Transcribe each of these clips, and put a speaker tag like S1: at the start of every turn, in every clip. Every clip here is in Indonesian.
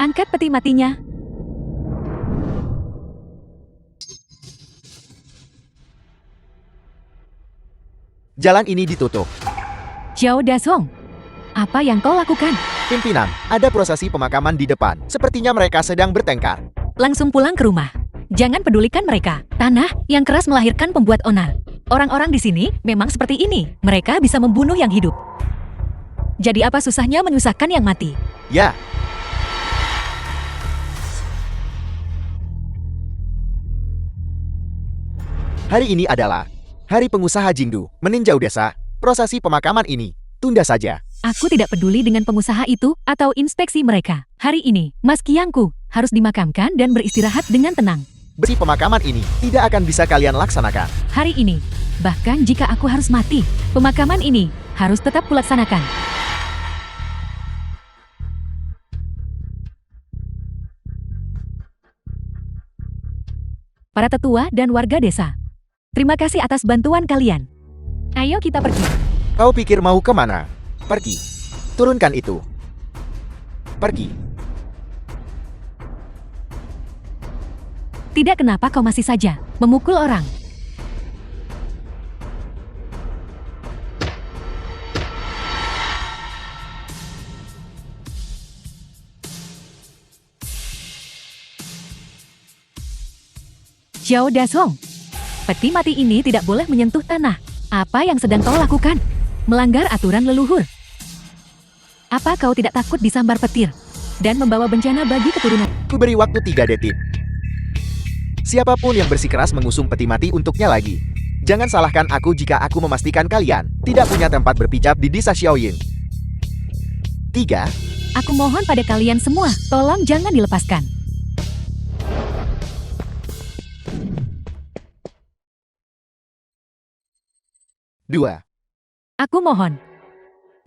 S1: Angkat peti matinya.
S2: Jalan ini ditutup.
S1: Xiao Dazong, apa yang kau lakukan?
S2: Pimpinan, ada prosesi pemakaman di depan. Sepertinya mereka sedang bertengkar.
S1: Langsung pulang ke rumah. Jangan pedulikan mereka. Tanah yang keras melahirkan pembuat onar. Orang-orang di sini memang seperti ini. Mereka bisa membunuh yang hidup. Jadi apa susahnya menyusahkan yang mati?
S2: Ya, hari ini adalah hari pengusaha Jingdu meninjau desa. Prosesi pemakaman ini tunda saja.
S1: Aku tidak peduli dengan pengusaha itu atau inspeksi mereka. Hari ini, Mas Kiangku harus dimakamkan dan beristirahat dengan tenang.
S2: Besi pemakaman ini tidak akan bisa kalian laksanakan.
S1: Hari ini, bahkan jika aku harus mati, pemakaman ini harus tetap kulaksanakan. Para tetua dan warga desa, terima kasih atas bantuan kalian. Ayo kita pergi.
S2: Kau pikir mau kemana? Pergi. Turunkan itu. Pergi.
S1: Tidak, kenapa kau masih saja memukul orang? Xiao Dazong, peti mati ini tidak boleh menyentuh tanah. Apa yang sedang kau lakukan? Melanggar aturan leluhur. Apa kau tidak takut disambar petir dan membawa bencana bagi keturunan?
S2: Ku beri waktu 3 detik. Siapapun yang bersikeras mengusung peti mati untuknya lagi. Jangan salahkan aku jika aku memastikan kalian tidak punya tempat berpijak di desa Xiaoying. 3.
S1: Aku mohon pada kalian semua, tolong jangan dilepaskan.
S2: Dua.
S1: Aku mohon.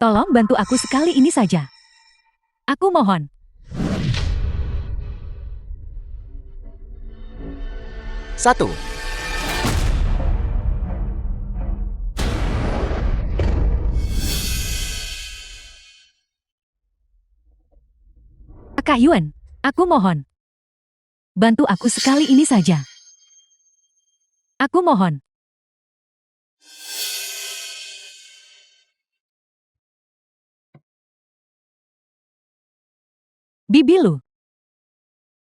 S1: Tolong bantu aku sekali ini saja. Aku mohon.
S2: Satu.
S1: Kak Yuan, aku mohon. Bantu aku sekali ini saja. Aku mohon. Bibilu,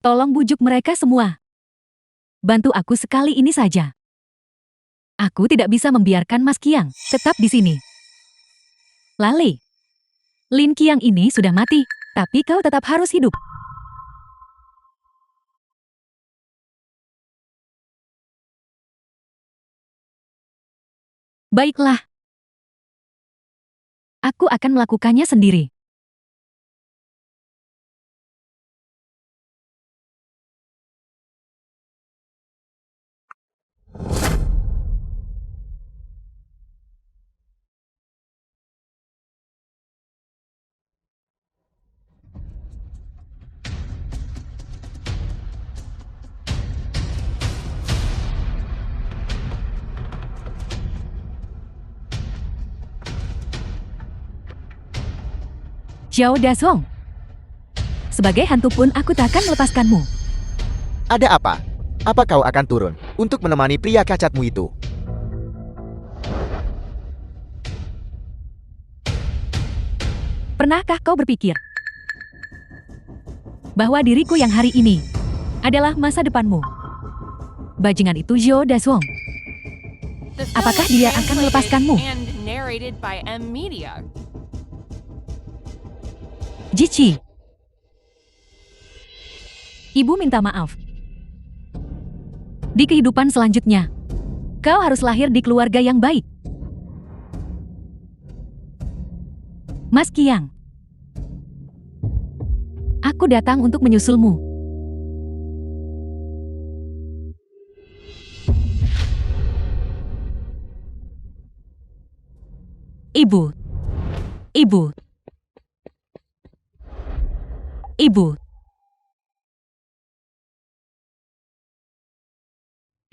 S1: tolong bujuk mereka semua. Bantu aku sekali ini saja. Aku tidak bisa membiarkan Mas Kiang tetap di sini. Lali, Lin Kiang ini sudah mati, tapi kau tetap harus hidup. Baiklah. Aku akan melakukannya sendiri. Xiao Dazong, sebagai hantu pun aku tak akan melepaskanmu.
S2: Ada apa? Apa kau akan turun untuk menemani pria cacatmu itu?
S1: Pernahkah kau berpikir bahwa diriku yang hari ini adalah masa depanmu? Bajingan itu Xiao Dazong. Apakah dia akan melepaskanmu? Jici, Ibu minta maaf. Di kehidupan selanjutnya, kau harus lahir di keluarga yang baik. Mas Kiang, aku datang untuk menyusulmu. Ibu, Ibu, Ibu.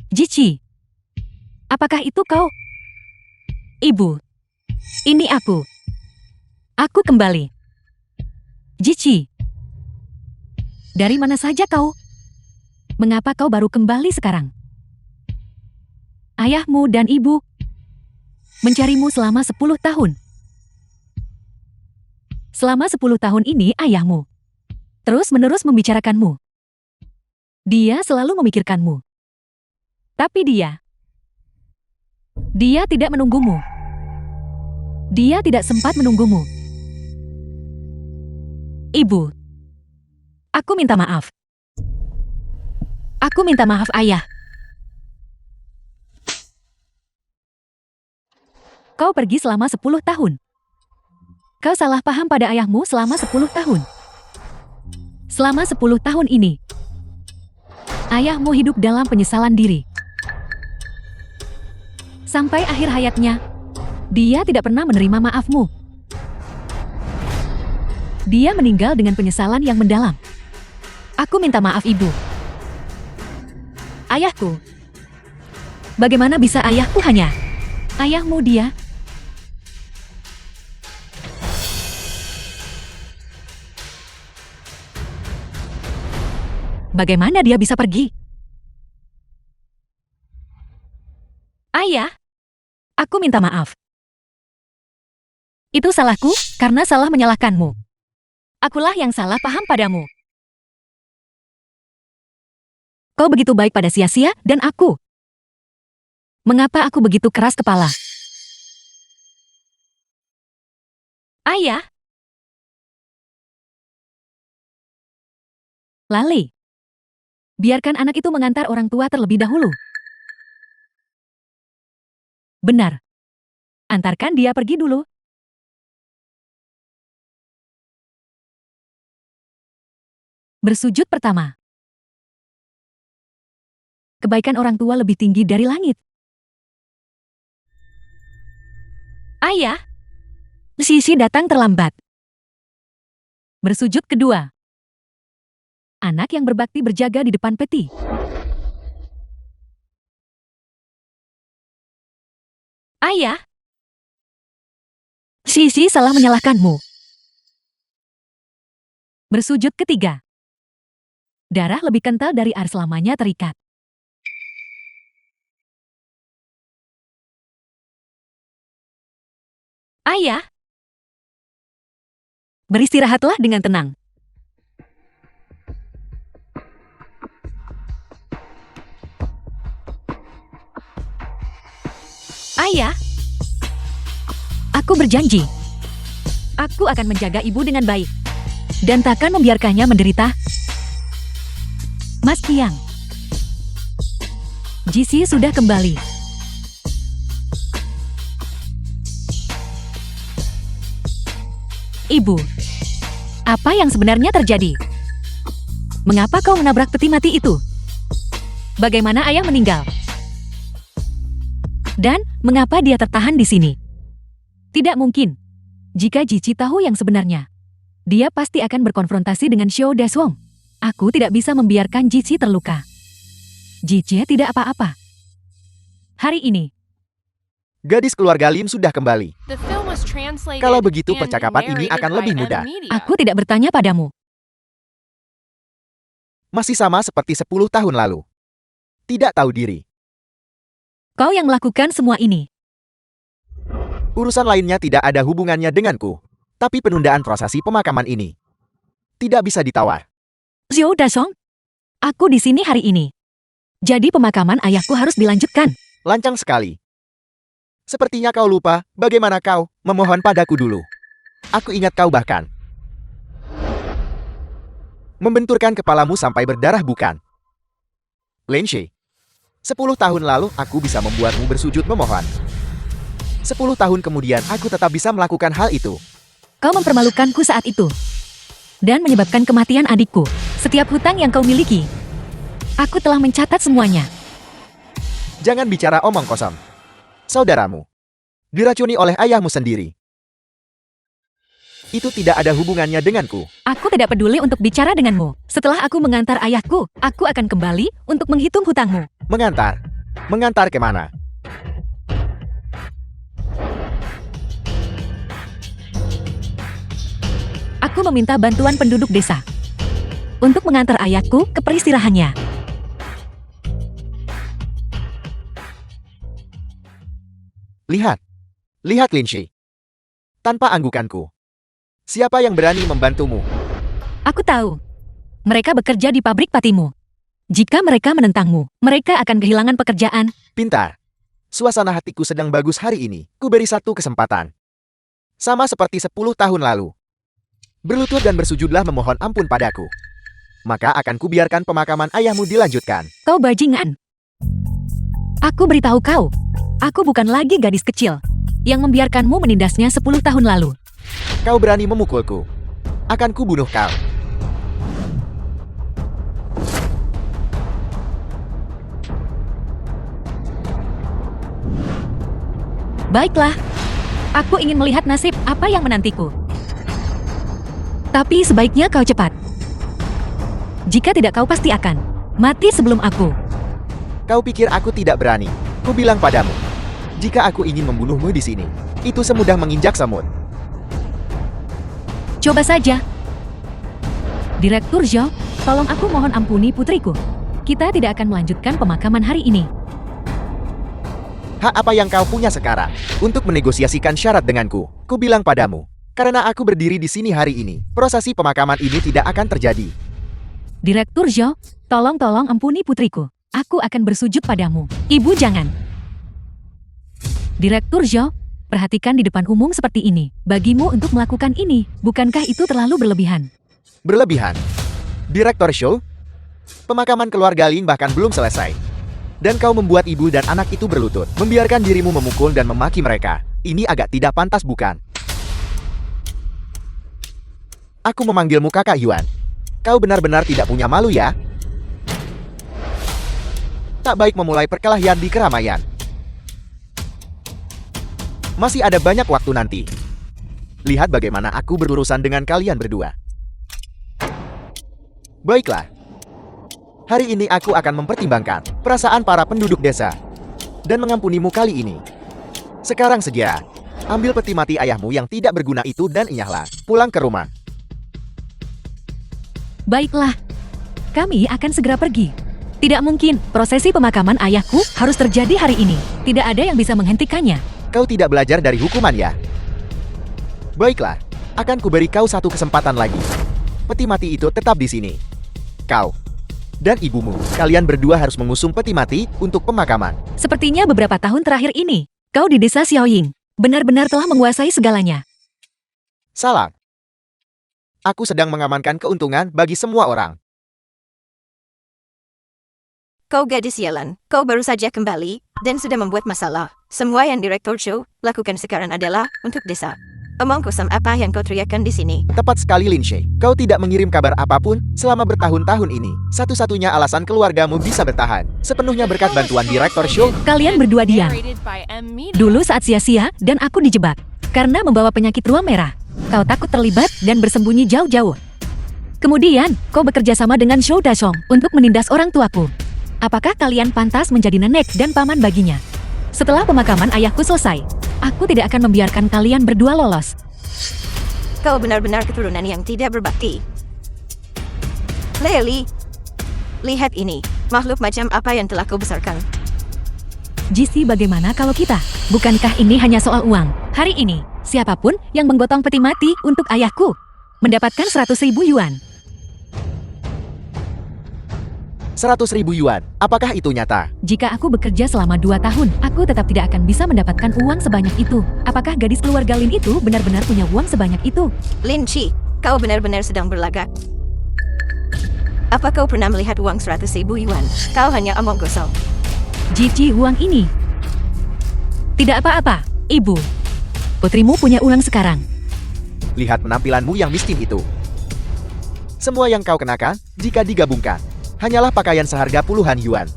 S1: Jici, apakah itu kau? Ibu, ini aku. Aku kembali. Jici, Dari mana saja kau? Mengapa kau baru kembali sekarang? Ayahmu dan ibu mencarimu selama 10 tahun. Selama 10 tahun ini ayahmu terus-menerus membicarakanmu. Dia selalu memikirkanmu. Tapi dia tidak menunggumu. Dia tidak sempat menunggumu. Ibu, aku minta maaf. Aku minta maaf, ayah. Kau pergi selama 10 tahun. Kau salah paham pada ayahmu selama 10 tahun. Selama 10 tahun ini, ayahmu hidup dalam penyesalan diri. Sampai akhir hayatnya, dia tidak pernah menerima maafmu. Dia meninggal dengan penyesalan yang mendalam. Aku minta maaf, ibu. Ayahku. Bagaimana bisa ayahku hanya ayahmu dia? Bagaimana dia bisa pergi? Ayah, aku minta maaf. Itu salahku karena salah menyalahkanmu. Akulah yang salah paham padamu. Kau begitu baik pada Sia-Sia dan aku. Mengapa aku begitu keras kepala? Ayah. Lali. Biarkan anak itu mengantar orang tua terlebih dahulu. Benar. Antarkan dia pergi dulu. Bersujud pertama. Kebaikan orang tua lebih tinggi dari langit. Ayah. Sisi datang terlambat. Bersujud kedua. Anak yang berbakti berjaga di depan peti. Ayah. Sisi salah menyalahkanmu. Bersujud ketiga. Darah lebih kental dari air selamanya terikat. Ayah. Beristirahatlah dengan tenang. Ayah, aku berjanji. Aku akan menjaga ibu dengan baik. Dan takkan membiarkannya menderita. Mas Qiang. Jisi sudah kembali. Ibu, apa yang sebenarnya terjadi? Mengapa kau menabrak peti mati itu? Bagaimana ayah meninggal? Dan mengapa dia tertahan di sini? Tidak mungkin. Jika Jici tahu yang sebenarnya, dia pasti akan berkonfrontasi dengan Xiao Daswong. Aku tidak bisa membiarkan Jici terluka. Jici tidak apa-apa. Hari ini,
S2: Gadis keluarga Lim sudah kembali. Kalau begitu percakapan ini akan lebih mudah.
S1: aku tidak bertanya padamu.
S2: Masih sama seperti 10 tahun lalu. Tidak tahu diri.
S1: Kau yang melakukan semua ini.
S2: Urusan lainnya tidak ada hubungannya denganku. Tapi penundaan prosesi pemakaman ini tidak bisa ditawar.
S1: Xiao Dasong, aku di sini hari ini. Jadi pemakaman ayahku harus dilanjutkan.
S2: Lancang sekali. Sepertinya kau lupa bagaimana kau memohon padaku dulu. Aku ingat kau bahkan membenturkan kepalamu sampai berdarah bukan? Lin Shi, 10 tahun lalu aku bisa membuatmu bersujud memohon. 10 tahun kemudian aku tetap bisa melakukan hal itu.
S1: Kau mempermalukanku saat itu. Dan menyebabkan kematian adikku. Setiap hutang yang kau miliki, aku telah mencatat semuanya.
S2: Jangan bicara omong kosong. Saudaramu diracuni oleh ayahmu sendiri. Itu tidak ada hubungannya denganku.
S1: Aku tidak peduli untuk bicara denganmu. Setelah aku mengantar ayahku, aku akan kembali untuk menghitung hutangmu.
S2: Mengantar? Mengantar kemana?
S1: Aku meminta bantuan penduduk desa. untuk mengantar ayahku ke peristirahaniannya.
S2: Lihat. Lihat Linshi. Tanpa anggukanku. Siapa yang berani membantumu?
S1: Aku tahu. Mereka bekerja di pabrik patimu. Jika mereka menentangmu, mereka akan kehilangan pekerjaan.
S2: Pintar. Suasana hatiku sedang bagus hari ini. Ku beri satu kesempatan. Sama seperti 10 tahun lalu. Berlutut dan bersujudlah memohon ampun padaku. Maka akan kubiarkan pemakaman ayahmu dilanjutkan.
S1: Kau bajingan. Aku beritahu kau. Aku bukan lagi gadis kecil yang membiarkanmu menindasnya 10 tahun lalu.
S2: Kau berani memukulku. Akan kubunuh kau.
S1: Baiklah. Aku ingin melihat nasib apa yang menantiku. Tapi sebaiknya kau cepat. Jika tidak kau pasti akan mati sebelum aku.
S2: Kau pikir aku tidak berani? Ku bilang padamu. Jika aku ingin membunuhmu di sini, itu semudah menginjak semut.
S1: Coba saja. Direktur Zhou, tolong aku mohon ampuni putriku. Kita tidak akan melanjutkan pemakaman hari ini.
S2: Hak apa yang kau punya sekarang untuk menegosiasikan syarat denganku? Ku bilang padamu, karena aku berdiri di sini hari ini, prosesi pemakaman ini tidak akan terjadi.
S1: Direktur Zhou, tolong ampuni putriku. Aku akan bersujud padamu. Ibu jangan. Direktur Zhou, perhatikan di depan umum seperti ini. Bagimu untuk melakukan ini, bukankah itu terlalu berlebihan?
S2: Berlebihan. Direktur Zhou, pemakaman keluarga Lin bahkan belum selesai. Dan kau membuat ibu dan anak itu berlutut, membiarkan dirimu memukul dan memaki mereka. Ini agak tidak pantas, bukan? Aku memanggilmu kakak Yuan. Kau benar-benar tidak punya malu ya? Tak baik memulai perkelahian di keramaian. Masih ada banyak waktu nanti. Lihat bagaimana aku berurusan dengan kalian berdua. Baiklah. Hari ini aku akan mempertimbangkan perasaan para penduduk desa dan mengampunimu kali ini. Sekarang segera, ambil peti mati ayahmu yang tidak berguna itu dan inyahlah pulang ke rumah.
S1: Baiklah, kami akan segera pergi. Tidak mungkin prosesi pemakaman ayahku harus terjadi hari ini. Tidak ada yang bisa menghentikannya.
S2: Kau tidak belajar dari hukuman ya? Baiklah, akan kuberi kau satu kesempatan lagi. Peti mati itu tetap di sini. Kau dan ibumu, kalian berdua harus mengusung peti mati untuk pemakaman.
S1: Sepertinya beberapa tahun terakhir ini, kau di desa Xiaoying benar-benar telah menguasai segalanya.
S2: Salah. Aku sedang mengamankan keuntungan bagi semua orang.
S3: Kau gadis sialan, kau baru saja kembali, dan sudah membuat masalah. Semua yang Direktur Zhou lakukan sekarang adalah untuk desa. Omong kosong apa yang kau teriakkan di sini?
S2: Tepat sekali Linshi. Kau tidak mengirim kabar apapun selama bertahun-tahun ini. Satu-satunya alasan keluargamu bisa bertahan sepenuhnya berkat bantuan Direktur Zhou.
S1: Kalian berdua diam. Dulu saat sia-sia dan aku dijebak karena membawa penyakit ruang merah. Kau takut terlibat dan bersembunyi jauh-jauh. Kemudian, kau bekerja sama dengan Zhou Dashong untuk menindas orang tuaku. Apakah kalian pantas menjadi nenek dan paman baginya? Setelah pemakaman ayahku selesai, aku tidak akan membiarkan kalian berdua lolos.
S3: Kau benar-benar keturunan yang tidak berbakti. Leili, lihat ini, makhluk macam apa yang telah kau besarkan.
S1: Jisi, bagaimana kalau kita? Bukankah ini hanya soal uang? Hari ini, siapapun yang menggotong peti mati untuk ayahku mendapatkan 100.000 yuan.
S2: 100.000 yuan, apakah itu nyata?
S1: Jika aku bekerja selama 2 tahun, aku tetap tidak akan bisa mendapatkan uang sebanyak itu. Apakah gadis keluarga Lin itu benar-benar punya uang sebanyak itu?
S3: Lin Chi, kau benar-benar sedang berlagak. Apa kau pernah melihat uang 100.000 yuan? Kau hanya omong kosong.
S1: Cici, uang ini. Tidak apa-apa, Ibu. Putrimu punya uang sekarang.
S2: Lihat penampilanmu yang miskin itu. Semua yang kau kenakan, jika digabungkan, hanyalah pakaian seharga puluhan yuan.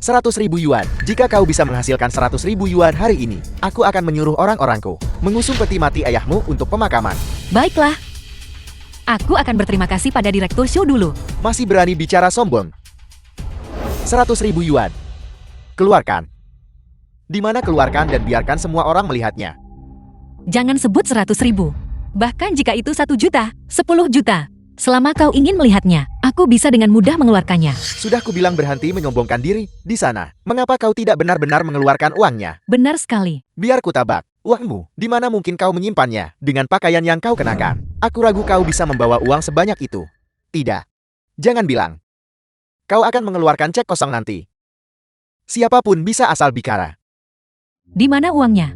S2: 100.000 yuan. Jika kau bisa menghasilkan 100.000 yuan hari ini, aku akan menyuruh orang-orangku mengusung peti mati ayahmu untuk pemakaman.
S1: Baiklah. Aku akan berterima kasih pada Direktur Zhou dulu.
S2: Masih berani bicara sombong. 100.000 yuan. Keluarkan. Di mana keluarkan dan biarkan semua orang melihatnya.
S1: Jangan sebut 100.000. Bahkan jika itu 1 juta, 10 juta. Selama kau ingin melihatnya, aku bisa dengan mudah mengeluarkannya.
S2: Sudah kubilang berhenti menyombongkan diri di sana. Mengapa kau tidak benar-benar mengeluarkan uangnya?
S1: Benar sekali.
S2: Biar ku tabak. Uangmu, di mana mungkin kau menyimpannya dengan pakaian yang kau kenakan? Aku ragu kau bisa membawa uang sebanyak itu. Tidak. Jangan bilang. Kau akan mengeluarkan cek kosong nanti. Siapapun bisa asal bicara.
S1: Di mana uangnya?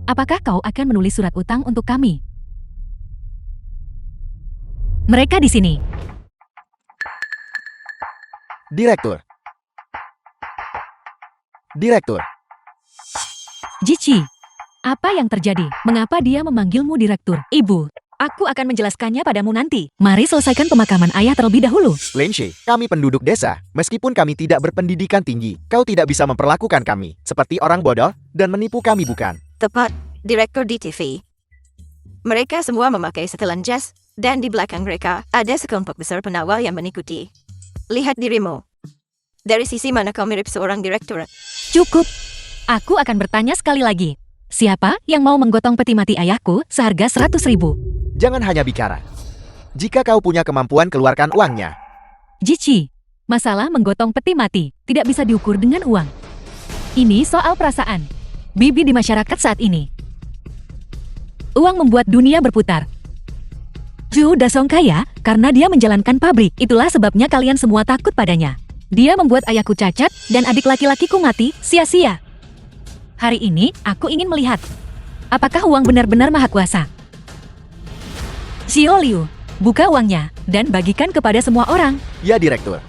S1: Apakah kau akan menulis surat utang untuk kami? Mereka di sini.
S2: Direktur. Direktur.
S1: Jici, apa yang terjadi? Mengapa dia memanggilmu direktur? Ibu, aku akan menjelaskannya padamu nanti. Mari selesaikan pemakaman ayah terlebih dahulu.
S2: Lenshe, kami penduduk desa. Meskipun kami tidak berpendidikan tinggi, kau tidak bisa memperlakukan kami seperti orang bodoh dan menipu kami, bukan?
S3: Tepat, Direktur di TV. Mereka semua memakai setelan jas, dan di belakang mereka ada sekelompok besar pengawal yang mengikuti. Lihat dirimu. Dari sisi mana kau mirip seorang direktur?
S1: Cukup. Aku akan bertanya sekali lagi. Siapa yang mau menggotong peti mati ayahku seharga 100.000?
S2: Jangan hanya bicara. Jika kau punya kemampuan, keluarkan uangnya.
S1: Jici, masalah menggotong peti mati tidak bisa diukur dengan uang. Ini soal perasaan. Bibi di masyarakat saat ini. Uang membuat dunia berputar. Zhu Dasong kaya karena dia menjalankan pabrik. Itulah sebabnya kalian semua takut padanya. Dia membuat ayahku cacat dan adik laki-lakiku mati sia-sia. Hari ini aku ingin melihat apakah uang benar-benar maha kuasa. Xiao Liu, buka uangnya dan bagikan kepada semua orang.
S2: Ya, Direktur.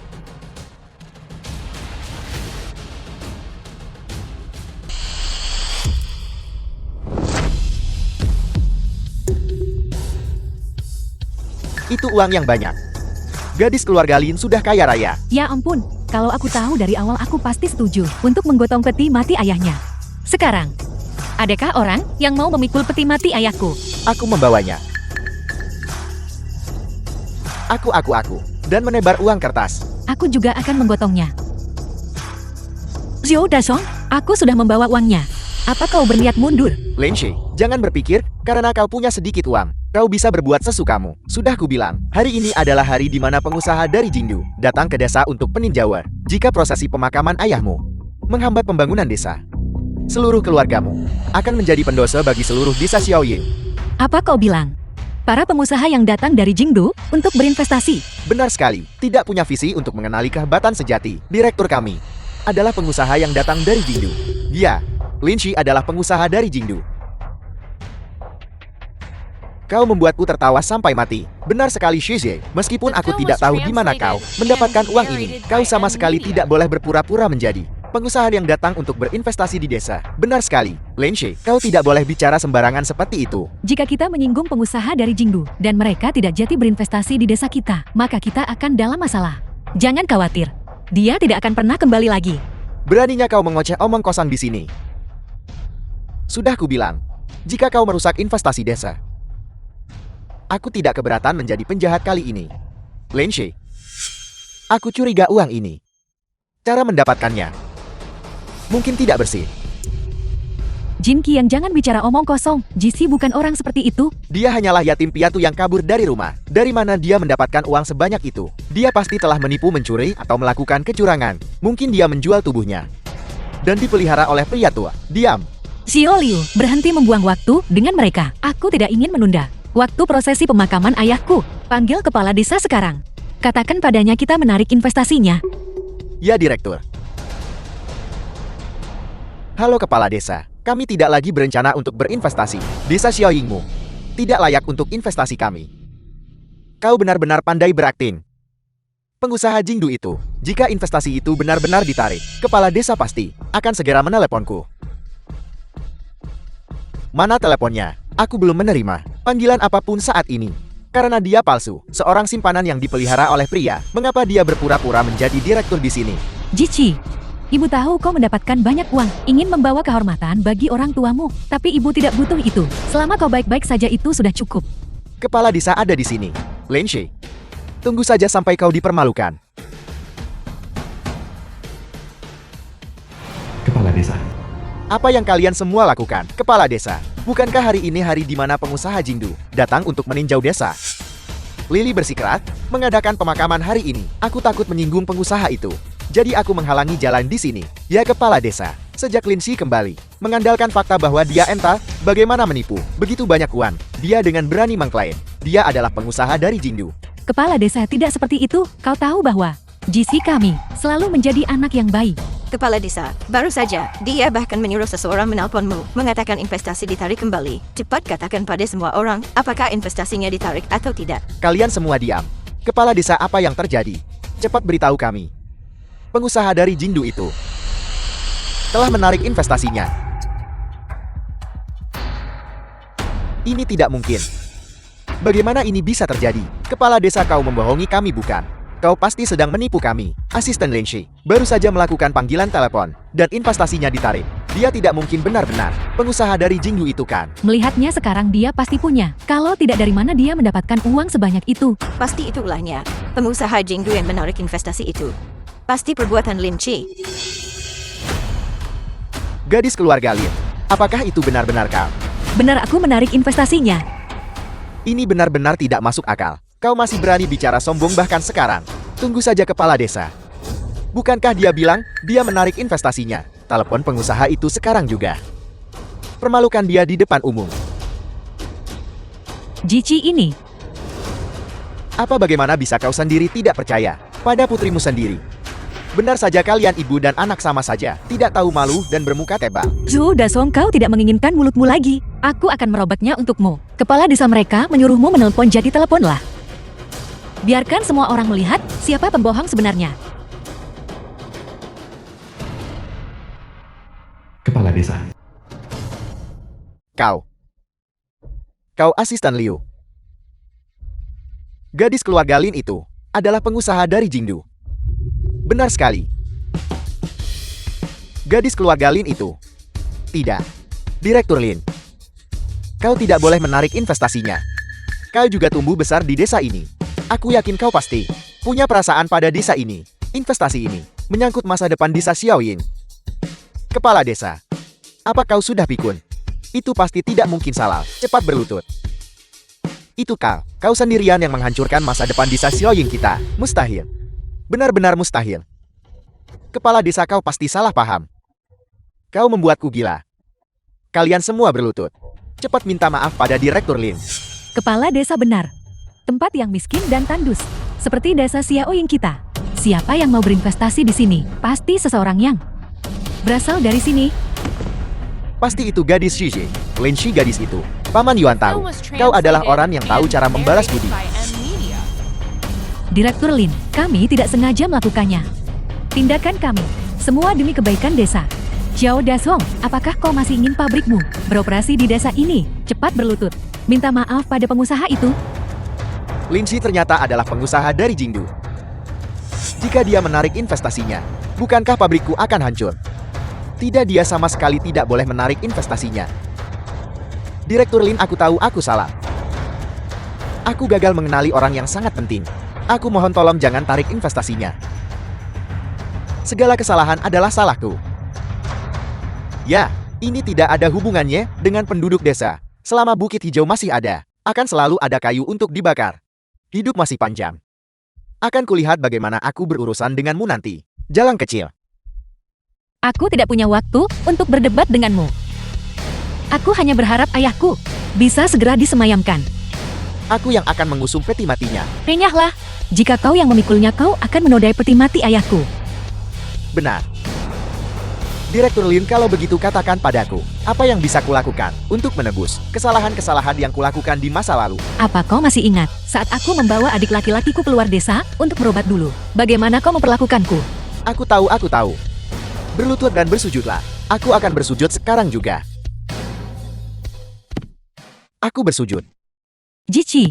S2: Itu uang yang banyak. Gadis keluarga Lin sudah kaya raya.
S1: Ya ampun, kalau aku tahu dari awal aku pasti setuju untuk menggotong peti mati ayahnya. Sekarang, adakah orang yang mau memikul peti mati ayahku?
S2: Aku membawanya. Aku. Dan menebar uang kertas.
S1: Aku juga akan menggotongnya. Zhou Dasong, aku sudah membawa uangnya. Apa kau berniat mundur?
S2: Lenshe, jangan berpikir, karena kau punya sedikit uang, kau bisa berbuat sesukamu. Sudah kubilang, hari ini adalah hari di mana pengusaha dari Jingdu datang ke desa untuk peninjauan. Jika prosesi pemakaman ayahmu menghambat pembangunan desa, seluruh keluargamu akan menjadi pendosa bagi seluruh desa Xiaoying.
S1: Apa kau bilang? Para pengusaha yang datang dari Jingdu untuk berinvestasi.
S2: Benar sekali, tidak punya visi untuk mengenali kehebatan sejati. Direktur kami adalah pengusaha yang datang dari Jingdu. Dia, Lin-Shi adalah pengusaha dari Jingdu. Kau membuatku tertawa sampai mati. Benar sekali, Shizhe. Meskipun aku tidak tahu di mana kau mendapatkan uang ini, kau sama sekali tidak boleh berpura-pura menjadi pengusaha yang datang untuk berinvestasi di desa. Benar sekali, Lin-Shi. Kau tidak boleh bicara sembarangan seperti itu.
S1: Jika kita menyinggung pengusaha dari Jingdu dan mereka tidak jadi berinvestasi di desa kita, maka kita akan dalam masalah. Jangan khawatir, dia tidak akan pernah kembali lagi.
S2: Beraninya kau mengoceh omong kosong di sini. Sudah kubilang, jika kau merusak investasi desa, aku tidak keberatan menjadi penjahat kali ini. Lin-Shi, aku curiga uang ini. Cara mendapatkannya mungkin tidak bersih.
S1: Jin Qian, jangan bicara omong kosong. Jisi bukan orang seperti itu.
S2: Dia hanyalah yatim piatu yang kabur dari rumah. Dari mana dia mendapatkan uang sebanyak itu? Dia pasti telah menipu, mencuri, atau melakukan kecurangan. Mungkin dia menjual tubuhnya dan dipelihara oleh pria tua. Diam.
S1: Xiao Liu, berhenti membuang waktu dengan mereka. Aku tidak ingin menunda waktu prosesi pemakaman ayahku. Panggil kepala desa sekarang. Katakan padanya kita menarik investasinya.
S2: Ya, Direktur. Halo Kepala Desa, kami tidak lagi berencana untuk berinvestasi. Desa Xiaoyingmu tidak layak untuk investasi kami. Kau benar-benar pandai berakting. Pengusaha Jingdu itu, jika investasi itu benar-benar ditarik, Kepala Desa pasti akan segera meneleponku. Mana teleponnya? Aku belum menerima panggilan apapun saat ini. Karena dia palsu, seorang simpanan yang dipelihara oleh pria. Mengapa dia berpura-pura menjadi direktur di sini?
S1: Jici, ibu tahu kau mendapatkan banyak uang, ingin membawa kehormatan bagi orang tuamu, tapi ibu tidak butuh itu. Selama kau baik-baik saja itu sudah cukup.
S2: Kepala desa ada di sini. Lin-Shi, tunggu saja sampai kau dipermalukan.
S4: Kepala desa.
S2: Apa yang kalian semua lakukan, Kepala Desa? Bukankah hari ini hari di mana pengusaha Jingdu datang untuk meninjau desa? Lily bersikeras mengadakan pemakaman hari ini. Aku takut menyinggung pengusaha itu. Jadi aku menghalangi jalan di sini. Ya kepala desa. Sejak Lindsay kembali, mengandalkan fakta bahwa dia entah bagaimana menipu begitu banyak uang, dia dengan berani mengklaim dia adalah pengusaha dari Jingdu.
S1: Kepala desa tidak seperti itu. Kau tahu bahwa GC kami selalu menjadi anak yang baik.
S3: Kepala desa, baru saja, dia bahkan menyuruh seseorang menelponmu, mengatakan investasi ditarik kembali. Cepat katakan pada semua orang, apakah investasinya ditarik atau tidak.
S2: Kalian semua diam. Kepala desa, apa yang terjadi? Cepat beritahu kami. Pengusaha dari Jingdu itu telah menarik investasinya. Ini tidak mungkin. Bagaimana ini bisa terjadi? Kepala desa, kau membohongi kami bukan? Kau pasti sedang menipu kami. Asisten Lindsay baru saja melakukan panggilan telepon, dan investasinya ditarik. Dia tidak mungkin benar-benar pengusaha dari Jingdu itu kan?
S1: Melihatnya sekarang dia pasti punya. Kalau tidak, dari mana dia mendapatkan uang sebanyak itu?
S3: Pasti itu ulahnya, pengusaha Jingdu yang menarik investasi itu. Pasti perbuatan Lindsay.
S2: Gadis keluarga Lin, apakah itu benar-benar kau?
S1: Benar, aku menarik investasinya.
S2: Ini benar-benar tidak masuk akal. Kau masih berani bicara sombong bahkan sekarang. Tunggu saja kepala desa. Bukankah dia bilang dia menarik investasinya? Telepon pengusaha itu sekarang juga. Permalukan dia di depan umum.
S1: GC ini.
S2: Apa bagaimana bisa kau sendiri tidak percaya pada putrimu sendiri? Benar saja kalian ibu dan anak sama saja, tidak tahu malu dan bermuka tebal.
S1: Zhu Dasong, kau tidak menginginkan mulutmu lagi. Aku akan merobeknya untukmu. Kepala desa mereka menyuruhmu menelpon, jadi teleponlah. Biarkan semua orang melihat siapa pembohong sebenarnya.
S4: Kepala desa.
S2: Kau asisten Liu. Gadis keluarga Lin itu adalah pengusaha dari Jingdu. Benar sekali. Gadis keluarga Lin itu. Tidak. Direktur Lin. Kau tidak boleh menarik investasinya. Kau juga tumbuh besar di desa ini. Aku yakin kau pasti punya perasaan pada desa ini. Investasi ini menyangkut masa depan desa Xiaoying. Kepala desa, apa kau sudah pikun? Itu pasti tidak mungkin salah. Cepat berlutut. Itu kau sendirian yang menghancurkan masa depan desa Xiaoying kita. Mustahil. Benar-benar mustahil. Kepala desa, kau pasti salah paham. Kau membuatku gila. Kalian semua berlutut. Cepat minta maaf pada Direktur Lin.
S1: Kepala desa, benar. Tempat yang miskin dan tandus, seperti desa Xiaoying kita. Siapa yang mau berinvestasi di sini? Pasti seseorang yang berasal dari sini.
S2: Pasti itu gadis Shiji. Lindsay, gadis itu. Paman Yuan tahu. Kau adalah orang yang tahu cara membalas budi.
S1: Direktur Lin, kami tidak sengaja melakukannya. Tindakan kami, semua demi kebaikan desa. Xiao Dasong, apakah kau masih ingin pabrikmu beroperasi di desa ini? Cepat berlutut. Minta maaf pada pengusaha itu.
S2: Lindsay ternyata adalah pengusaha dari Jingdu. Jika dia menarik investasinya, bukankah pabrikku akan hancur? Tidak, dia sama sekali tidak boleh menarik investasinya. Direktur Lin, aku tahu aku salah. Aku gagal mengenali orang yang sangat penting. Aku mohon tolong jangan tarik investasinya. Segala kesalahan adalah salahku. Ya, ini tidak ada hubungannya dengan penduduk desa. Selama Bukit Hijau masih ada, akan selalu ada kayu untuk dibakar. Hidup masih panjang. Akan kulihat bagaimana aku berurusan denganmu nanti. Jalan kecil.
S1: Aku tidak punya waktu untuk berdebat denganmu. Aku hanya berharap ayahku bisa segera disemayamkan.
S2: Aku yang akan mengusung peti matinya.
S1: Renyahlah. Jika kau yang memikulnya, kau akan menodai peti mati ayahku.
S2: Benar. Direktur Lin, kalau begitu katakan padaku, apa yang bisa kulakukan untuk menebus kesalahan-kesalahan yang kulakukan di masa lalu?
S1: Apa kau masih ingat saat aku membawa adik laki-lakiku keluar desa untuk berobat dulu? Bagaimana kau memperlakukanku?
S2: Aku tahu. Berlutut dan bersujudlah. Aku akan bersujud sekarang juga. Aku bersujud.
S1: Jici,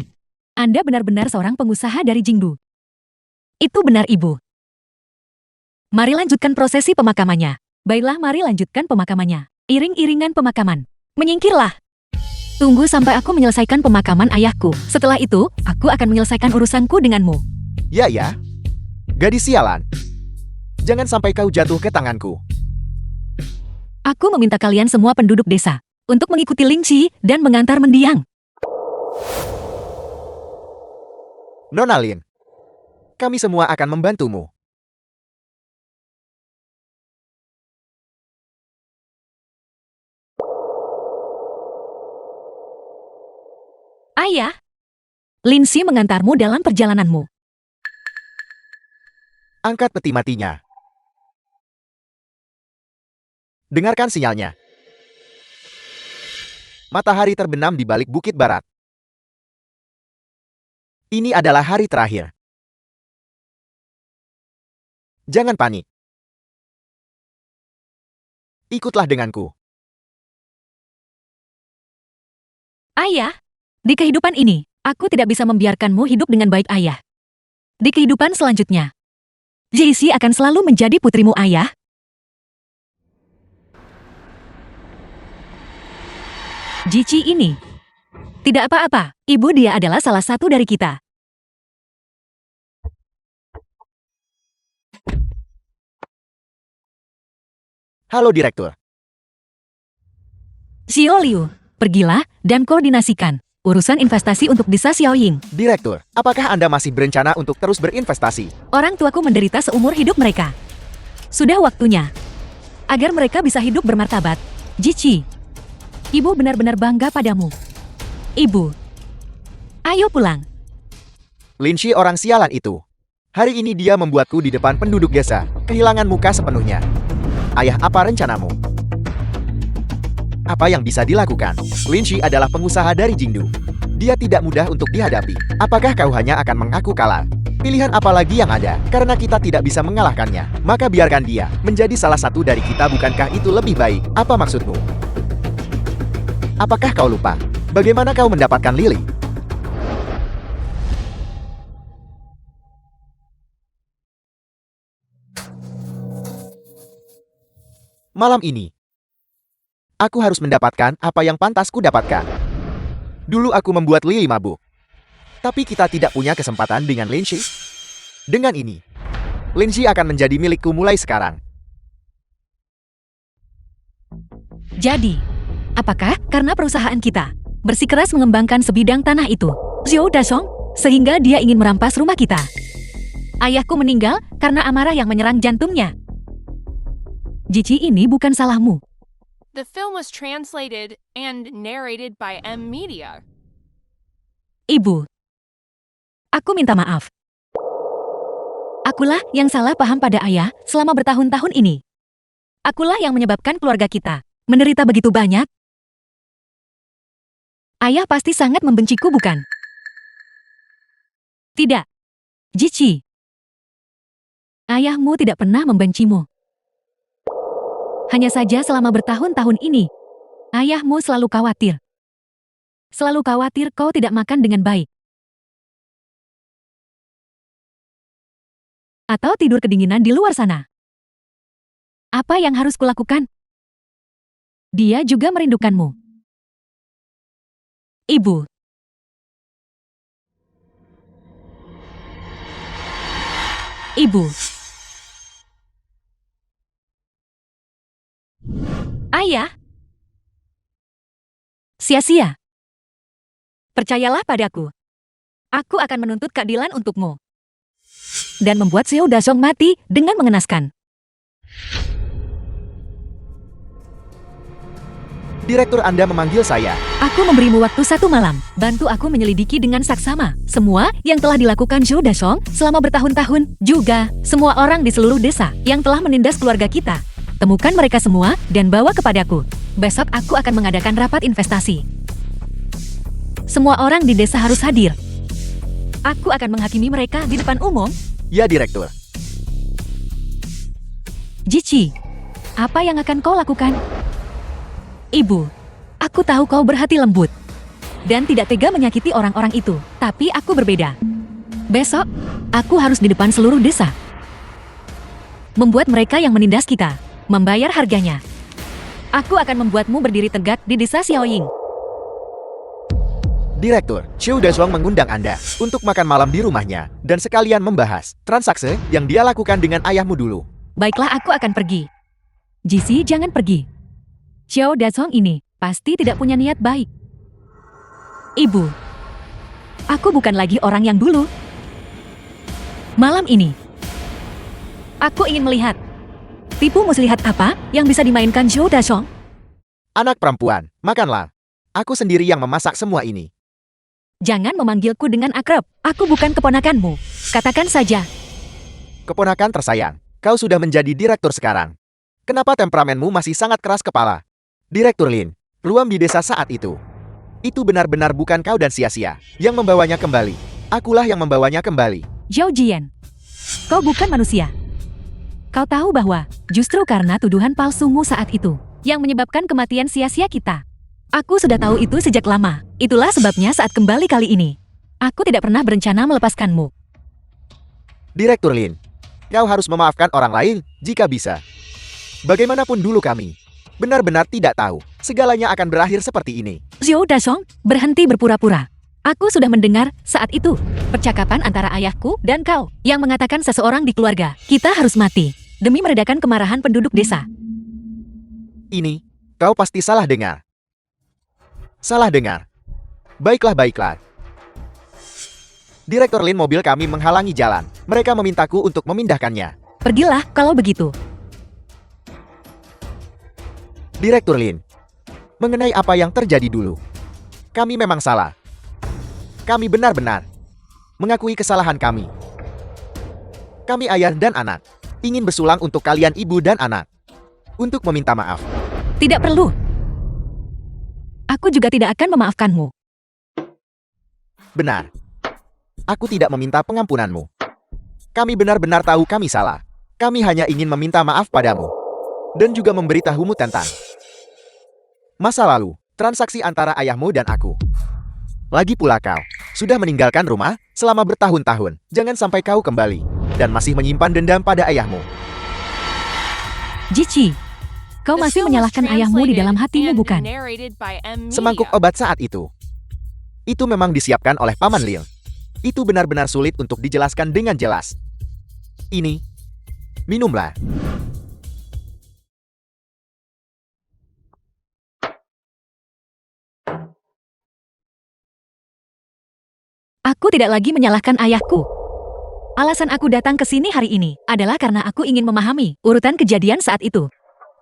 S1: Anda benar-benar seorang pengusaha dari Jingdu. Itu benar, Ibu. Mari lanjutkan prosesi pemakamannya. Baiklah, mari lanjutkan pemakamannya. Iring-iringan pemakaman. Menyingkirlah. Tunggu sampai aku menyelesaikan pemakaman ayahku. Setelah itu, aku akan menyelesaikan urusanku denganmu.
S2: Ya. Gadis sialan. Jangan sampai kau jatuh ke tanganku.
S1: Aku meminta kalian semua penduduk desa untuk mengikuti Lindsay dan mengantar mendiang.
S2: Nona Lin, kami semua akan membantumu.
S1: Ayah, Lindsay mengantarmu dalam perjalananmu.
S2: Angkat peti matinya. Dengarkan sinyalnya. Matahari terbenam di balik bukit barat. Ini adalah hari terakhir. Jangan panik. Ikutlah denganku.
S1: Ayah, di kehidupan ini, aku tidak bisa membiarkanmu hidup dengan baik, Ayah. Di kehidupan selanjutnya, Jessie akan selalu menjadi putrimu, Ayah. Jici ini. Tidak apa-apa, ibu dia adalah salah satu dari kita.
S2: Halo Direktur.
S1: Xiao Liu, pergilah dan koordinasikan urusan investasi untuk desa Xiaoying.
S2: Direktur, apakah Anda masih berencana untuk terus berinvestasi?
S1: Orang tuaku menderita seumur hidup mereka. Sudah waktunya. Agar mereka bisa hidup bermartabat. Jici, ibu benar-benar bangga padamu. Ibu, ayo pulang.
S2: Lindsay orang sialan itu. Hari ini dia membuatku di depan penduduk desa, kehilangan muka sepenuhnya. Ayah, apa rencanamu? Apa yang bisa dilakukan? Lindsay adalah pengusaha dari Jingdu. Dia tidak mudah untuk dihadapi. Apakah kau hanya akan mengaku kalah? Pilihan apa lagi yang ada? Karena kita tidak bisa mengalahkannya, maka biarkan dia menjadi salah satu dari kita. Bukankah itu lebih baik? Apa maksudmu? Apakah kau lupa? Bagaimana kau mendapatkan Lily? Malam ini, aku harus mendapatkan apa yang pantas ku dapatkan. Dulu aku membuat Lily mabuk. Tapi kita tidak punya kesempatan dengan Lindsay. Dengan ini, Lindsay akan menjadi milikku mulai sekarang.
S1: Jadi, apakah karena perusahaan kita bersikeras mengembangkan sebidang tanah itu, Xiao Dasong, sehingga dia ingin merampas rumah kita? Ayahku meninggal karena amarah yang menyerang jantungnya. Jici ini bukan salahmu.
S4: The film was translated and narrated by M Media.
S1: Ibu, aku minta maaf. Akulah yang salah paham pada ayah selama bertahun-tahun ini. Akulah yang menyebabkan keluarga kita menderita begitu banyak. Ayah pasti sangat membenciku, bukan? Tidak. Jici. Ayahmu tidak pernah membencimu. Hanya saja selama bertahun-tahun ini, ayahmu selalu khawatir. Selalu khawatir kau tidak makan dengan baik. Atau tidur kedinginan di luar sana. Apa yang harus kulakukan? Dia juga merindukanmu. Ibu. Ibu. Ayah. Sia-sia. Percayalah padaku. Aku akan menuntut keadilan untukmu. Dan membuat Xiao Dasong mati dengan mengenaskan.
S2: Direktur Anda memanggil saya.
S1: Aku memberimu waktu 1 malam. Bantu aku menyelidiki dengan saksama semua yang telah dilakukan Xiao Dasong selama bertahun-tahun. Juga semua orang di seluruh desa yang telah menindas keluarga kita. Temukan mereka semua dan bawa kepadaku. Besok aku akan mengadakan rapat investasi. Semua orang di desa harus hadir. Aku akan menghakimi mereka di depan umum.
S2: Ya, Direktur.
S1: Jici, apa yang akan kau lakukan? Ibu, aku tahu kau berhati lembut dan tidak tega menyakiti orang-orang itu. Tapi aku berbeda. Besok, aku harus di depan seluruh desa. Membuat mereka yang menindas kita membayar harganya. Aku akan membuatmu berdiri tegak di desa Xiaoying.
S2: Direktur, Xiao Dasong mengundang Anda untuk makan malam di rumahnya dan sekalian membahas transaksi yang dia lakukan dengan ayahmu dulu.
S1: Baiklah, aku akan pergi. Jici, jangan pergi. Xiao Dasong ini pasti tidak punya niat baik. Ibu, aku bukan lagi orang yang dulu. Malam ini, aku ingin melihat tipu muslihat apa yang bisa dimainkan Zhou Dashong.
S2: Anak perempuan, makanlah. Aku sendiri yang memasak semua ini.
S1: Jangan memanggilku dengan akrab. Aku bukan keponakanmu. Katakan saja.
S2: Keponakan tersayang, kau sudah menjadi direktur sekarang. Kenapa temperamenmu masih sangat keras kepala? Direktur Lin, ruam di desa saat itu. Itu benar-benar bukan kau dan sia-sia yang membawanya kembali. Akulah yang membawanya kembali.
S1: Zhao Jian, kau bukan manusia. Kau tahu bahwa justru karena tuduhan palsumu saat itu yang menyebabkan kematian sia-sia kita. Aku sudah tahu itu sejak lama. Itulah sebabnya saat kembali kali ini, aku tidak pernah berencana melepaskanmu.
S2: Direktur Lin, kau harus memaafkan orang lain jika bisa. Bagaimanapun dulu kami benar-benar tidak tahu segalanya akan berakhir seperti ini.
S1: Zhou Dashong, berhenti berpura-pura. Aku sudah mendengar saat itu percakapan antara ayahku dan kau yang mengatakan seseorang di keluarga kita harus mati demi meredakan kemarahan penduduk desa.
S2: Ini, kau pasti salah dengar. Salah dengar. Baiklah. Direktur Lin, mobil kami menghalangi jalan. Mereka memintaku untuk memindahkannya.
S1: Pergilah kalau begitu.
S2: Direktur Lin, mengenai apa yang terjadi dulu, kami memang salah. Kami benar-benar mengakui kesalahan kami. Kami ayah dan anak ingin bersulang untuk kalian ibu dan anak untuk meminta maaf.
S1: Tidak perlu. Aku juga tidak akan memaafkanmu.
S2: Benar. Aku tidak meminta pengampunanmu. Kami benar-benar tahu kami salah. Kami hanya ingin meminta maaf padamu dan juga memberitahumu tentang masa lalu transaksi antara ayahmu dan aku. Lagi pula kau sudah meninggalkan rumah selama bertahun-tahun. Jangan sampai kau kembali dan masih menyimpan dendam pada ayahmu.
S1: Jici, kau
S4: The
S1: masih
S4: film was
S1: menyalahkan ayahmu di dalam hatimu,
S4: translated
S1: bukan?
S4: and narrated by M.
S2: Semangkuk
S4: Media.
S2: obat saat itu memang disiapkan oleh Paman Lil. Itu benar-benar sulit untuk dijelaskan dengan jelas. Ini, minumlah.
S1: Aku tidak lagi menyalahkan ayahku. Alasan aku datang ke sini hari ini adalah karena aku ingin memahami urutan kejadian saat itu.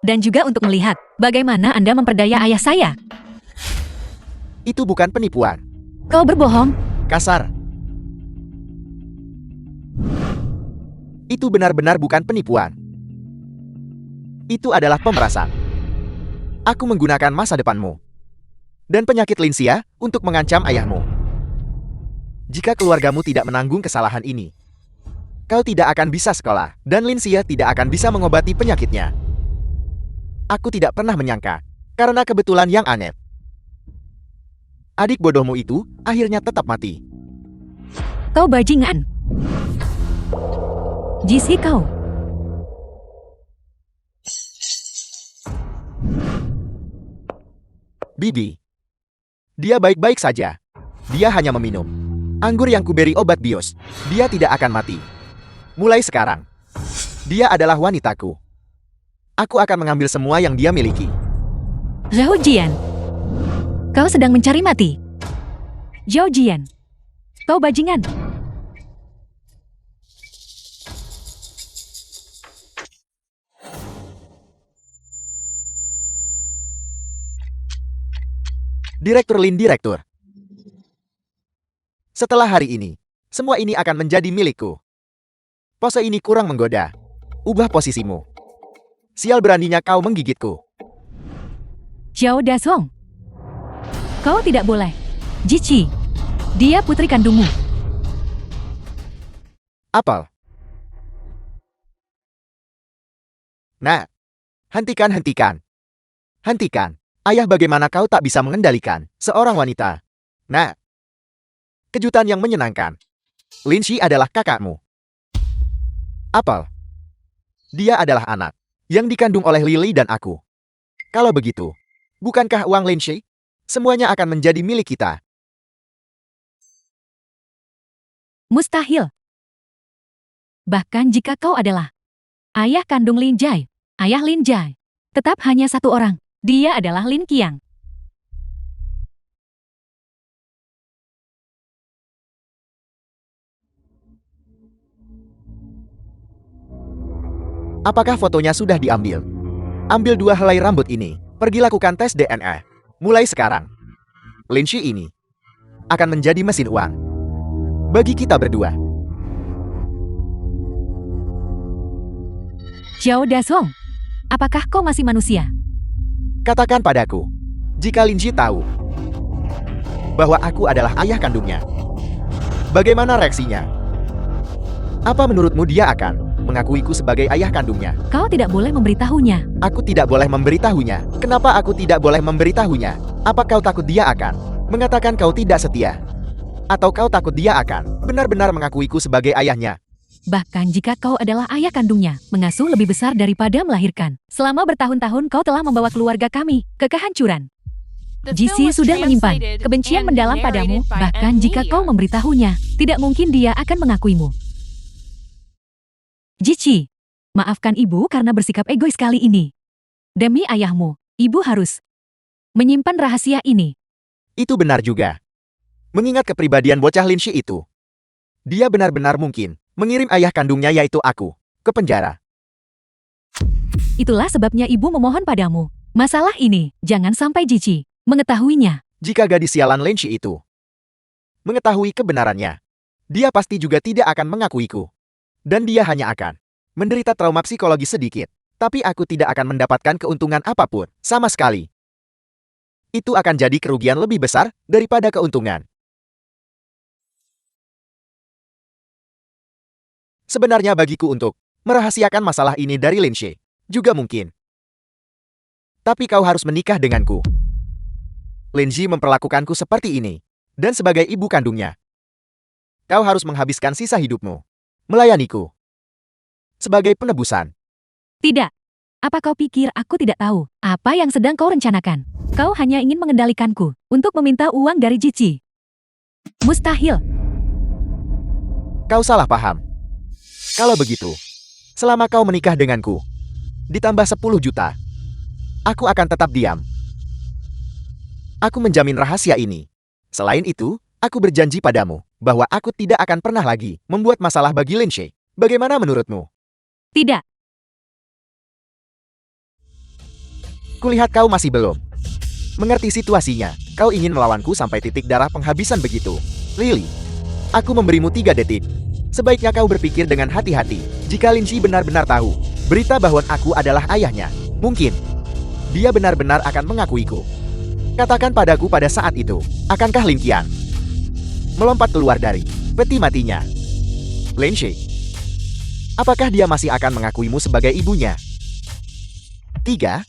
S1: Dan juga untuk melihat bagaimana Anda memperdaya ayah saya.
S2: Itu bukan penipuan.
S1: Kau berbohong.
S2: Kasar. Itu benar-benar bukan penipuan. Itu adalah pemerasan. Aku menggunakan masa depanmu dan penyakit Linsia untuk mengancam ayahmu. Jika keluargamu tidak menanggung kesalahan ini, kau tidak akan bisa sekolah, dan Linsia tidak akan bisa mengobati penyakitnya. Aku tidak pernah menyangka, karena kebetulan yang aneh. Adik bodohmu itu akhirnya tetap mati.
S1: Kau bajingan. Jisi kau.
S2: Bibi. Dia baik-baik saja. Dia hanya meminum anggur yang kuberi obat bios. Dia tidak akan mati. Mulai sekarang, dia adalah wanitaku. Aku akan mengambil semua yang dia miliki.
S1: Zhao Jian, kau sedang mencari mati. Zhao Jian, kau bajingan.
S2: Direktur Lin, direktur. Setelah hari ini, semua ini akan menjadi milikku. Pose ini kurang menggoda. Ubah posisimu. Sial, beraninya kau menggigitku.
S1: Zhao Dashong, kau tidak boleh. Jici, dia putri kandungmu.
S2: Apel. Nah, hentikan. Hentikan. Ayah, bagaimana kau tak bisa mengendalikan seorang wanita? Nah, kejutan yang menyenangkan. Linshi adalah kakakmu. Apel. Dia adalah anak yang dikandung oleh Lily dan aku. Kalau begitu, bukankah uang Linshi semuanya akan menjadi milik kita?
S1: Mustahil. Bahkan jika kau adalah ayah kandung Lin Jai, ayah Lin Jai, tetap hanya satu orang. Dia adalah Lin Qiang.
S2: Apakah fotonya sudah diambil? Ambil 2 helai rambut ini. Pergi lakukan tes DNA. Mulai sekarang. Lin Shi ini akan menjadi mesin uang bagi kita berdua.
S1: Xiao Dasong, apakah kau masih manusia?
S2: Katakan padaku, jika Lin Shi tahu bahwa aku adalah ayah kandungnya, bagaimana reaksinya? Apa menurutmu dia akan mengakuiku sebagai ayah kandungnya?
S1: Kau tidak boleh memberitahunya.
S2: Aku tidak boleh memberitahunya. Kenapa aku tidak boleh memberitahunya? Apa kau takut dia akan mengatakan kau tidak setia? Atau kau takut dia akan benar-benar mengakuiku sebagai ayahnya?
S1: Bahkan jika kau adalah ayah kandungnya, mengasuh lebih besar daripada melahirkan. Selama bertahun-tahun kau telah membawa keluarga kami ke kehancuran.
S4: The film
S1: GC
S4: was
S1: sudah menyimpan
S4: translated
S1: kebencian
S4: and
S1: mendalam padamu,
S4: narrated by
S1: bahkan
S4: M.
S1: jika kau
S4: Liang.
S1: memberitahunya, tidak mungkin dia akan mengakuimu. Jici, maafkan ibu karena bersikap egois kali ini. Demi ayahmu, ibu harus menyimpan rahasia ini.
S2: Itu benar juga. Mengingat kepribadian bocah Lin Shi itu, dia benar-benar mungkin mengirim ayah kandungnya yaitu aku ke penjara.
S1: Itulah sebabnya ibu memohon padamu. Masalah ini, jangan sampai Jici mengetahuinya.
S2: Jika gadis sialan Lin Shi itu mengetahui kebenarannya, dia pasti juga tidak akan mengakuiku. Dan dia hanya akan menderita trauma psikologis sedikit. Tapi aku tidak akan mendapatkan keuntungan apapun, sama sekali. Itu akan jadi kerugian lebih besar daripada keuntungan. Sebenarnya bagiku untuk merahasiakan masalah ini dari Lin Shi juga mungkin. Tapi kau harus menikah denganku. Lin Shi memperlakukanku seperti ini. Dan sebagai ibu kandungnya, kau harus menghabiskan sisa hidupmu melayaniku sebagai penebusan.
S1: Tidak. Apa kau pikir aku tidak tahu apa yang sedang kau rencanakan? Kau hanya ingin mengendalikanku untuk meminta uang dari Jici. Mustahil.
S2: Kau salah paham. Kalau begitu, selama kau menikah denganku, ditambah 10 juta, aku akan tetap diam. Aku menjamin rahasia ini. Selain itu, aku berjanji padamu bahwa aku tidak akan pernah lagi membuat masalah bagi Lin Shi. Bagaimana menurutmu?
S1: Tidak.
S2: Kulihat kau masih belum mengerti situasinya. Kau ingin melawanku sampai titik darah penghabisan begitu. Lily, aku memberimu 3 detik. Sebaiknya kau berpikir dengan hati-hati. Jika Lin Shi benar-benar tahu berita bahwa aku adalah ayahnya, mungkin dia benar-benar akan mengakuiku. Katakan padaku pada saat itu, akankah Lin Qian melompat keluar dari peti matinya? Lin Shi, apakah dia masih akan mengakuimu sebagai ibunya? 3,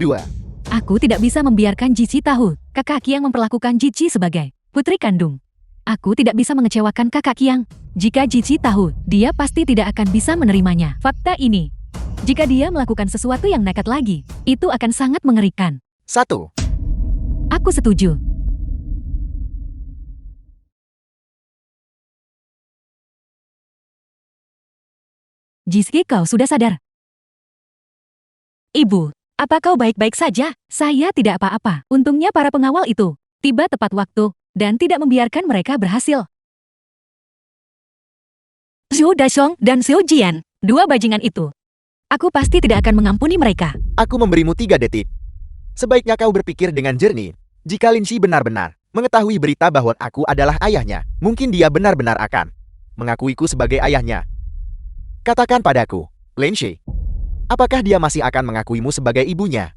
S2: 2,
S1: Aku tidak bisa membiarkan Jici tahu kakak Kiang memperlakukan Jici sebagai putri kandung. Aku tidak bisa mengecewakan kakak Kiang. Jika Jici tahu, dia pasti tidak akan bisa menerimanya. Fakta ini, jika dia melakukan sesuatu yang nekat lagi, itu akan sangat mengerikan.
S2: 1.
S1: Aku setuju. Jici, kau sudah sadar? Ibu, apa kau baik-baik saja? Saya tidak apa-apa. Untungnya para pengawal itu tiba tepat waktu dan tidak membiarkan mereka berhasil. Zhou Dashong dan Xiao Jian, 2 bajingan itu. Aku pasti tidak akan mengampuni mereka.
S2: Aku memberimu 3 detik. Sebaiknya kau berpikir dengan jernih. Jika Lin Shi benar-benar mengetahui berita bahwa aku adalah ayahnya, mungkin dia benar-benar akan mengakuiku sebagai ayahnya. Katakan padaku, Lin Shi, apakah dia masih akan mengakuimu sebagai ibunya?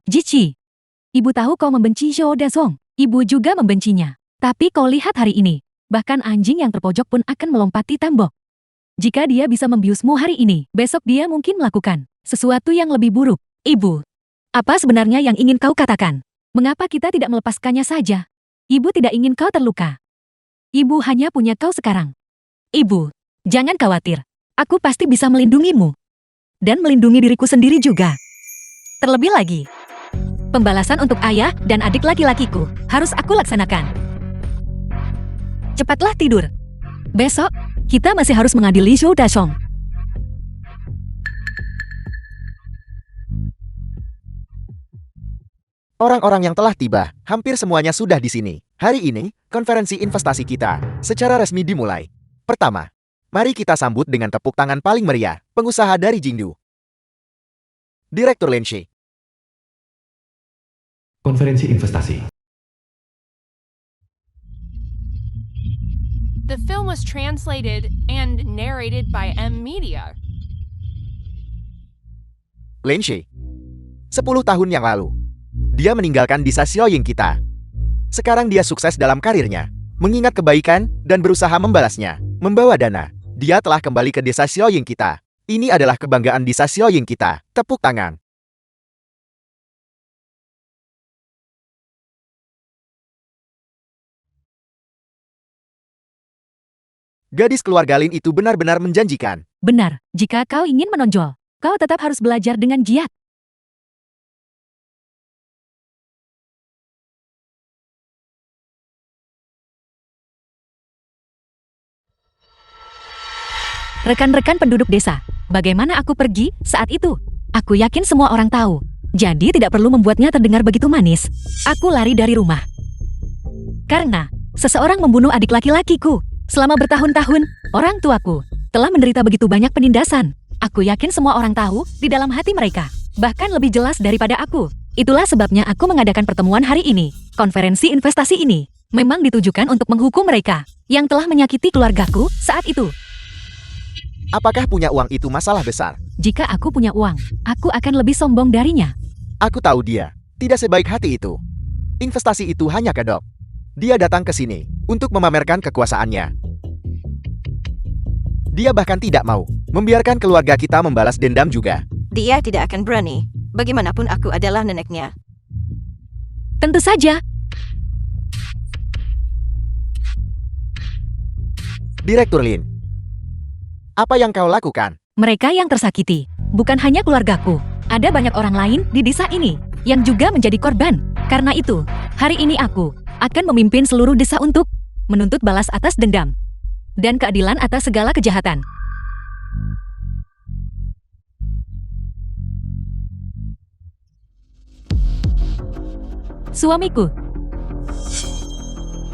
S1: Jici, ibu tahu kau membenci Zhou Dashong. Ibu juga membencinya. Tapi kau lihat hari ini, bahkan anjing yang terpojok pun akan melompati tembok. Jika dia bisa membiusmu hari ini, besok dia mungkin melakukan sesuatu yang lebih buruk. Ibu, apa sebenarnya yang ingin kau katakan? Mengapa kita tidak melepaskannya saja? Ibu tidak ingin kau terluka. Ibu hanya punya kau sekarang. Ibu, jangan khawatir. Aku pasti bisa melindungimu. Dan melindungi diriku sendiri juga. Terlebih lagi, pembalasan untuk ayah dan adik laki-lakiku harus aku laksanakan. Cepatlah tidur. Besok, kita masih harus mengadili Zhou Dashong.
S2: Orang-orang yang telah tiba, hampir semuanya sudah di sini. Hari ini, konferensi investasi kita secara resmi dimulai. Pertama, mari kita sambut dengan tepuk tangan paling meriah, pengusaha dari Jingdu. Direktur Lin Shi.
S5: Konferensi investasi.
S4: The film was translated and narrated by M Media.
S2: Lin Shi. 10 tahun yang lalu, dia meninggalkan desa Xiaoying kita. Sekarang dia sukses dalam karirnya, mengingat kebaikan dan berusaha membalasnya, membawa dana. Dia telah kembali ke desa Xiaoying kita. Ini adalah kebanggaan desa Xiaoying kita. Tepuk tangan. Gadis keluarga Lin itu benar-benar menjanjikan.
S1: Benar, jika kau ingin menonjol, kau tetap harus belajar dengan giat. Rekan-rekan penduduk desa, bagaimana aku pergi saat itu? Aku yakin semua orang tahu. Jadi tidak perlu membuatnya terdengar begitu manis. Aku lari dari rumah. Karena seseorang membunuh adik laki-lakiku. Selama bertahun-tahun, orang tuaku telah menderita begitu banyak penindasan. Aku yakin semua orang tahu di dalam hati mereka. Bahkan lebih jelas daripada aku. Itulah sebabnya aku mengadakan pertemuan hari ini. Konferensi investasi ini memang ditujukan untuk menghukum mereka yang telah menyakiti keluargaku saat itu.
S2: Apakah punya uang itu masalah besar?
S1: Jika aku punya uang, aku akan lebih sombong darinya.
S2: Aku tahu dia tidak sebaik hati itu. Investasi itu hanya kedok. Dia datang ke sini untuk memamerkan kekuasaannya. Dia bahkan tidak mau membiarkan keluarga kita membalas dendam juga.
S3: Dia tidak akan berani. Bagaimanapun aku adalah neneknya.
S1: Tentu saja.
S2: Direktur Lin, apa yang kau lakukan?
S1: Mereka yang tersakiti, bukan hanya keluargaku. Ada banyak orang lain di desa ini yang juga menjadi korban. Karena itu, hari ini aku akan memimpin seluruh desa untuk menuntut balas atas dendam dan keadilan atas segala kejahatan. Suamiku,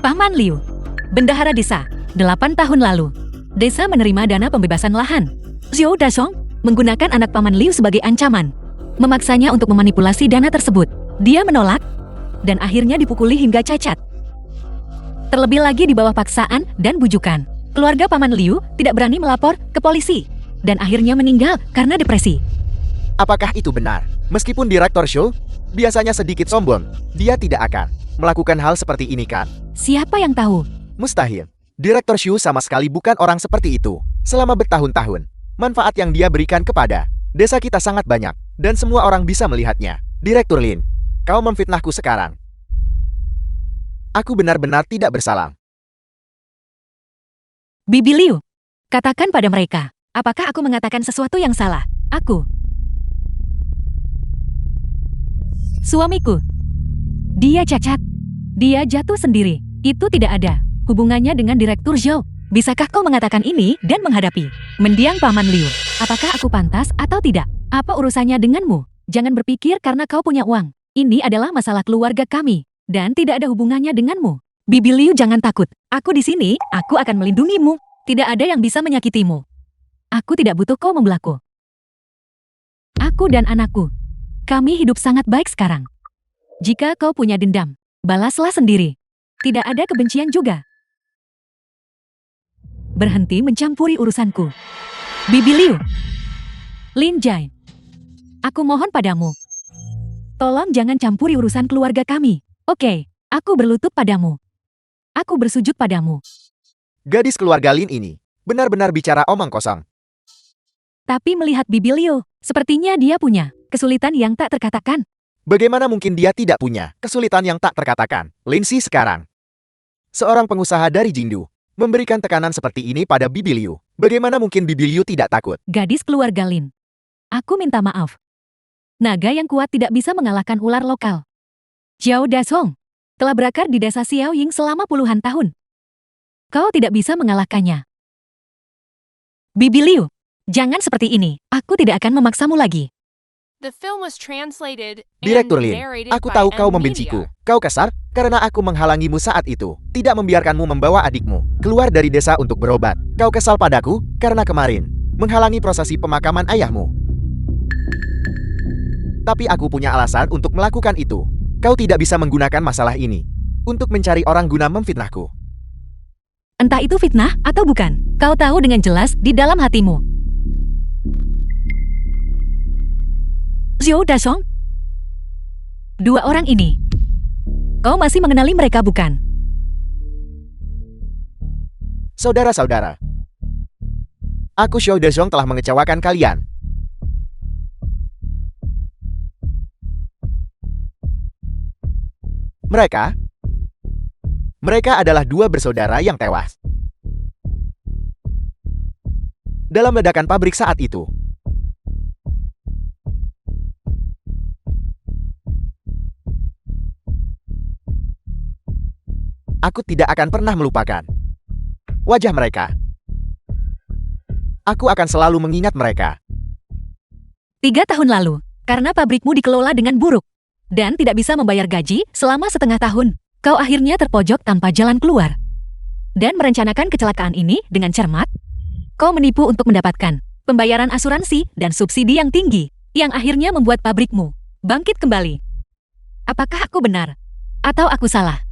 S1: Paman Liu, bendahara desa, 8 tahun lalu. Desa menerima dana pembebasan lahan. Xiao Dasong menggunakan anak Paman Liu sebagai ancaman, memaksanya untuk memanipulasi dana tersebut. Dia menolak dan akhirnya dipukuli hingga cacat. Terlebih lagi di bawah paksaan dan bujukan. Keluarga Paman Liu tidak berani melapor ke polisi dan akhirnya meninggal karena depresi.
S2: Apakah itu benar? Meskipun Direktur Shu biasanya sedikit sombong, dia tidak akan melakukan hal seperti ini kan?
S1: Siapa yang tahu?
S2: Mustahil. Direktur Shu sama sekali bukan orang seperti itu. Selama bertahun-tahun, manfaat yang dia berikan kepada desa kita sangat banyak dan semua orang bisa melihatnya. Direktur Lin, kau memfitnahku sekarang. Aku benar-benar tidak bersalah.
S1: Bibi Liu, katakan pada mereka, apakah aku mengatakan sesuatu yang salah? Aku. Suamiku. Dia cacat. Dia jatuh sendiri. Itu tidak ada hubungannya dengan Direktur Zhou. Bisakah kau mengatakan ini dan menghadapi mendiang Paman Liu? Apakah aku pantas atau tidak? Apa urusannya denganmu? Jangan berpikir karena kau punya uang. Ini adalah masalah keluarga kami dan tidak ada hubungannya denganmu. Bibi Liu, jangan takut. Aku di sini, aku akan melindungimu. Tidak ada yang bisa menyakitimu. Aku tidak butuh kau membelaku. Aku dan anakku, kami hidup sangat baik sekarang. Jika kau punya dendam, balaslah sendiri. Tidak ada kebencian juga. Berhenti mencampuri urusanku. Bibi Liu, Lin Jai, aku mohon padamu. Tolong jangan campuri urusan keluarga kami. Oke, aku berlutut padamu. Aku bersujud padamu.
S2: Gadis keluarga Lin ini benar-benar bicara omong kosong.
S1: Tapi melihat Bibi Liu, sepertinya dia punya kesulitan yang tak terkatakan.
S2: Bagaimana mungkin dia tidak punya kesulitan yang tak terkatakan? Lin Shi sekarang, seorang pengusaha dari Jingdu, memberikan tekanan seperti ini pada Bibi Liu. Bagaimana mungkin Bibi Liu tidak takut?
S1: Gadis keluarga Lin, aku minta maaf. Naga yang kuat tidak bisa mengalahkan ular lokal. Xiao Dasong telah berakar di desa Xiaoying selama puluhan tahun. Kau tidak bisa mengalahkannya. Bibi Liu, jangan seperti ini. Aku tidak akan memaksamu lagi.
S4: The film was translated and
S2: Direktur Lin,
S4: narrated
S2: aku
S4: by
S2: tahu kau
S4: M
S2: membenciku.
S4: Media.
S2: Kau kasar karena aku menghalangimu saat itu. Tidak membiarkanmu membawa adikmu keluar dari desa untuk berobat. Kau kesal padaku karena kemarin menghalangi prosesi pemakaman ayahmu. Tapi aku punya alasan untuk melakukan itu. Kau tidak bisa menggunakan masalah ini untuk mencari orang guna memfitnahku.
S1: Entah itu fitnah atau bukan, kau tahu dengan jelas di dalam hatimu. Xiao Dasong? Dua orang ini. Kau masih mengenali mereka bukan?
S2: Saudara-saudara, aku Xiao Dezhong telah mengecewakan kalian. Mereka adalah dua bersaudara yang tewas dalam ledakan pabrik saat itu. Aku tidak akan pernah melupakan wajah mereka. Aku akan selalu mengingat mereka.
S1: 3 tahun lalu, karena pabrikmu dikelola dengan buruk dan tidak bisa membayar gaji selama setengah tahun, kau akhirnya terpojok tanpa jalan keluar. Dan merencanakan kecelakaan ini dengan cermat, kau menipu untuk mendapatkan pembayaran asuransi dan subsidi yang tinggi, yang akhirnya membuat pabrikmu bangkit kembali. Apakah aku benar? Atau aku salah?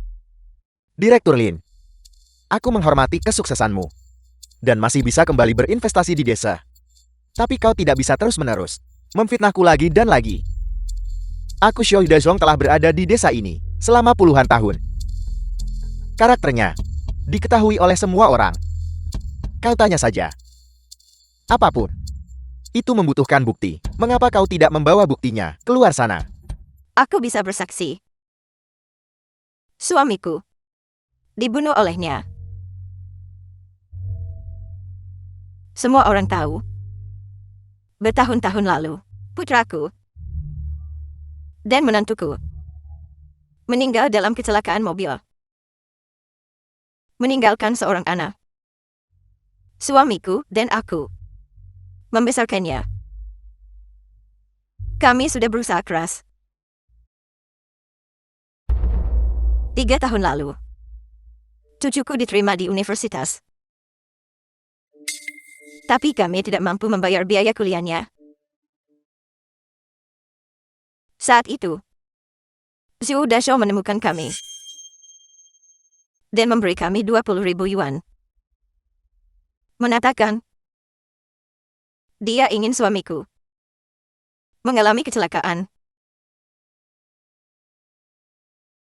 S2: Direktur Lin, aku menghormati kesuksesanmu dan masih bisa kembali berinvestasi di desa. Tapi kau tidak bisa terus-menerus memfitnahku lagi dan lagi. Aku Xiao Dezhong telah berada di desa ini selama puluhan tahun. Karakternya diketahui oleh semua orang. Kau tanya saja. Apapun. Itu membutuhkan bukti. Mengapa kau tidak membawa buktinya keluar sana?
S3: Aku bisa bersaksi. Suamiku dibunuh olehnya. Semua orang tahu. Bertahun-tahun lalu, putraku dan menantuku meninggal dalam kecelakaan mobil. Meninggalkan seorang anak. Suamiku dan aku membesarkannya. Kami sudah berusaha keras. 3 tahun lalu, cucuku diterima di universitas. Tapi kami tidak mampu membayar biaya kuliahnya. Saat itu, Xiao Dashou menemukan kami dan memberi kami 20.000 yuan. Mengatakan, dia ingin suamiku mengalami kecelakaan.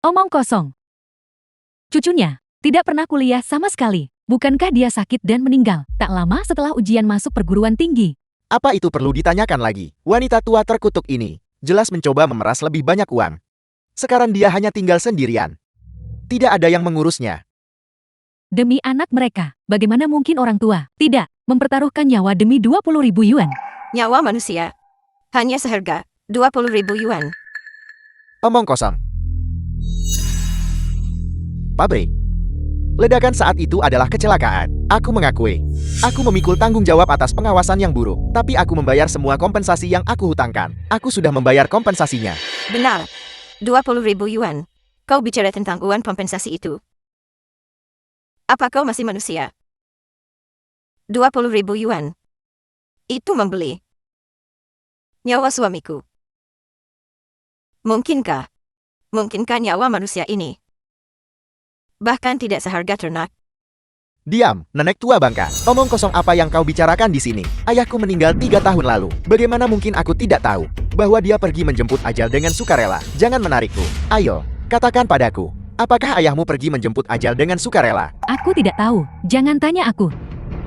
S1: Omong kosong. Cucunya tidak pernah kuliah sama sekali. Bukankah dia sakit dan meninggal tak lama setelah ujian masuk perguruan tinggi?
S2: Apa itu perlu ditanyakan lagi? Wanita tua terkutuk ini jelas mencoba memeras lebih banyak uang. Sekarang dia hanya tinggal sendirian. Tidak ada yang mengurusnya.
S1: Demi anak mereka, bagaimana mungkin orang tua tidak mempertaruhkan nyawa demi 20.000 yuan?
S3: Nyawa manusia hanya seharga 20.000 yuan.
S2: Omong kosong. Pabrik. Ledakan saat itu adalah kecelakaan. Aku mengakui. Aku memikul tanggung jawab atas pengawasan yang buruk. Tapi aku membayar semua kompensasi yang aku hutangkan. Aku sudah membayar kompensasinya.
S3: Benar, 20.000 yuan. Kau bicara tentang uang kompensasi itu. Apa kau masih manusia? 20.000 yuan. Itu membeli nyawa suamiku. Mungkinkah nyawa manusia ini bahkan tidak seharga ternak?
S2: Diam, nenek tua bangka. Omong kosong apa yang kau bicarakan di sini? Ayahku meninggal 3 tahun lalu. Bagaimana mungkin aku tidak tahu bahwa dia pergi menjemput ajal dengan sukarela? Jangan menarikku. Ayo, katakan padaku. Apakah ayahmu pergi menjemput ajal dengan sukarela?
S1: Aku tidak tahu. Jangan tanya aku.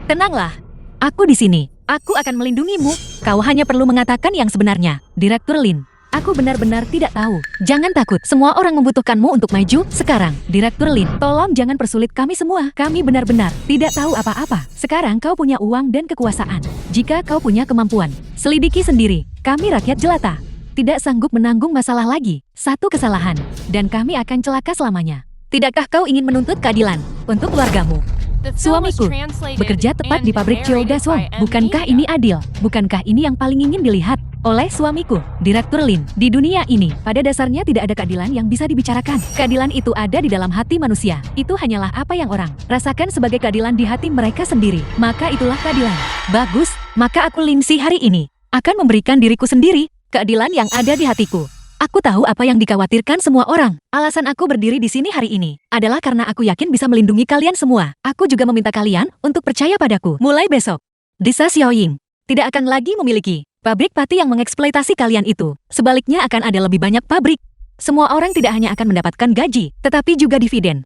S1: Tenanglah. Aku di sini. Aku akan melindungimu. Kau hanya perlu mengatakan yang sebenarnya. Direktur Lin. Aku benar-benar tidak tahu. Jangan takut. Semua orang membutuhkanmu untuk maju sekarang. Direktur Lin, tolong jangan persulit kami semua. Kami benar-benar tidak tahu apa-apa. Sekarang kau punya uang dan kekuasaan. Jika kau punya kemampuan, selidiki sendiri. Kami rakyat jelata. Tidak sanggup menanggung masalah lagi. Satu kesalahan. Dan kami akan celaka selamanya. Tidakkah kau ingin menuntut keadilan untuk keluargamu?
S4: The film was
S1: Suamiku,
S4: translated
S1: bekerja tepat
S4: and
S1: di pabrik Xiao
S4: narrated
S1: Dasong.
S4: by M
S1: Bukankah
S4: Media.
S1: ini adil? Bukankah ini yang paling ingin dilihat oleh suamiku, Direktur Lin. Di dunia ini, pada dasarnya tidak ada keadilan yang bisa dibicarakan. Keadilan itu ada di dalam hati manusia. Itu hanyalah apa yang orang rasakan sebagai keadilan di hati mereka sendiri. Maka itulah keadilan. Bagus, maka aku Lindsay hari ini akan memberikan diriku sendiri keadilan yang ada di hatiku. Aku tahu apa yang dikhawatirkan semua orang. Alasan aku berdiri di sini hari ini adalah karena aku yakin bisa melindungi kalian semua. Aku juga meminta kalian untuk percaya padaku. Mulai besok, Desa Xiaoying tidak akan lagi memiliki pabrik pati yang mengeksploitasi kalian itu. Sebaliknya akan ada lebih banyak pabrik. Semua orang tidak hanya akan mendapatkan gaji, tetapi juga dividen.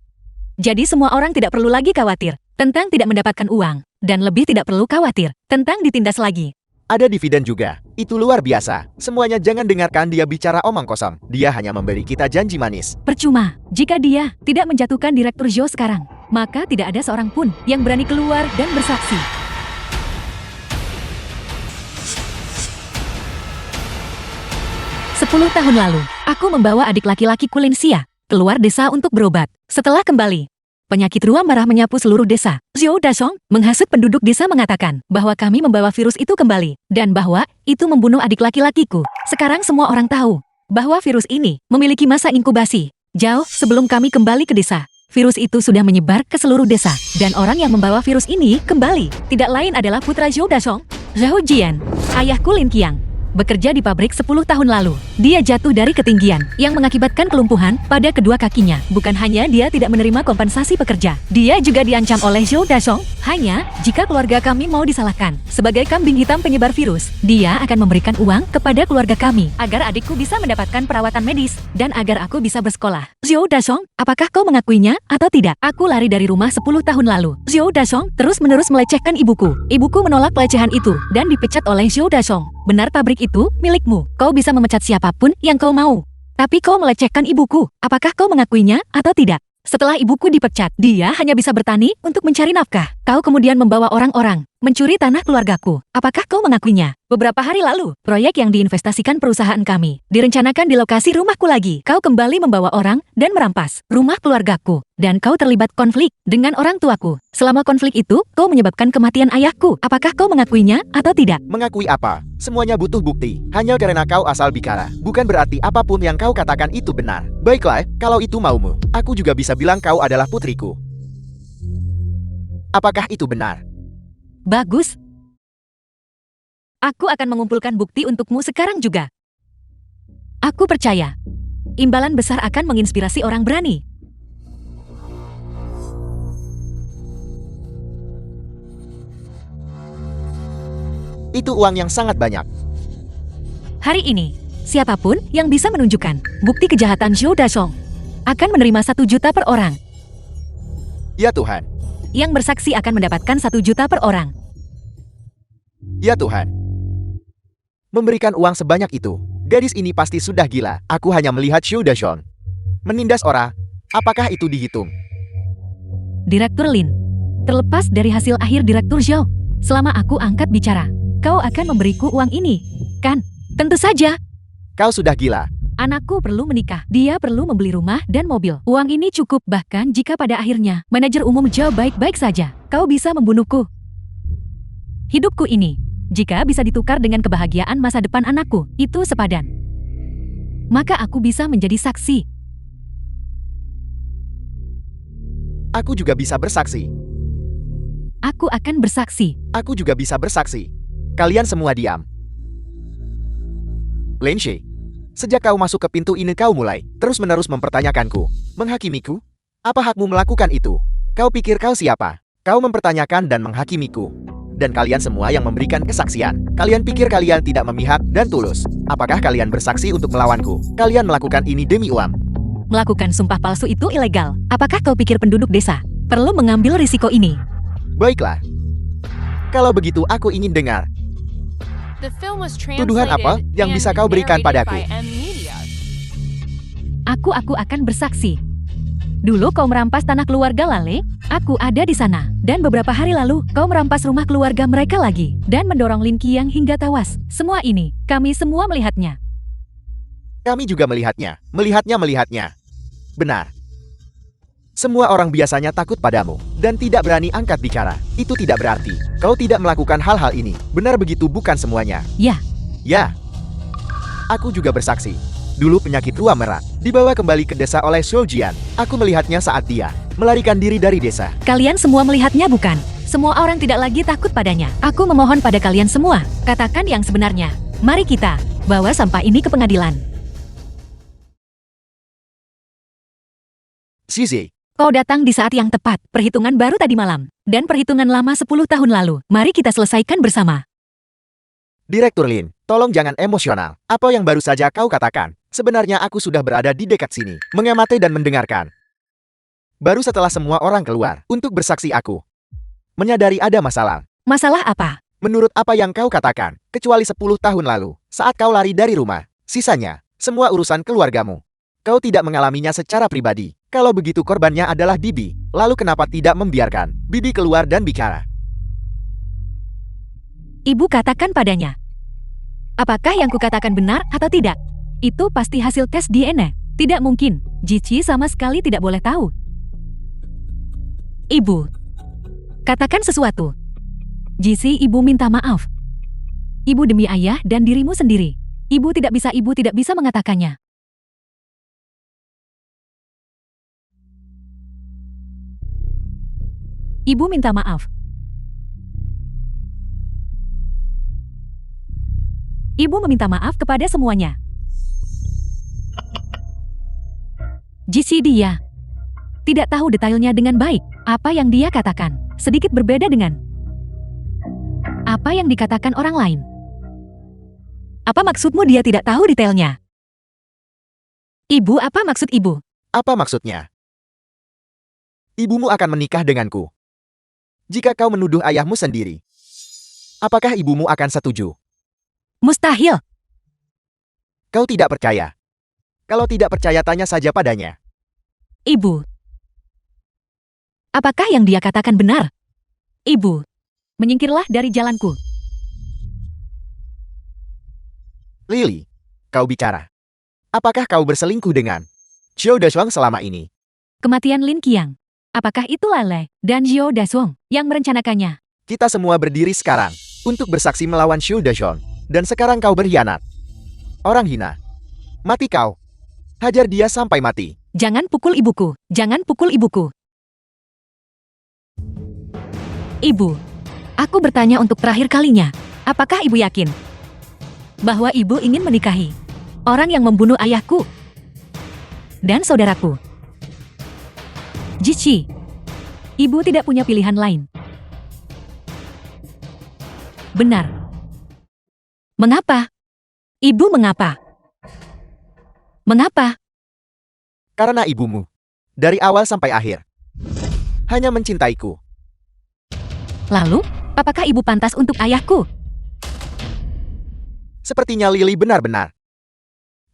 S1: Jadi semua orang tidak perlu lagi khawatir tentang tidak mendapatkan uang. Dan lebih tidak perlu khawatir tentang ditindas lagi.
S2: Ada dividen juga. Itu luar biasa. Semuanya jangan dengarkan dia bicara omong kosong. Dia hanya memberi kita janji manis.
S1: Percuma, jika dia tidak menjatuhkan Direktur Zhou sekarang, maka tidak ada seorang pun yang berani keluar dan bersaksi. Sepuluh tahun lalu, aku membawa adik laki-lakiku Linxia keluar desa untuk berobat. Setelah kembali, penyakit ruam marah menyapu seluruh desa. Zhou Dashong menghasut penduduk desa mengatakan bahwa kami membawa virus itu kembali dan bahwa itu membunuh adik laki-lakiku. Sekarang semua orang tahu bahwa virus ini memiliki masa inkubasi. Jauh sebelum kami kembali ke desa, virus itu sudah menyebar ke seluruh desa dan orang yang membawa virus ini kembali tidak lain adalah putra Zhou Dashong, Zhou Jian, ayahku Lin Qiang. Bekerja di pabrik 10 tahun lalu. Dia jatuh dari ketinggian yang mengakibatkan kelumpuhan pada kedua kakinya. Bukan hanya dia tidak menerima kompensasi pekerja, dia juga diancam oleh Zhou Dashong. Hanya jika keluarga kami mau disalahkan sebagai kambing hitam penyebar virus, dia akan memberikan uang kepada keluarga kami agar adikku bisa mendapatkan perawatan medis dan agar aku bisa bersekolah. Zhou Dashong, apakah kau mengakuinya atau tidak? Aku lari dari rumah 10 tahun lalu. Zhou Dashong terus-menerus melecehkan ibuku. Ibuku menolak pelecehan itu dan dipecat oleh Zhou Dashong. Benar pabrik itu milikmu. Kau bisa memecat siapapun yang kau mau. Tapi kau melecehkan ibuku. Apakah kau mengakuinya atau tidak? Setelah ibuku dipecat, dia hanya bisa bertani untuk mencari nafkah. Kau kemudian membawa orang-orang mencuri tanah keluargaku. Apakah kau mengakuinya? Beberapa hari lalu, proyek yang diinvestasikan perusahaan kami direncanakan di lokasi rumahku lagi. Kau kembali membawa orang dan merampas rumah keluargaku. Dan kau terlibat konflik dengan orang tuaku. Selama konflik itu, kau menyebabkan kematian ayahku. Apakah kau mengakuinya atau tidak?
S2: Mengakui apa? Semuanya butuh bukti. Hanya karena kau asal bicara, bukan berarti apapun yang kau katakan itu benar. Baiklah, kalau itu maumu, aku juga bisa bilang kau adalah putriku. Apakah itu benar?
S1: Bagus. Aku akan mengumpulkan bukti untukmu sekarang juga. Aku percaya, imbalan besar akan menginspirasi orang berani.
S2: Itu uang yang sangat banyak.
S1: Hari ini, siapapun yang bisa menunjukkan bukti kejahatan Zhou Dashong akan menerima 1 juta per orang.
S2: Ya Tuhan.
S1: Yang bersaksi akan mendapatkan 1 juta per orang.
S2: Ya Tuhan. Memberikan uang sebanyak itu. Gadis ini pasti sudah gila. Aku hanya melihat Zhou Dashong menindas orang. Apakah itu dihitung?
S1: Direktur Lin, terlepas dari hasil akhir Direktur Zhou, selama aku angkat bicara, kau akan memberiku uang ini, kan? Tentu saja.
S2: Kau sudah gila.
S1: Anakku perlu menikah. Dia perlu membeli rumah dan mobil. Uang ini cukup bahkan jika pada akhirnya manajer umum Zhou baik-baik saja. Kau bisa membunuhku. Hidupku ini, jika bisa ditukar dengan kebahagiaan masa depan anakku, itu sepadan. Maka aku bisa menjadi saksi.
S2: Aku juga bisa bersaksi.
S1: Aku akan bersaksi.
S2: Aku juga bisa bersaksi. Kalian semua diam. Lindsay, sejak kau masuk ke pintu ini kau mulai terus-menerus mempertanyakanku, menghakimiku. Apa hakmu melakukan itu? Kau pikir kau siapa? Kau mempertanyakan dan menghakimiku. Dan kalian semua yang memberikan kesaksian, kalian pikir kalian tidak memihak dan tulus. Apakah kalian bersaksi untuk melawanku? Kalian melakukan ini demi uang.
S1: Melakukan sumpah palsu itu ilegal. Apakah kau pikir penduduk desa perlu mengambil risiko ini?
S2: Baiklah. Kalau begitu aku ingin dengar.
S4: The film was
S2: Tuduhan apa
S4: translated
S2: yang bisa
S4: and
S2: kau berikan
S4: narrated
S2: padaku?
S4: by M Media.
S1: Aku akan bersaksi. Dulu kau merampas tanah keluarga Lale, aku ada di sana. Dan beberapa hari lalu, kau merampas rumah keluarga mereka lagi. Dan mendorong Lin Qiang hingga tewas. Semua ini, kami semua melihatnya.
S2: Kami juga melihatnya. Melihatnya. Benar. Semua orang biasanya takut padamu dan tidak berani angkat bicara. Itu tidak berarti kau tidak melakukan hal-hal ini. Benar begitu bukan semuanya?
S1: Ya.
S2: Ya. Aku juga bersaksi. Dulu penyakit Rua Merah dibawa kembali ke desa oleh Shou Jian. Aku melihatnya saat dia melarikan diri dari desa.
S1: Kalian semua melihatnya bukan? Semua orang tidak lagi takut padanya. Aku memohon pada kalian semua, katakan yang sebenarnya. Mari kita bawa sampah ini ke pengadilan.
S2: Zizi,
S1: Kau datang di saat yang tepat. Perhitungan baru tadi malam. Dan perhitungan lama 10 tahun lalu. Mari kita selesaikan bersama.
S2: Direktur Lin, tolong jangan emosional. Apa yang baru saja kau katakan? Sebenarnya aku sudah berada di dekat sini, mengamati dan mendengarkan. Baru setelah semua orang keluar untuk bersaksi aku menyadari ada masalah.
S1: Masalah apa?
S2: Menurut apa yang kau katakan, kecuali 10 tahun lalu, saat kau lari dari rumah, sisanya, semua urusan keluargamu. Kau tidak mengalaminya secara pribadi. Kalau begitu korbannya adalah Bibi, lalu kenapa tidak membiarkan Bibi keluar dan bicara?
S1: Ibu katakan padanya. Apakah yang kukatakan benar atau tidak? Itu pasti hasil tes DNA. Tidak mungkin. Jici sama sekali tidak boleh tahu. Ibu, katakan sesuatu. Jici, ibu minta maaf. Ibu demi ayah dan dirimu sendiri. Ibu tidak bisa mengatakannya. Ibu minta maaf. Ibu meminta maaf kepada semuanya. Jici dia tidak tahu detailnya dengan baik. Apa yang dia katakan sedikit berbeda dengan apa yang dikatakan orang lain. Apa maksudmu dia tidak tahu detailnya? Ibu, apa maksud ibu?
S2: Apa maksudnya? Ibumu akan menikah denganku. Jika kau menuduh ayahmu sendiri, apakah ibumu akan setuju?
S1: Mustahil.
S2: Kau tidak percaya. Kalau tidak percaya tanya saja padanya.
S1: Ibu, apakah yang dia katakan benar? Ibu, menyingkirlah dari jalanku.
S2: Lily, kau bicara. Apakah kau berselingkuh dengan Zhou Dashuang selama ini?
S1: Kematian Lin Qiang. Apakah itu Lale dan Zhou Dashuang yang merencanakannya?
S2: Kita semua berdiri sekarang untuk bersaksi melawan Zhou Dashuang. Dan sekarang kau berkhianat. Orang hina. Mati kau. Hajar dia sampai mati.
S1: Jangan pukul ibuku. Jangan pukul ibuku. Ibu, aku bertanya untuk terakhir kalinya. Apakah ibu yakin bahwa ibu ingin menikahi orang yang membunuh ayahku dan saudaraku? Jici, ibu tidak punya pilihan lain. Benar. Mengapa? Ibu mengapa? Mengapa?
S2: Karena ibumu, dari awal sampai akhir, hanya mencintaiku.
S1: Lalu, apakah ibu pantas untuk ayahku?
S2: Sepertinya Lily benar-benar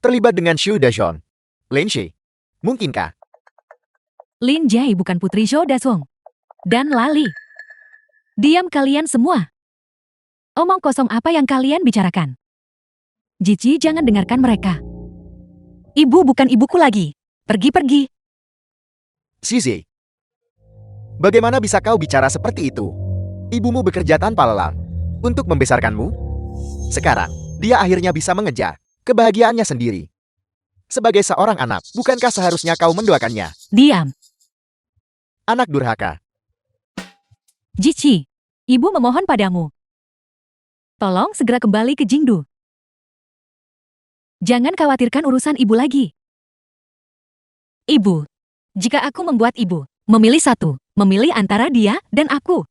S2: terlibat dengan Zhou Dashuang. Lin Shi, mungkinkah?
S1: Lin Jai bukan putri Zhou Dashuang. Dan Lali. Diam kalian semua. Omong kosong apa yang kalian bicarakan? Jici, jangan dengarkan mereka. Ibu bukan ibuku lagi. Pergi-pergi.
S2: Zizi, bagaimana bisa kau bicara seperti itu? Ibumu bekerja tanpa lelah untuk membesarkanmu. Sekarang, dia akhirnya bisa mengejar kebahagiaannya sendiri. Sebagai seorang anak, bukankah seharusnya kau mendoakannya?
S1: Diam.
S2: Anak durhaka.
S1: Jici, ibu memohon padamu. Tolong segera kembali ke Jingdu. Jangan khawatirkan urusan ibu lagi. Ibu, jika aku membuat ibu memilih satu, memilih antara dia dan aku,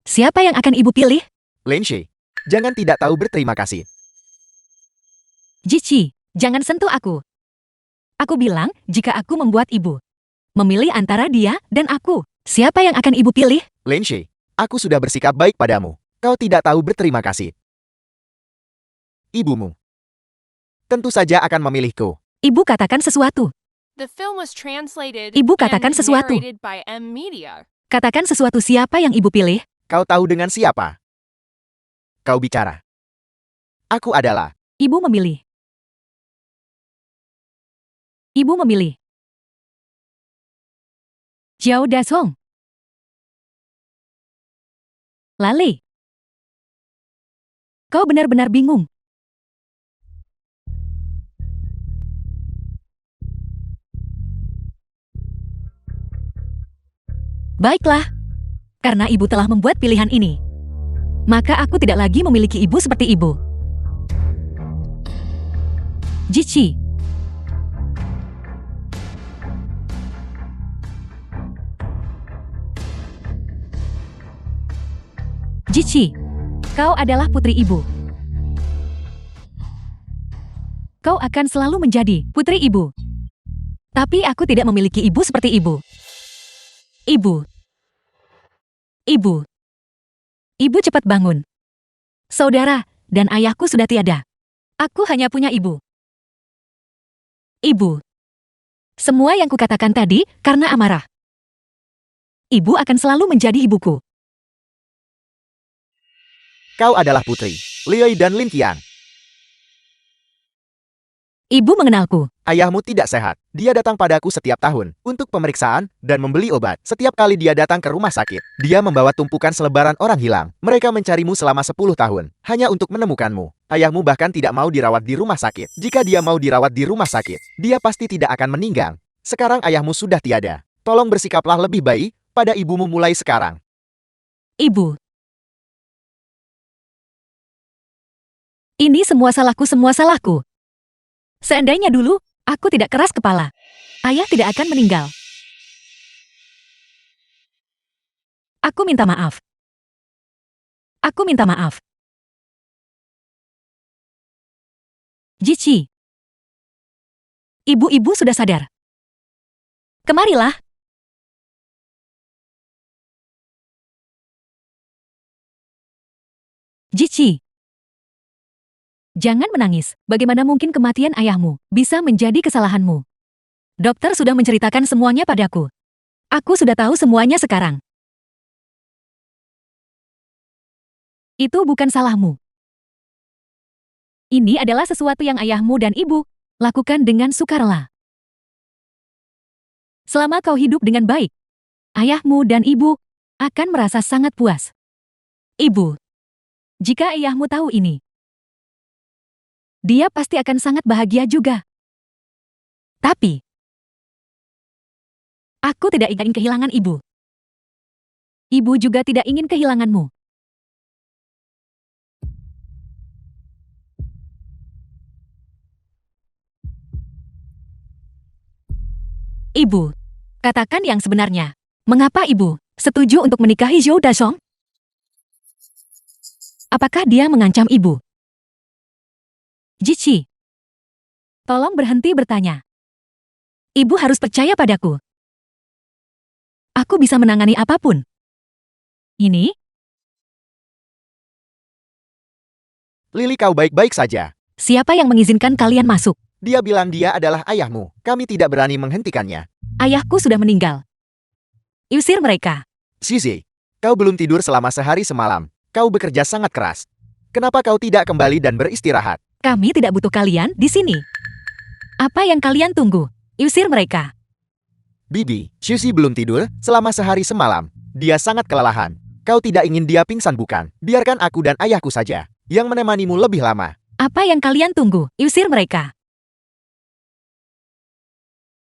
S1: siapa yang akan ibu pilih?
S2: Lin Shi, jangan tidak tahu berterima kasih.
S1: Jici, jangan sentuh aku. Aku bilang, jika aku membuat ibu memilih antara dia dan aku, siapa yang akan ibu pilih?
S2: Lin Shi, aku sudah bersikap baik padamu. Kau tidak tahu berterima kasih. Ibumu tentu saja akan memilihku.
S1: Ibu katakan sesuatu.
S4: The film was translated
S1: Ibu katakan
S4: and
S1: sesuatu.
S4: narrated by M Media.
S1: Katakan sesuatu, siapa yang ibu pilih?
S2: Kau tahu dengan siapa? Kau bicara. Aku adalah.
S1: Ibu memilih. Ibu memilih. Zhou Dashuang. Lali. Kau benar-benar bingung. Baiklah. Karena ibu telah membuat pilihan ini, maka aku tidak lagi memiliki ibu seperti ibu. Jichi. Jichi, kau adalah putri ibu. Kau akan selalu menjadi putri ibu. Tapi aku tidak memiliki ibu seperti ibu. Ibu. Ibu. Ibu cepat bangun. Saudara dan ayahku sudah tiada. Aku hanya punya ibu. Ibu. Semua yang kukatakan tadi karena amarah. Ibu akan selalu menjadi ibuku.
S2: Kau adalah putri Lioi dan Lin Qian.
S1: Ibu mengenalku.
S2: Ayahmu tidak sehat. Dia datang padaku setiap tahun untuk pemeriksaan dan membeli obat. Setiap kali dia datang ke rumah sakit, dia membawa tumpukan selebaran orang hilang. Mereka mencarimu selama 10 tahun, hanya untuk menemukanmu. Ayahmu bahkan tidak mau dirawat di rumah sakit. Jika dia mau dirawat di rumah sakit, dia pasti tidak akan meninggal. Sekarang ayahmu sudah tiada. Tolong bersikaplah lebih baik pada ibumu mulai sekarang.
S1: Ibu. Ini semua salahku. Seandainya dulu, aku tidak keras kepala, ayah tidak akan meninggal. Aku minta maaf. Aku minta maaf. Jichi. Ibu-ibu sudah sadar. Kemarilah. Jichi. Jangan menangis. Bagaimana mungkin kematian ayahmu bisa menjadi kesalahanmu? Dokter sudah menceritakan semuanya padaku. Aku sudah tahu semuanya sekarang. Itu bukan salahmu. Ini adalah sesuatu yang ayahmu dan ibu lakukan dengan sukarela. Selama kau hidup dengan baik, ayahmu dan ibu akan merasa sangat puas. Ibu, jika ayahmu tahu ini, dia pasti akan sangat bahagia juga. Tapi, aku tidak ingin kehilangan ibu. Ibu juga tidak ingin kehilanganmu. Ibu, katakan yang sebenarnya. Mengapa ibu setuju untuk menikahi Zhou Dashong? Apakah dia mengancam ibu? Jichi, tolong berhenti bertanya. Ibu harus percaya padaku. Aku bisa menangani apapun. Ini?
S2: Lili, kau baik-baik saja.
S1: Siapa yang mengizinkan kalian masuk?
S2: Dia bilang dia adalah ayahmu. Kami tidak berani menghentikannya.
S1: Ayahku sudah meninggal. Usir mereka.
S2: Zizi, kau belum tidur selama sehari semalam. Kau bekerja sangat keras. Kenapa kau tidak kembali dan beristirahat?
S1: Kami tidak butuh kalian di sini. Apa yang kalian tunggu? Usir mereka.
S2: Bibi, Xuzi belum tidur selama sehari semalam. Dia sangat kelelahan. Kau tidak ingin dia pingsan bukan? Biarkan aku dan ayahku saja yang menemanimu lebih lama.
S1: Apa yang kalian tunggu? Usir mereka.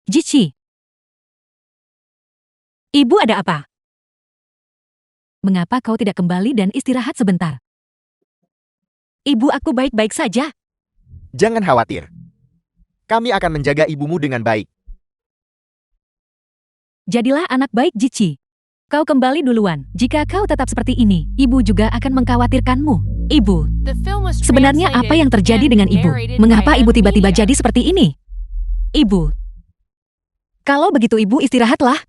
S1: Jichi. Ibu ada apa? Mengapa kau tidak kembali dan istirahat sebentar? Ibu, aku baik-baik saja.
S2: Jangan khawatir. Kami akan menjaga ibumu dengan baik.
S1: Jadilah anak baik, Jichi. Kau kembali duluan. Jika kau tetap seperti ini, ibu juga akan mengkhawatirkanmu. Ibu,
S4: The film was
S1: sebenarnya apa yang terjadi
S4: translated
S1: dengan
S4: and
S1: ibu?
S4: narrated
S1: Mengapa
S4: by
S1: ibu tiba-tiba
S4: Amelia.
S1: jadi seperti ini? Ibu. Kalau begitu ibu istirahatlah.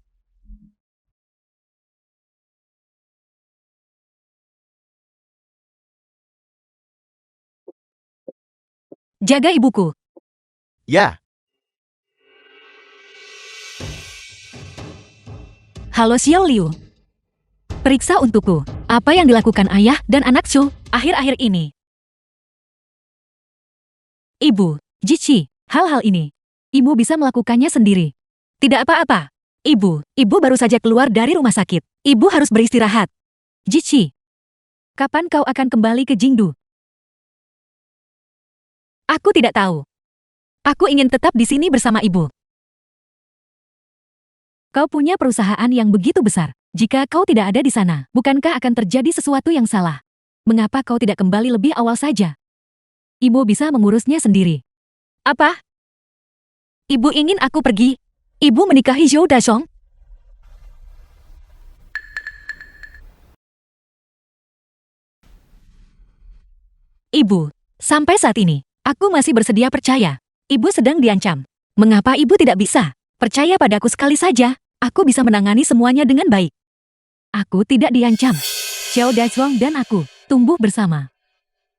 S1: Jaga ibuku.
S2: Ya,
S1: Halo Xiao Liu. Periksa untukku. Apa yang dilakukan ayah dan anak Zhou akhir-akhir ini? Ibu, Jichi, hal-hal ini. Ibu bisa melakukannya sendiri. Tidak apa-apa. Ibu baru saja keluar dari rumah sakit. Ibu harus beristirahat. Jichi, kapan kau akan kembali ke Jingdu? Aku tidak tahu. Aku ingin tetap di sini bersama ibu. Kau punya perusahaan yang begitu besar. Jika kau tidak ada di sana, bukankah akan terjadi sesuatu yang salah? Mengapa kau tidak kembali lebih awal saja? Ibu bisa mengurusnya sendiri. Apa? Ibu ingin aku pergi? Ibu menikahi Zhou Dashong? Ibu, sampai saat ini, aku masih bersedia percaya. Ibu sedang diancam. Mengapa ibu tidak bisa? Percaya padaku sekali saja, aku bisa menangani semuanya dengan baik. Aku tidak diancam. Xiao Dazhuang dan aku tumbuh bersama.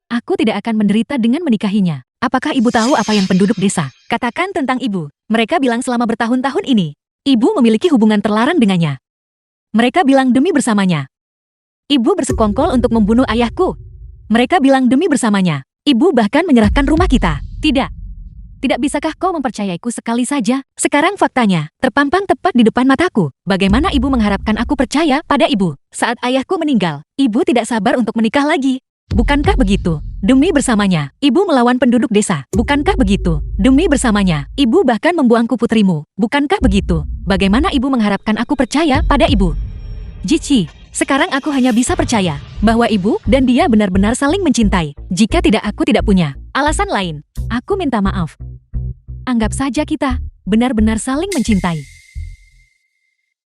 S1: Aku tidak akan menderita dengan menikahinya. Apakah ibu tahu apa yang penduduk desa katakan tentang ibu? Mereka bilang selama bertahun-tahun ini, ibu memiliki hubungan terlarang dengannya. Mereka bilang demi bersamanya. Ibu bersekongkol untuk membunuh ayahku. Mereka bilang demi bersamanya. Ibu bahkan menyerahkan rumah kita. Tidak. Tidak bisakah kau mempercayaiku sekali saja? Sekarang faktanya, terpampang tepat di depan mataku. Bagaimana ibu mengharapkan aku percaya pada ibu? Saat ayahku meninggal, ibu tidak sabar untuk menikah lagi. Bukankah begitu? Demi bersamanya, ibu melawan penduduk desa. Bukankah begitu? Demi bersamanya, ibu bahkan membuangku putrimu. Bukankah begitu? Bagaimana ibu mengharapkan aku percaya pada ibu? Jici, sekarang aku hanya bisa percaya bahwa ibu dan dia benar-benar saling mencintai. Jika tidak, aku tidak punya alasan lain. Aku minta maaf. Anggap saja kita benar-benar saling mencintai.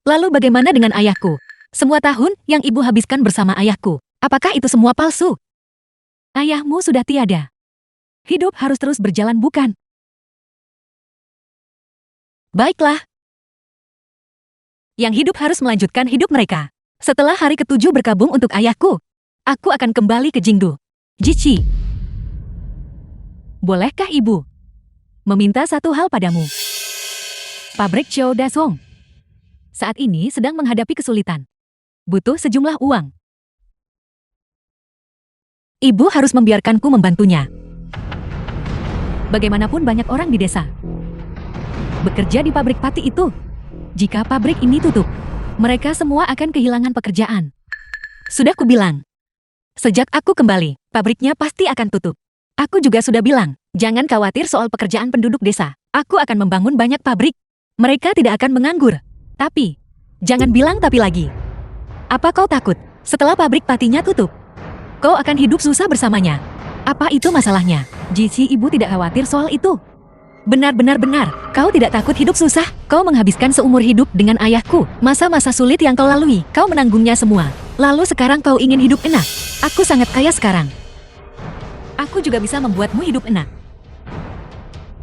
S1: Lalu bagaimana dengan ayahku? Semua tahun yang ibu habiskan bersama ayahku, apakah itu semua palsu? Ayahmu sudah tiada. Hidup harus terus berjalan, bukan? Baiklah. Yang hidup harus melanjutkan hidup mereka. Setelah hari ke-7 berkabung untuk ayahku, aku akan kembali ke Jingdu. Jici, bolehkah ibu meminta satu hal padamu? Pabrik Xiao Dashong saat ini sedang menghadapi kesulitan. Butuh sejumlah uang. Ibu harus membiarkanku membantunya. Bagaimanapun banyak orang di desa bekerja di pabrik pati itu. Jika pabrik ini tutup, mereka semua akan kehilangan pekerjaan. Sudah kubilang, sejak aku kembali, pabriknya pasti akan tutup. Aku juga sudah bilang, jangan khawatir soal pekerjaan penduduk desa. Aku akan membangun banyak pabrik. Mereka tidak akan menganggur. Tapi, jangan bilang tapi lagi. Apa kau takut setelah pabrik patinya tutup? Kau akan hidup susah bersamanya. Apa itu masalahnya? Jici, ibu tidak khawatir soal itu. Benar-benar, kau tidak takut hidup susah? Kau menghabiskan seumur hidup dengan ayahku. Masa-masa sulit yang kau lalui, kau menanggungnya semua. Lalu sekarang kau ingin hidup enak. Aku sangat kaya sekarang. Aku juga bisa membuatmu hidup enak.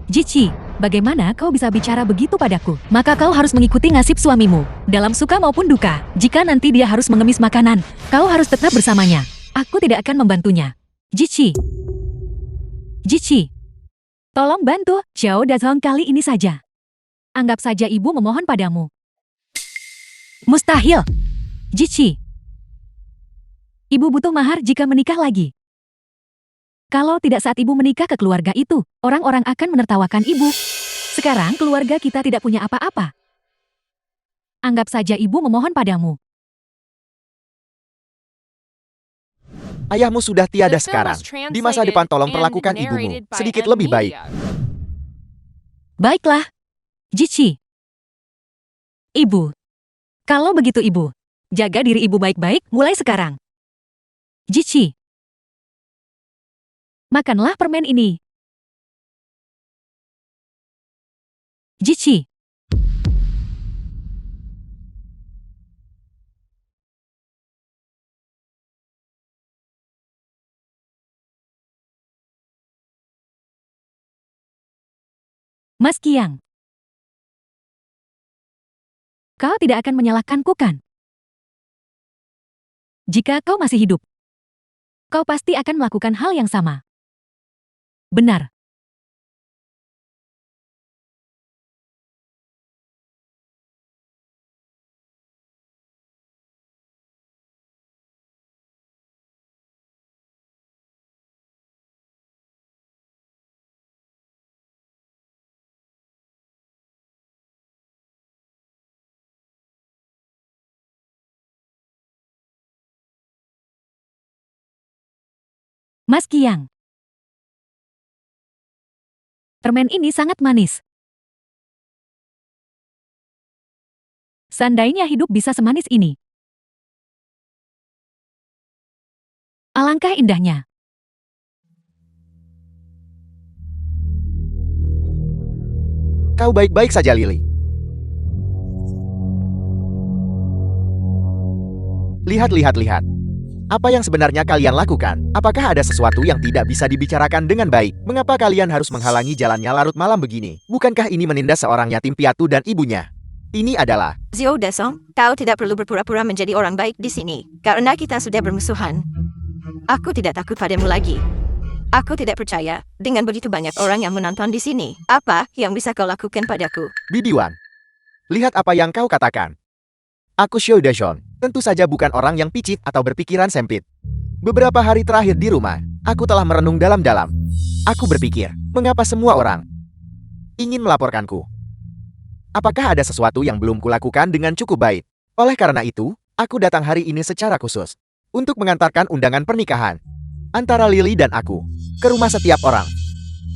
S1: Jici, bagaimana kau bisa bicara begitu padaku? Maka kau harus mengikuti nasib suamimu. Dalam suka maupun duka, jika nanti dia harus mengemis makanan, kau harus tetap bersamanya. Aku tidak akan membantunya. Jici. Jici. Tolong bantu Xiao Dashong kali ini saja. Anggap saja ibu memohon padamu. Mustahil. Jici. Ibu butuh mahar jika menikah lagi. Kalau tidak saat ibu menikah ke keluarga itu, orang-orang akan menertawakan ibu. Sekarang keluarga kita tidak punya apa-apa. Anggap saja ibu memohon padamu.
S2: Ayahmu sudah tiada
S4: The film
S2: sekarang.
S4: was
S2: Di masa depan tolong
S4: translated
S2: perlakukan
S4: and
S2: ibumu
S4: narrated by
S2: sedikit
S4: M.
S2: lebih baik.
S4: Media.
S1: Baiklah. Jici. Ibu. Kalau begitu ibu, jaga diri ibu baik-baik mulai sekarang. Jici. Makanlah permen ini. Jici. Mas Qiang. Kau tidak akan menyalahkanku kan? Jika kau masih hidup, kau pasti akan melakukan hal yang sama. Benar. Mas Qiang. Permen ini sangat manis. Seandainya hidup bisa semanis ini. Alangkah indahnya.
S2: Kau baik-baik saja, Lily. Lihat. Apa yang sebenarnya kalian lakukan? Apakah ada sesuatu yang tidak bisa dibicarakan dengan baik? Mengapa kalian harus menghalangi jalannya larut malam begini? Bukankah ini menindas seorang yatim piatu dan ibunya? Ini adalah...
S3: Xiao Dasong, kau tidak perlu berpura-pura menjadi orang baik di sini, karena kita sudah bermusuhan. Aku tidak takut padamu lagi. Aku tidak percaya, dengan begitu banyak orang yang menonton di sini, apa yang bisa kau lakukan padaku?
S2: Bidiwan. Lihat apa yang kau katakan. Aku Xiao Dashon. Tentu saja bukan orang yang picik atau berpikiran sempit. Beberapa hari terakhir di rumah, aku telah merenung dalam-dalam. Aku berpikir, mengapa semua orang ingin melaporkanku? Apakah ada sesuatu yang belum kulakukan dengan cukup baik? Oleh karena itu, aku datang hari ini secara khusus untuk mengantarkan undangan pernikahan antara Lily dan aku ke rumah setiap orang,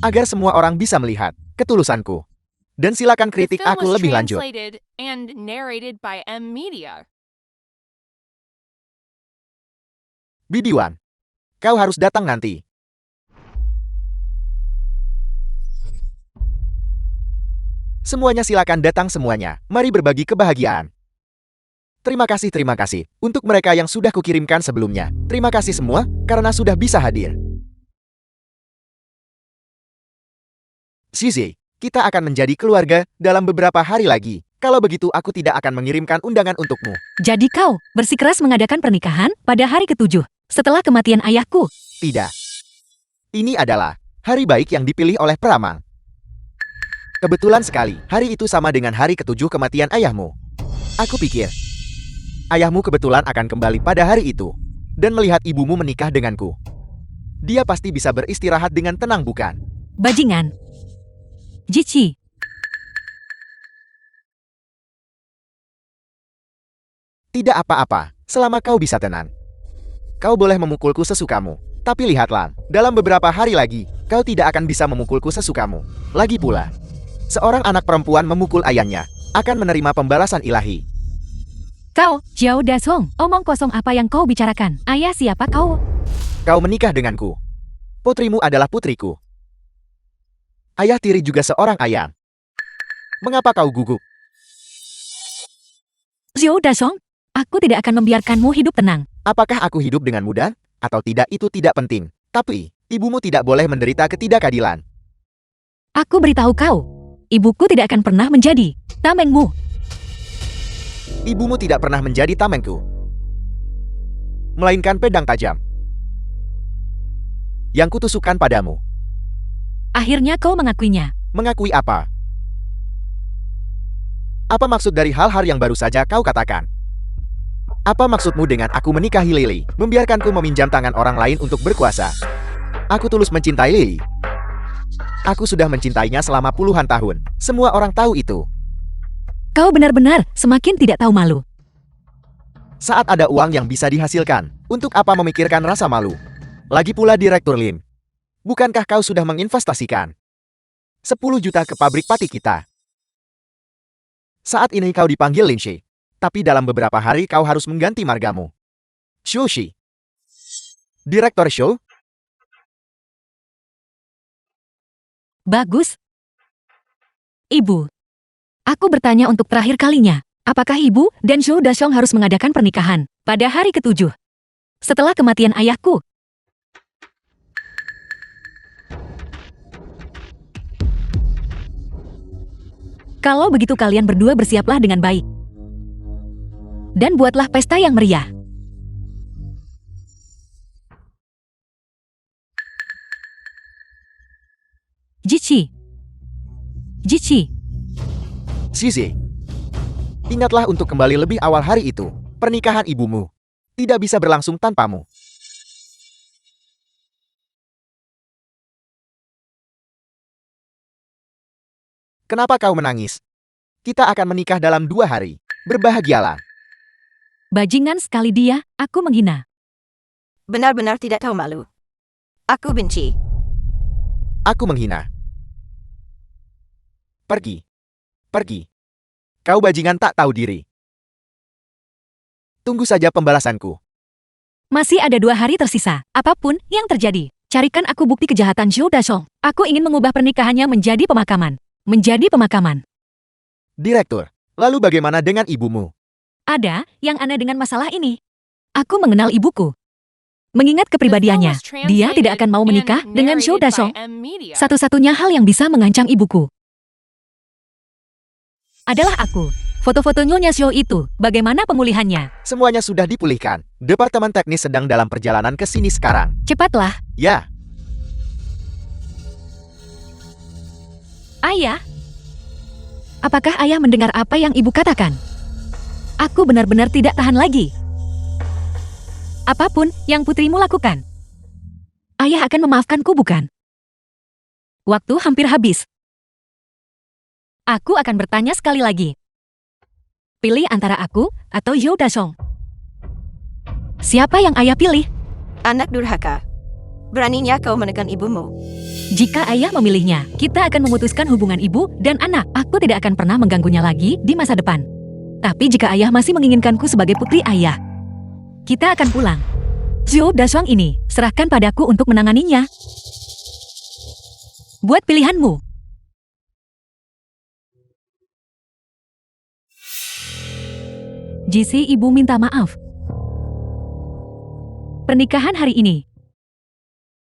S2: agar semua orang bisa melihat ketulusanku. Dan silakan
S4: The
S2: kritik
S4: film
S2: aku
S4: was
S2: lebih lanjut.
S4: translated and narrated by M Media.
S2: Bidiwan, kau harus datang nanti. Semuanya silakan datang semuanya. Mari berbagi kebahagiaan. Terima kasih untuk mereka yang sudah kukirimkan sebelumnya. Terima kasih semua karena sudah bisa hadir. Zizi, kita akan menjadi keluarga dalam beberapa hari lagi. Kalau begitu aku tidak akan mengirimkan undangan untukmu.
S1: Jadi kau bersikeras mengadakan pernikahan pada hari ke-7 setelah kematian ayahku.
S2: Tidak. Ini adalah hari baik yang dipilih oleh Pramang. Kebetulan sekali, hari itu sama dengan hari ke-7 kematian ayahmu. Aku pikir, ayahmu kebetulan akan kembali pada hari itu, dan melihat ibumu menikah denganku. Dia pasti bisa beristirahat dengan tenang, bukan?
S1: Bajingan. Jici.
S2: Tidak apa-apa, selama kau bisa tenang. Kau boleh memukulku sesukamu, tapi lihatlah, dalam beberapa hari lagi, kau tidak akan bisa memukulku sesukamu. Lagi pula, seorang anak perempuan memukul ayahnya akan menerima pembalasan ilahi.
S1: Kau, Xiao Dasong, omong kosong apa yang kau bicarakan? Ayah siapa kau?
S2: Kau menikah denganku. Putrimu adalah putriku. Ayah tiri juga seorang ayah. Mengapa kau gugup?
S1: Xiao Dasong, aku tidak akan membiarkanmu hidup tenang.
S2: Apakah aku hidup dengan mudah atau tidak itu tidak penting. Tapi, ibumu tidak boleh menderita ketidakadilan.
S1: Aku beritahu kau, ibuku tidak akan pernah menjadi tamengmu.
S2: Ibumu tidak pernah menjadi tamengku, melainkan pedang tajam yang kutusukkan padamu.
S1: Akhirnya kau mengakuinya.
S2: Mengakui apa? Apa maksud dari hal-hal yang baru saja kau katakan? Apa maksudmu dengan aku menikahi Lily, membiarkanku meminjam tangan orang lain untuk berkuasa? Aku tulus mencintai Lily. Aku sudah mencintainya selama puluhan tahun. Semua orang tahu itu.
S1: Kau benar-benar semakin tidak tahu malu.
S2: Saat ada uang yang bisa dihasilkan, untuk apa memikirkan rasa malu? Lagi pula Direktur Lin, bukankah kau sudah menginvestasikan 10 juta ke pabrik pati kita? Saat ini kau dipanggil Lin Shi, tapi dalam beberapa hari kau harus mengganti margamu. Xiu Shi, Direktur Xiu.
S1: Bagus. Ibu, aku bertanya untuk terakhir kalinya. Apakah ibu dan Xiao Dashong harus mengadakan pernikahan pada hari ke-7 setelah kematian ayahku? Kalau begitu kalian berdua bersiaplah dengan baik. Dan buatlah pesta yang meriah. Jici. Jici.
S2: Zizi, ingatlah untuk kembali lebih awal hari itu. Pernikahan ibumu tidak bisa berlangsung tanpamu. Kenapa kau menangis? Kita akan menikah dalam 2 hari. Berbahagialah.
S1: Bajingan sekali dia, aku menghina.
S3: Benar-benar tidak tahu malu. Aku benci.
S2: Aku menghina. Pergi. Pergi. Kau bajingan tak tahu diri. Tunggu saja pembalasanku.
S1: Masih ada 2 hari tersisa. Apapun yang terjadi, carikan aku bukti kejahatan Zhou Dashong. Aku ingin mengubah pernikahannya menjadi pemakaman. Menjadi pemakaman.
S2: Direktur, lalu bagaimana dengan ibumu?
S1: Ada yang aneh dengan masalah ini. Aku mengenal ibuku. Mengingat
S4: The film
S1: kepribadiannya,
S4: was
S1: dia tidak
S4: translated
S1: akan mau menikah
S4: and
S1: dengan Zhou
S4: narrated by
S1: Dashong.
S4: M-Media.
S1: Satu-satunya hal yang bisa mengancam ibuku adalah aku. Foto-foto Nyonya Zhou itu, bagaimana pemulihannya?
S2: Semuanya sudah dipulihkan. Departemen teknis sedang dalam perjalanan ke sini sekarang.
S1: Cepatlah,
S2: Ya,
S1: Ayah. Apakah ayah mendengar apa yang ibu katakan? Aku benar-benar tidak tahan lagi. Apapun yang putrimu lakukan, ayah akan memaafkanku, bukan? Waktu hampir habis. Aku akan bertanya sekali lagi. Pilih antara aku atau Zhou Dashong. Siapa yang ayah pilih?
S3: Anak durhaka. Beraninya kau menekan ibumu.
S1: Jika ayah memilihnya, kita akan memutuskan hubungan ibu dan anak. Aku tidak akan pernah mengganggunya lagi di masa depan. Tapi jika ayah masih menginginkanku sebagai putri ayah, kita akan pulang. Zhou Dashong ini, serahkan padaku untuk menanganinya. Buat pilihanmu. JC, ibu minta maaf. Pernikahan hari ini,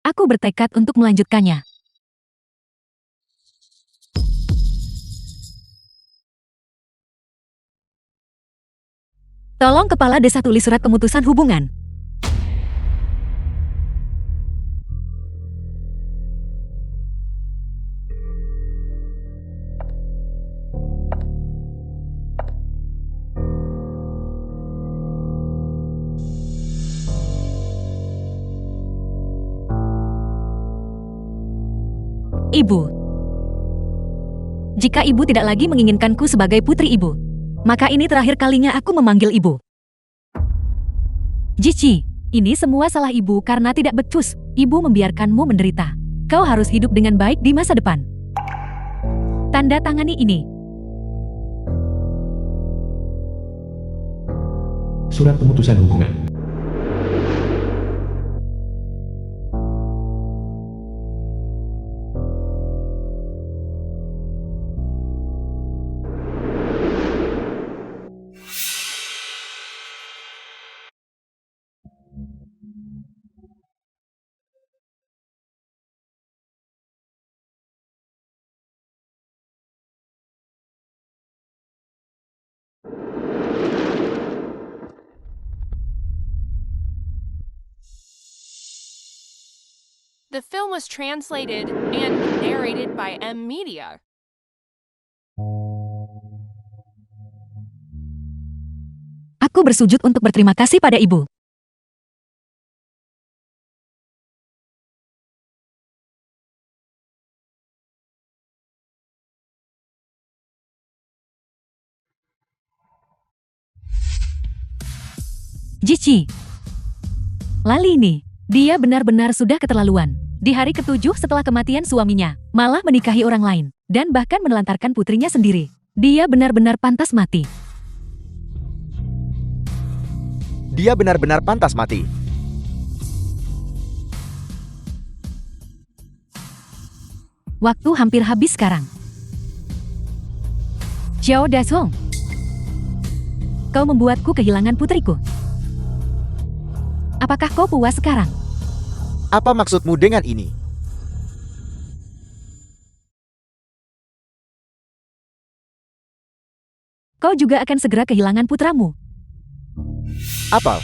S1: aku bertekad untuk melanjutkannya. Tolong kepala desa tulis surat pemutusan hubungan. Ibu. Jika ibu tidak lagi menginginkanku sebagai putri ibu, maka ini terakhir kalinya aku memanggil ibu. Jici, ini semua salah ibu karena tidak becus. Ibu membiarkanmu menderita. Kau harus hidup dengan baik di masa depan. Tanda tangani ini.
S5: Surat pemutusan hubungan.
S4: The film was translated and narrated by M-Media.
S1: Aku bersujud untuk berterima kasih pada ibu. Jici. Lali ini, dia benar-benar sudah keterlaluan. Di hari ke-7 setelah kematian suaminya, malah menikahi orang lain, dan bahkan menelantarkan putrinya sendiri. Dia benar-benar pantas mati.
S2: dia benar-benar pantas mati.
S1: Waktu hampir habis sekarang. Zhao Dashong, kau membuatku kehilangan putriku. Apakah kau puas sekarang?
S2: Apa maksudmu dengan ini?
S1: Kau juga akan segera kehilangan putramu.
S2: Apel,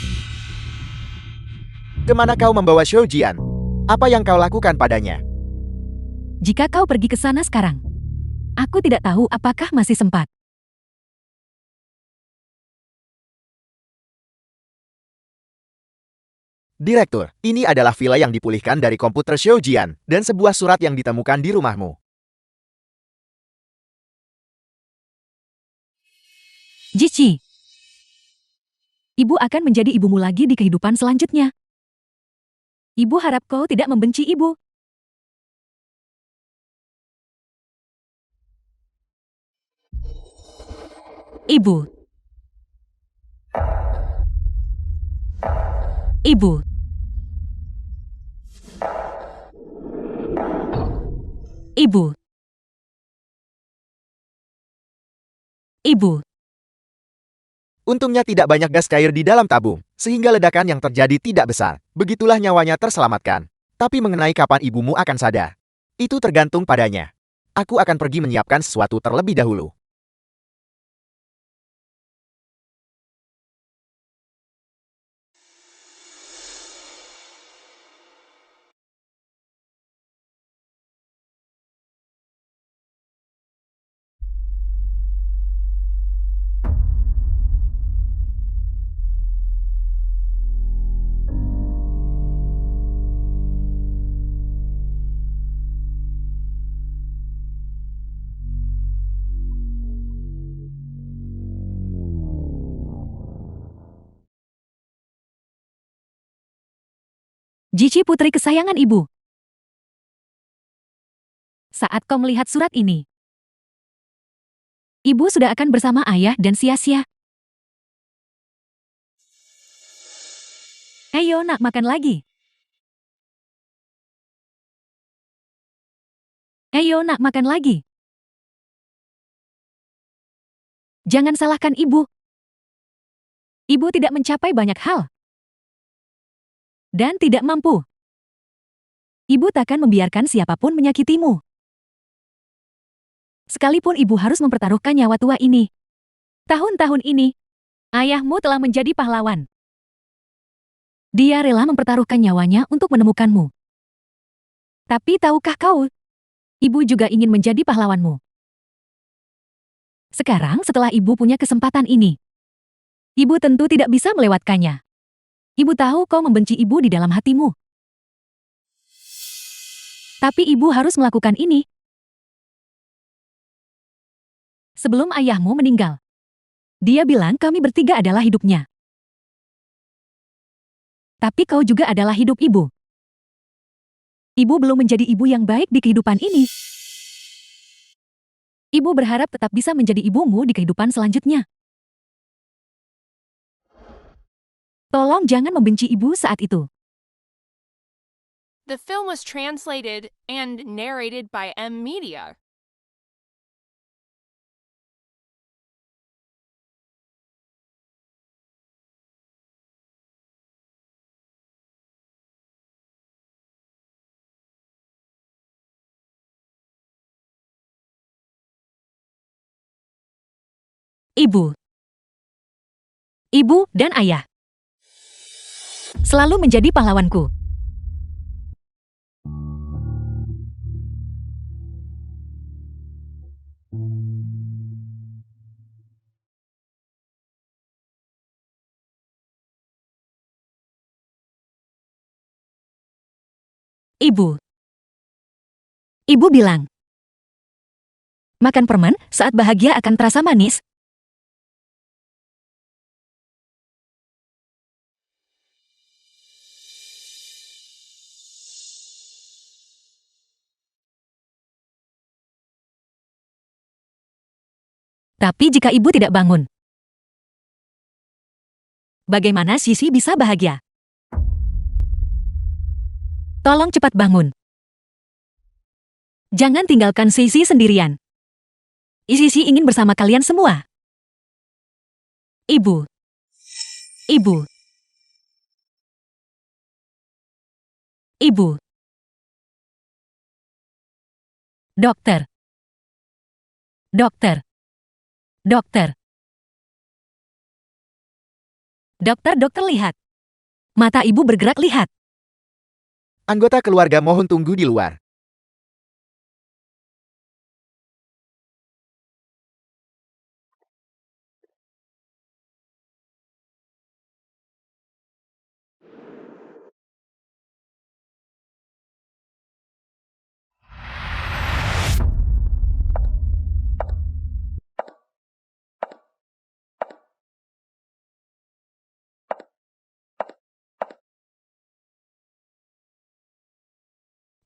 S2: kemana kau membawa Xiao Jian? Apa yang kau lakukan padanya?
S1: Jika kau pergi ke sana sekarang, aku tidak tahu apakah masih sempat.
S2: Direktur, ini adalah villa yang dipulihkan dari komputer Xiao Jian dan sebuah surat yang ditemukan di rumahmu.
S1: Jici, ibu akan menjadi ibumu lagi di kehidupan selanjutnya. Ibu harap kau tidak membenci ibu. Ibu. Ibu. Ibu. Ibu.
S2: Untungnya tidak banyak gas cair di dalam tabung, sehingga ledakan yang terjadi tidak besar. Begitulah nyawanya terselamatkan. Tapi mengenai kapan ibumu akan sadar, itu tergantung padanya. Aku akan pergi menyiapkan sesuatu terlebih dahulu.
S1: Cici putri kesayangan ibu. Saat kau melihat surat ini, ibu sudah akan bersama ayah dan sia-sia. Ayo nak, makan lagi. Ayo nak, makan lagi. Jangan salahkan ibu. Ibu tidak mencapai banyak hal. Dan tidak mampu. Ibu takkan membiarkan siapapun menyakitimu. Sekalipun ibu harus mempertaruhkan nyawa tua ini. Tahun-tahun ini, ayahmu telah menjadi pahlawan. Dia rela mempertaruhkan nyawanya untuk menemukanmu. Tapi tahukah kau, ibu juga ingin menjadi pahlawanmu. Sekarang setelah ibu punya kesempatan ini, ibu tentu tidak bisa melewatkannya. Ibu tahu kau membenci ibu di dalam hatimu. Tapi ibu harus melakukan ini. Sebelum ayahmu meninggal, dia bilang kami bertiga adalah hidupnya. Tapi kau juga adalah hidup ibu. Ibu belum menjadi ibu yang baik di kehidupan ini. Ibu berharap tetap bisa menjadi ibumu di kehidupan selanjutnya. Tolong jangan membenci ibu saat itu.
S4: The film was translated and narrated by M Media.
S1: Ibu. Ibu dan ayah selalu menjadi pahlawanku. Ibu. Ibu bilang, makan permen saat bahagia akan terasa manis. Tapi jika ibu tidak bangun, bagaimana Sisi bisa bahagia? Tolong cepat bangun. Jangan tinggalkan Sisi sendirian. Sisi ingin bersama kalian semua. Ibu. Ibu. Ibu. Dokter. Dokter. Dokter. Dokter, lihat. Mata ibu bergerak, lihat.
S2: Anggota keluarga mohon tunggu di luar.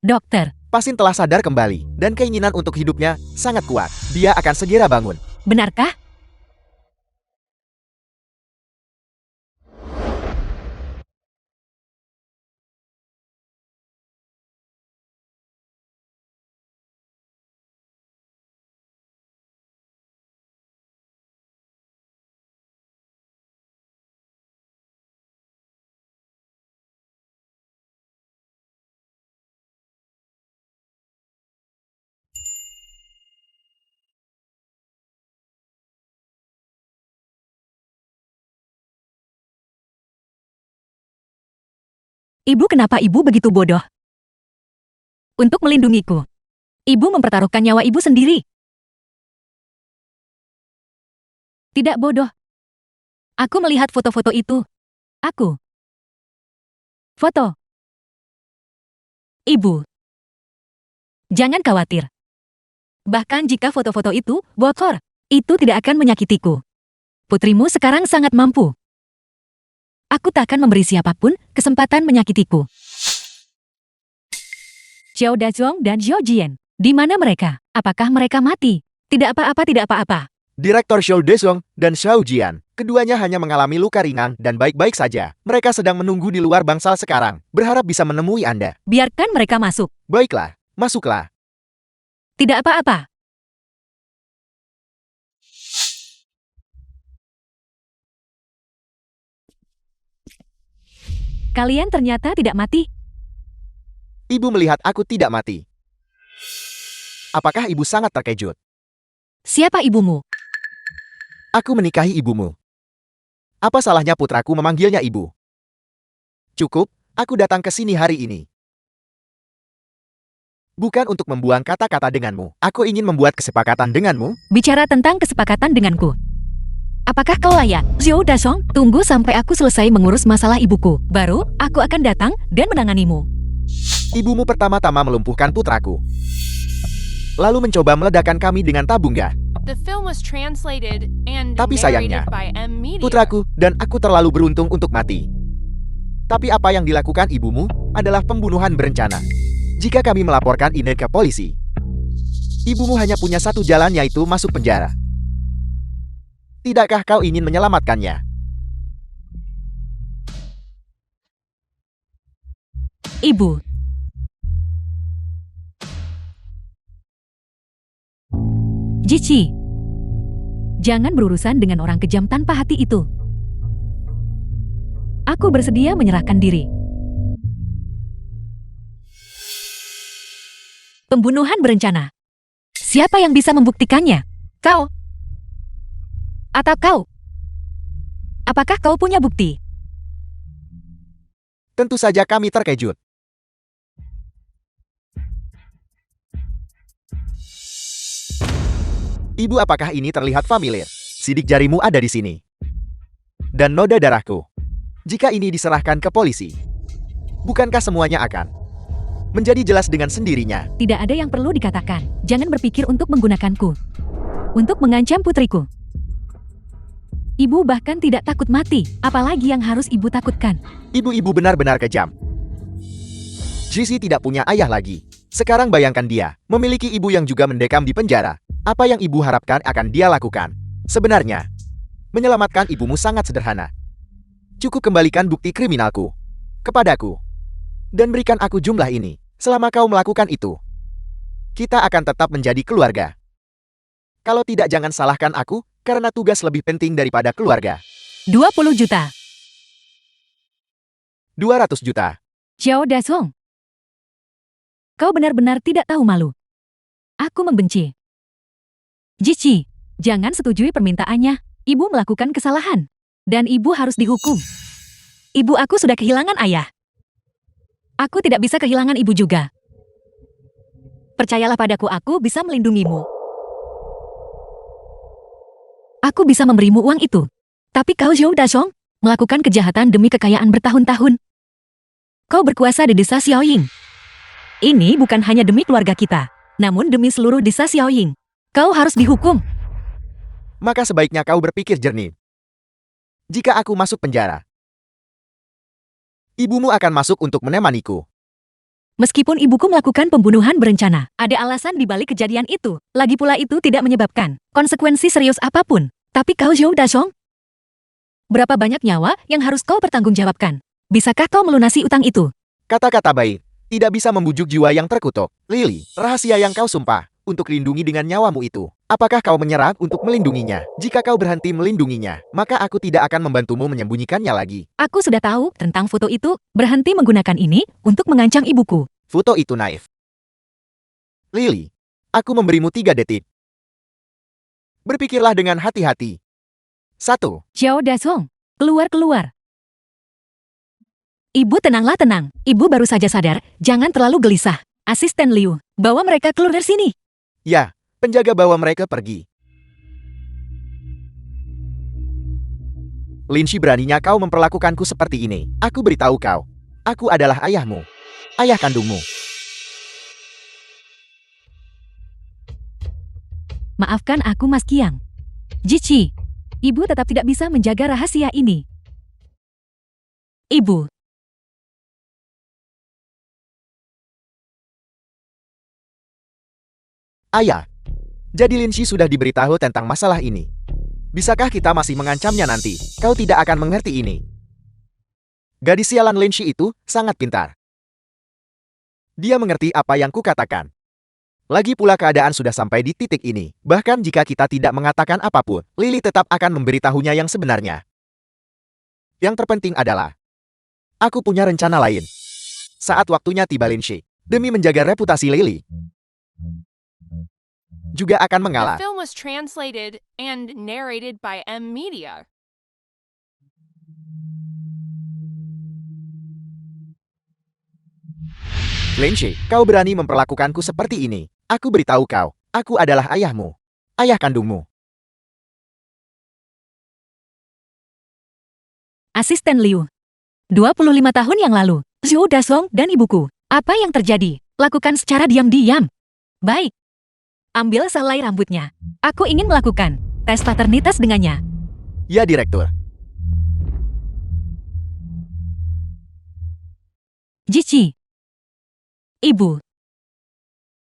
S1: Dokter,
S2: Pasien telah sadar kembali, dan keinginan untuk hidupnya sangat kuat. Dia akan segera bangun.
S1: benarkah? Ibu, kenapa ibu begitu bodoh? Untuk melindungiku, ibu mempertaruhkan nyawa ibu sendiri. Tidak bodoh. Aku melihat foto-foto itu. Aku. Foto. Ibu. Jangan khawatir. Bahkan jika foto-foto itu bocor, itu tidak akan menyakitiku. Putrimu sekarang sangat mampu. Aku tak akan memberi siapapun kesempatan menyakitiku. Xiao Dazhong dan Zhou Jian, di mana mereka? Apakah mereka mati? Tidak apa-apa, tidak apa-apa.
S2: Direktur Xiao Dezong dan Xiao Jian, keduanya hanya mengalami luka ringan dan baik-baik saja. Mereka sedang menunggu di luar bangsal sekarang, berharap bisa menemui Anda.
S1: Biarkan mereka masuk.
S2: Baiklah, masuklah.
S1: Tidak apa-apa. Kalian ternyata tidak mati.
S2: Ibu melihat aku tidak mati. Apakah ibu sangat terkejut?
S1: Siapa ibumu?
S2: Aku menikahi ibumu. Apa salahnya putraku memanggilnya ibu? Cukup, aku datang ke sini hari ini. Bukan untuk membuang kata-kata denganmu. Aku ingin membuat kesepakatan denganmu.
S1: Bicara tentang kesepakatan denganku. Apakah kau layak? Xiao Dazhong, tunggu sampai aku selesai mengurus masalah ibuku. Baru, aku akan datang dan menanganimu.
S2: Ibumu pertama-tama melumpuhkan putraku. Lalu mencoba meledakkan kami dengan tabung gas.
S4: The film was translated and
S2: Tapi sayangnya,
S4: narrated by M Media.
S2: Putraku dan aku terlalu beruntung untuk mati. Tapi apa yang dilakukan ibumu adalah pembunuhan berencana. Jika kami melaporkan ini ke polisi, ibumu hanya punya satu jalan, yaitu masuk penjara. Tidakkah kau ingin menyelamatkannya?
S1: Ibu. Jici. Jangan berurusan dengan orang kejam tanpa hati itu. Aku bersedia menyerahkan diri. Pembunuhan berencana. Siapa yang bisa membuktikannya? Kau? Atau kau? Apakah kau punya bukti?
S2: Tentu saja kami terkejut. Ibu, apakah ini terlihat familiar? Sidik jarimu ada di sini. Dan noda darahku. Jika ini diserahkan ke polisi, bukankah semuanya akan menjadi jelas dengan sendirinya?
S1: Tidak ada yang perlu dikatakan. Jangan berpikir untuk menggunakanku. Untuk mengancam putriku. Ibu bahkan tidak takut mati. Apalagi yang harus ibu takutkan?
S2: Ibu-ibu benar-benar kejam. Jisi tidak punya ayah lagi. Sekarang bayangkan dia memiliki ibu yang juga mendekam di penjara. Apa yang ibu harapkan akan dia lakukan? Sebenarnya, menyelamatkan ibumu sangat sederhana. Cukup kembalikan bukti kriminalku kepadaku dan berikan aku jumlah ini. Selama kau melakukan itu, kita akan tetap menjadi keluarga. Kalau tidak, jangan salahkan aku, karena tugas lebih penting daripada keluarga.
S1: 20 juta.
S2: 200 juta.
S1: Xiao Dazhong. Kau benar-benar tidak tahu malu. Aku membenci. Jici, jangan setujui permintaannya. Ibu melakukan kesalahan. Dan ibu harus dihukum. Ibu aku sudah kehilangan ayah. Aku tidak bisa kehilangan ibu juga. Percayalah padaku, aku bisa melindungimu. Aku bisa memberimu uang itu. Tapi kau, Xiao Dazhong, melakukan kejahatan demi kekayaan bertahun-tahun. Kau berkuasa di desa Xiaoying. Ini bukan hanya demi keluarga kita, namun demi seluruh desa Xiaoying. Kau harus dihukum.
S2: Maka sebaiknya kau berpikir jernih. Jika aku masuk penjara, ibumu akan masuk untuk menemaniku.
S1: Meskipun ibuku melakukan pembunuhan berencana, ada alasan di balik kejadian itu. Lagi pula itu tidak menyebabkan konsekuensi serius apapun. Tapi kau, Xiao Dazhong, berapa banyak nyawa yang harus kau pertanggungjawabkan? Bisakah kau melunasi utang itu?
S2: Kata-kata baik tidak bisa membujuk jiwa yang terkutuk. Lily, rahasia yang kau sumpah untuk lindungi dengan nyawamu itu, apakah kau menyerah untuk melindunginya? Jika kau berhenti melindunginya, maka aku tidak akan membantumu menyembunyikannya lagi.
S1: Aku sudah tahu tentang foto itu. Berhenti menggunakan ini untuk mengancam ibuku.
S2: Foto itu naif. Lily, aku memberimu 3 detik. Berpikirlah dengan hati-hati. 1.
S1: Xiao Dazhong, keluar-keluar. Ibu tenanglah tenang. Ibu baru saja sadar, jangan terlalu gelisah. Asisten Liu, bawa mereka keluar dari sini.
S2: Ya, penjaga bawa mereka pergi. Linshi, beraninya kau memperlakukanku seperti ini. Aku beritahu kau. Aku adalah ayahmu. Ayah kandungmu.
S1: Maafkan aku Mas Qiang. Jici, ibu tetap tidak bisa menjaga rahasia ini. Ibu.
S2: Ayah. Jadi Linshi sudah diberitahu tentang masalah ini. Bisakah kita masih mengancamnya nanti? Kau tidak akan mengerti ini. Gadis sialan Linshi itu sangat pintar. Dia mengerti apa yang kukatakan. Lagi pula keadaan sudah sampai di titik ini. Bahkan jika kita tidak mengatakan apapun, Lily tetap akan memberitahunya yang sebenarnya. Yang terpenting adalah, aku punya rencana lain. Saat waktunya tiba Linshi, demi menjaga reputasi Lily, juga akan
S4: The
S2: mengalah.
S4: film was translated and narrated by M Media.
S2: Linshi, kau berani memperlakukanku seperti ini. Aku beritahu kau, aku adalah ayahmu. Ayah kandungmu.
S1: Asisten Liu. 25 tahun yang lalu, Zhou Dasong dan ibuku. Apa yang terjadi? Lakukan secara diam-diam. Baik. Ambil selai rambutnya. Aku ingin melakukan tes paternitas dengannya.
S2: Ya, Direktur.
S1: Jici. Ibu.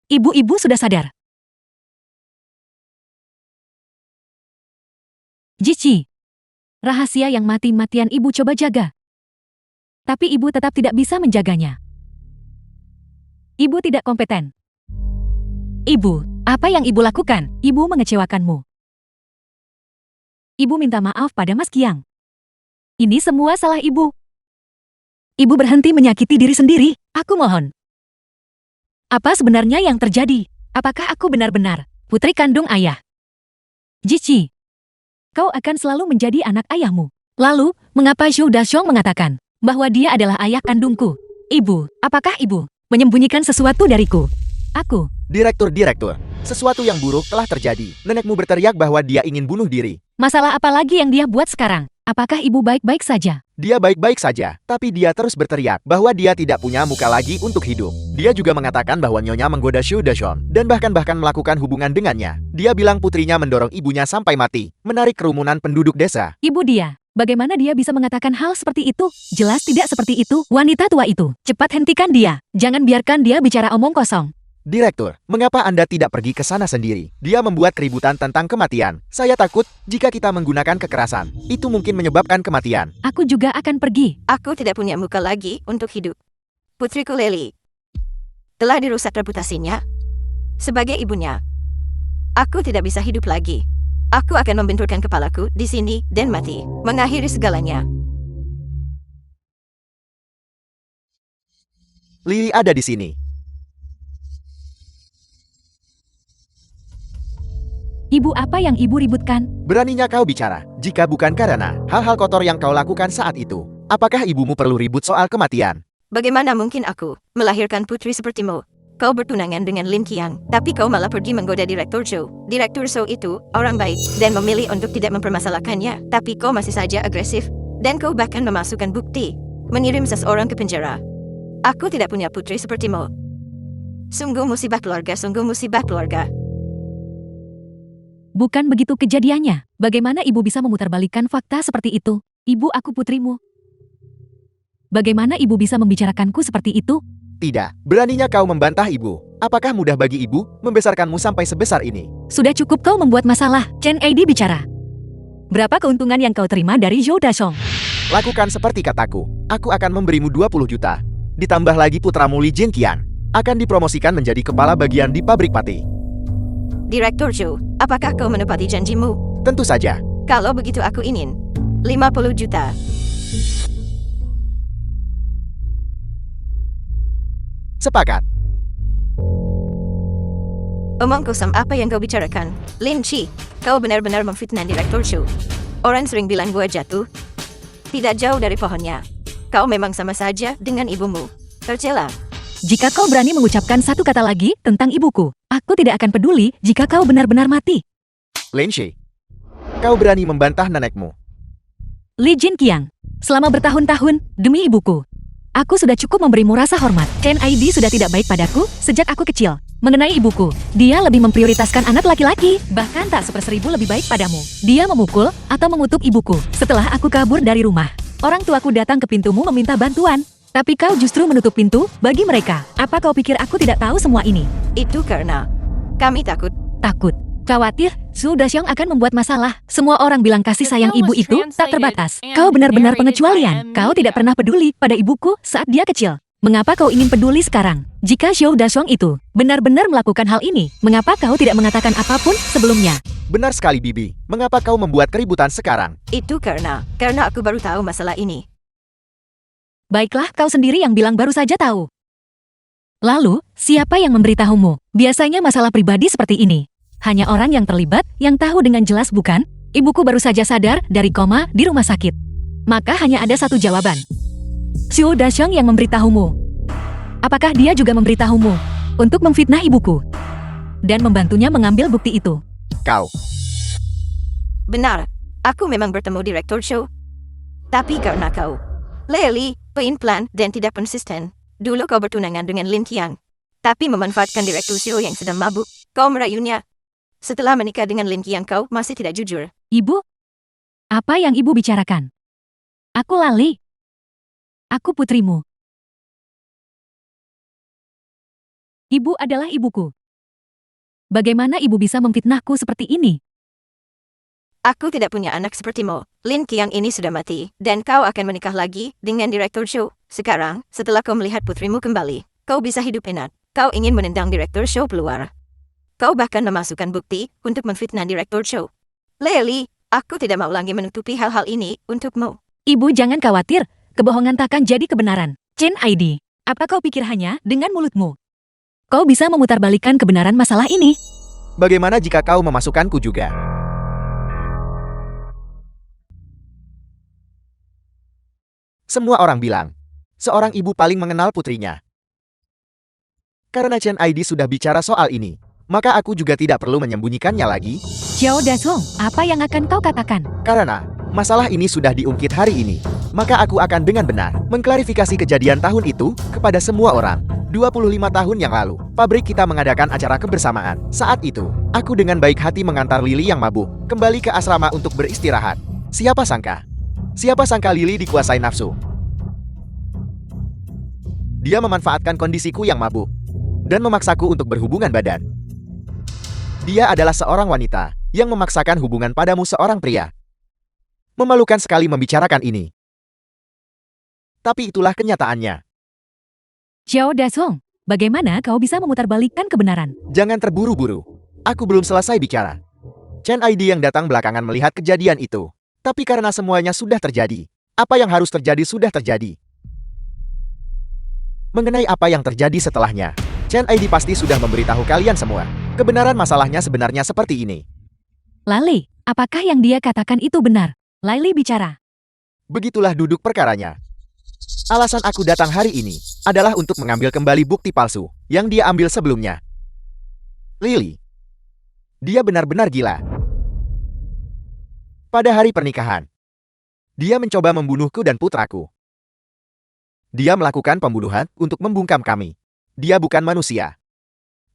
S1: Ibu-ibu sudah sadar. Jici. Rahasia yang mati-matian ibu coba jaga. Tapi ibu tetap tidak bisa menjaganya. Ibu tidak kompeten. Ibu, apa yang ibu lakukan? Ibu mengecewakanmu. Ibu minta maaf pada Mas Qiang. Ini semua salah ibu. Ibu berhenti menyakiti diri sendiri. Aku mohon. Apa sebenarnya yang terjadi? Apakah aku benar-benar putri kandung ayah? Jici, kau akan selalu menjadi anak ayahmu. Lalu, mengapa Zhou Dashong mengatakan bahwa dia adalah ayah kandungku? Ibu, apakah ibu menyembunyikan sesuatu dariku? Aku.
S2: Direktur, sesuatu yang buruk telah terjadi. Nenekmu berteriak bahwa dia ingin bunuh diri.
S1: Masalah apa lagi yang dia buat sekarang? Apakah ibu baik-baik saja?
S2: Dia baik-baik saja, tapi dia terus berteriak bahwa dia tidak punya muka lagi untuk hidup. Dia juga mengatakan bahwa nyonya menggoda Zhou Dashong dan bahkan melakukan hubungan dengannya. Dia bilang putrinya mendorong ibunya sampai mati, menarik kerumunan penduduk desa.
S1: Ibu dia. Bagaimana dia bisa mengatakan hal seperti itu? Jelas tidak seperti itu. Wanita tua itu. Cepat hentikan dia. Jangan biarkan dia bicara omong kosong.
S2: Direktur, mengapa Anda tidak pergi ke sana sendiri? Dia membuat keributan tentang kematian. Saya takut jika kita menggunakan kekerasan, itu mungkin menyebabkan kematian.
S1: Aku juga akan pergi.
S3: Aku tidak punya muka lagi untuk hidup. Putriku Lily telah dirusak reputasinya. Sebagai ibunya, aku tidak bisa hidup lagi. Aku akan membenturkan kepalaku di sini dan mati, mengakhiri segalanya.
S2: Lily ada di sini.
S1: Ibu, apa yang ibu ributkan?
S2: Beraninya kau bicara, jika bukan karena hal-hal kotor yang kau lakukan saat itu. Apakah ibumu perlu ribut soal kematian?
S3: Bagaimana mungkin aku melahirkan putri sepertimu? Kau bertunangan dengan Lin Qiang, tapi kau malah pergi menggoda Direktur Zhou. Direktur Zhou itu orang baik dan memilih untuk tidak mempermasalahkannya. Tapi kau masih saja agresif, dan kau bahkan memasukkan bukti, mengirim seseorang ke penjara. Aku tidak punya putri sepertimu. Sungguh musibah keluarga, sungguh musibah keluarga.
S1: Bukan begitu kejadiannya. Bagaimana ibu bisa memutarbalikkan fakta seperti itu? Ibu, aku putrimu. Bagaimana ibu bisa membicarakanku seperti itu?
S2: Tidak, beraninya kau membantah ibu. Apakah mudah bagi ibu membesarkanmu sampai sebesar ini?
S1: Sudah cukup kau membuat masalah. Chen Eidi bicara. Berapa keuntungan yang kau terima dari Zhou Dashong?
S2: Lakukan seperti kataku. Aku akan memberimu 20 juta. Ditambah lagi putramu Li Jinqian akan dipromosikan menjadi kepala bagian di pabrik pati.
S3: Direktur Zhou, apakah kau menepati janjimu?
S2: Tentu saja.
S3: Kalau begitu aku ingin 50 juta.
S2: Sepakat.
S3: Omong kosong apa yang kau bicarakan? Lin Chi, kau benar-benar memfitnah Direktur Zhou. Orang sering bilang gua jatuh tidak jauh dari pohonnya. Kau memang sama saja dengan ibumu. Tercela.
S1: Jika kau berani mengucapkan satu kata lagi tentang ibuku, aku tidak akan peduli jika kau benar-benar mati.
S2: Lin Shi, kau berani membantah nenekmu.
S1: Li Jinqiang, selama bertahun-tahun, demi ibuku, aku sudah cukup memberimu rasa hormat. Chen ID sudah tidak baik padaku sejak aku kecil. Mengenai ibuku, dia lebih memprioritaskan anak laki-laki, bahkan tak 1/1000 lebih baik padamu. Dia memukul atau mengutuk ibuku setelah aku kabur dari rumah. Orang tuaku datang ke pintumu meminta bantuan, tapi kau justru menutup pintu bagi mereka. Apa kau pikir aku tidak tahu semua ini?
S3: Itu karena kami takut.
S1: Takut, khawatir, Su Daxiong akan membuat masalah. Semua orang bilang kasih sayang ibu itu tak terbatas. Kau benar-benar pengecualian. Kau tidak pernah peduli pada ibuku saat dia kecil. Mengapa kau ingin peduli sekarang? Jika Xiao Daxiong itu benar-benar melakukan hal ini, mengapa kau tidak mengatakan apapun sebelumnya?
S2: Benar sekali, Bibi. Mengapa kau membuat keributan sekarang?
S3: Itu karena aku baru tahu masalah ini.
S1: Baiklah, kau sendiri yang bilang baru saja tahu. Lalu, siapa yang memberitahumu? Biasanya masalah pribadi seperti ini. Hanya orang yang terlibat yang tahu dengan jelas, bukan? Ibuku baru saja sadar dari koma di rumah sakit. Maka hanya ada satu jawaban. Xiao Daxiong yang memberitahumu. Apakah dia juga memberitahumu untuk memfitnah ibuku dan membantunya mengambil bukti itu?
S2: Kau.
S3: Benar, aku memang bertemu Direktur Show. Tapi karena kau, Lely, pelin-pelan dan tidak konsisten. Dulu kau bertunangan dengan Lin Qiang, tapi memanfaatkan Direktur Show yang sedang mabuk. Kau merayunya. Setelah menikah dengan Lin Qiang kau masih tidak jujur.
S1: Ibu? Apa yang ibu bicarakan? Aku Lali. Aku putrimu. Ibu adalah ibuku. Bagaimana ibu bisa memfitnahku seperti ini?
S3: Aku tidak punya anak sepertimu. Lin Qiang ini sudah mati, dan kau akan menikah lagi dengan Direktur Show. Sekarang, setelah kau melihat putrimu kembali, kau bisa hidup enak. Kau ingin menendang Direktur Show keluar. Kau bahkan memasukkan bukti untuk memfitnah Direktur Show. Lely, aku tidak mau lagi menutupi hal-hal ini untukmu.
S1: Ibu jangan khawatir, kebohongan takkan jadi kebenaran. Chen ID, apa kau pikir hanya dengan mulutmu kau bisa memutarbalikkan kebenaran masalah ini?
S2: Bagaimana jika kau memasukkanku juga? Semua orang bilang, seorang ibu paling mengenal putrinya. Karena Chen ID sudah bicara soal ini, maka aku juga tidak perlu menyembunyikannya lagi.
S1: Xiao Daxiong, apa yang akan kau katakan?
S2: Karena masalah ini sudah diungkit hari ini, maka aku akan dengan benar mengklarifikasi kejadian tahun itu kepada semua orang. 25 tahun yang lalu, pabrik kita mengadakan acara kebersamaan. Saat itu, aku dengan baik hati mengantar Lily yang mabuk kembali ke asrama untuk beristirahat. Siapa sangka? Siapa sangka Lily dikuasai nafsu. Dia memanfaatkan kondisiku yang mabuk dan memaksaku untuk berhubungan badan. Dia adalah seorang wanita yang memaksakan hubungan padamu seorang pria. Memalukan sekali membicarakan ini. Tapi itulah kenyataannya.
S1: Xiao Daxiong, bagaimana kau bisa memutarbalikkan kebenaran?
S2: Jangan terburu-buru. Aku belum selesai bicara. Chen ID yang datang belakangan melihat kejadian itu. Tapi karena semuanya sudah terjadi, apa yang harus terjadi sudah terjadi. Mengenai apa yang terjadi setelahnya, Chen ID pasti sudah memberitahu kalian semua. Kebenaran masalahnya sebenarnya seperti ini.
S1: Lali, apakah yang dia katakan itu benar? Laili bicara.
S2: Begitulah duduk perkaranya. Alasan aku datang hari ini adalah untuk mengambil kembali bukti palsu yang dia ambil sebelumnya. Lily. Dia benar-benar gila. Pada hari pernikahan, dia mencoba membunuhku dan putraku. Dia melakukan pembunuhan untuk membungkam kami. Dia bukan manusia.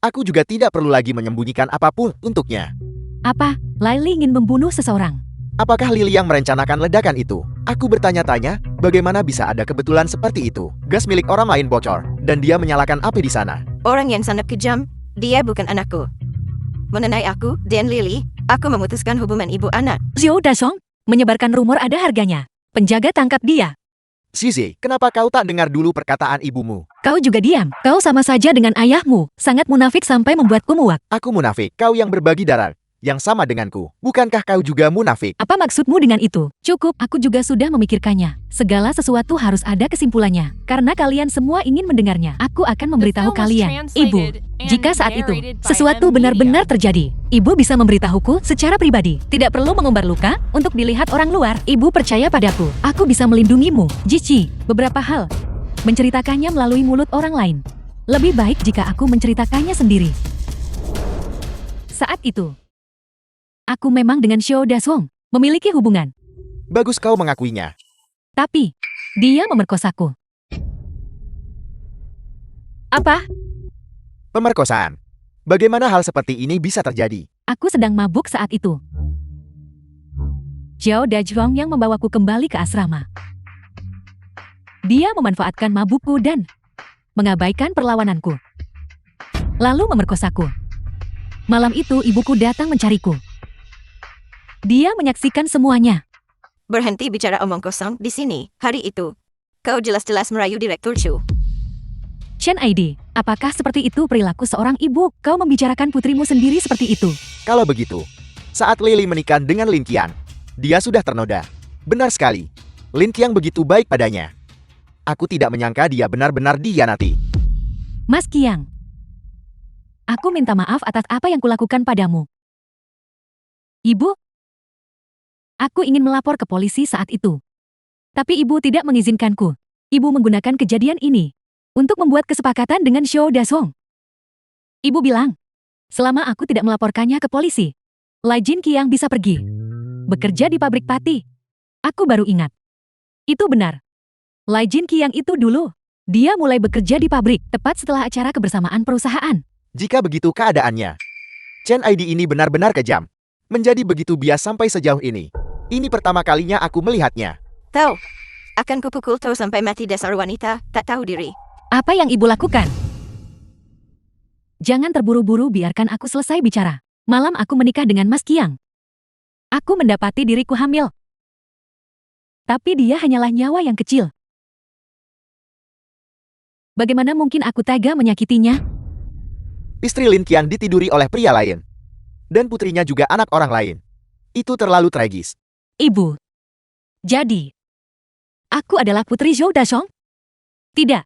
S2: Aku juga tidak perlu lagi menyembunyikan apapun untuknya.
S1: Apa? Laili ingin membunuh seseorang?
S2: Apakah Lily yang merencanakan ledakan itu? Aku bertanya-tanya, bagaimana bisa ada kebetulan seperti itu? Gas milik orang lain bocor, dan dia menyalakan api di sana.
S3: Orang yang sangat kejam, dia bukan anakku. Mengenai aku dan Lily, aku memutuskan hubungan ibu anak.
S1: Xiao Daxiong, menyebarkan rumor ada harganya. Penjaga tangkap dia.
S2: Zizi, kenapa kau tak dengar dulu perkataan ibumu?
S1: Kau juga diam. Kau sama saja dengan ayahmu. Sangat munafik sampai membuatku muak.
S2: Aku munafik, kau yang berbagi darat. yang sama denganku. Bukankah kau juga munafik?
S1: Apa maksudmu dengan itu? Cukup, aku juga sudah memikirkannya. Segala sesuatu harus ada kesimpulannya. Karena kalian semua ingin mendengarnya. Aku akan memberitahu kalian. Ibu, jika saat itu sesuatu benar-benar terjadi, Ibu bisa memberitahuku secara pribadi. Tidak perlu mengumbar luka untuk dilihat orang luar. Ibu percaya padaku. Aku bisa melindungimu. Jici, beberapa hal. Menceritakannya melalui mulut orang lain. Lebih baik jika aku menceritakannya sendiri. Saat itu, aku memang dengan Xiao Dasong memiliki hubungan.
S2: Bagus kau mengakuinya.
S1: Tapi, dia memerkosaku. Apa?
S2: Pemerkosaan. Bagaimana hal seperti ini bisa terjadi?
S1: Aku sedang mabuk saat itu. Xiao Dazhong yang membawaku kembali ke asrama. Dia memanfaatkan mabukku dan mengabaikan perlawananku. Lalu memerkosaku. Malam itu ibuku datang mencariku. Dia menyaksikan semuanya.
S3: Berhenti bicara omong kosong di sini. Hari itu, kau jelas-jelas merayu Direktur Chu.
S1: Chen Aidi, apakah seperti itu perilaku seorang ibu? Kau membicarakan putrimu sendiri seperti itu.
S2: Kalau begitu, saat Lily menikah dengan Lin Qiang, dia sudah ternoda. Benar sekali. Lin Qiang begitu baik padanya. Aku tidak menyangka dia benar-benar dikhianati.
S1: Mas Qiang, aku minta maaf atas apa yang kulakukan padamu. Ibu, aku ingin melapor ke polisi saat itu. Tapi ibu tidak mengizinkanku. Ibu menggunakan kejadian ini untuk membuat kesepakatan dengan Xiao Dasong. Ibu bilang, selama aku tidak melaporkannya ke polisi, Lai Jin Qiang bisa pergi. Bekerja di pabrik pati. Aku baru ingat. Itu benar. Lai Jin Qiang itu dulu, dia mulai bekerja di pabrik tepat setelah acara kebersamaan perusahaan.
S2: Jika begitu keadaannya, Chen Aidi ini benar-benar kejam. Menjadi begitu bias sampai sejauh ini. Ini pertama kalinya aku melihatnya.
S3: Tahu, akan kupukul kau sampai mati dasar wanita, tak tahu diri.
S1: Apa yang ibu lakukan? Jangan terburu-buru, biarkan aku selesai bicara. Malam aku menikah dengan Mas Qiang. Aku mendapati diriku hamil. Tapi dia hanyalah nyawa yang kecil. Bagaimana mungkin aku tega menyakitinya?
S2: Istri Lin Qiang ditiduri oleh pria lain. Dan putrinya juga anak orang lain. Itu terlalu tragis.
S1: Ibu. Jadi, aku adalah putri Zhou Dashong? Tidak.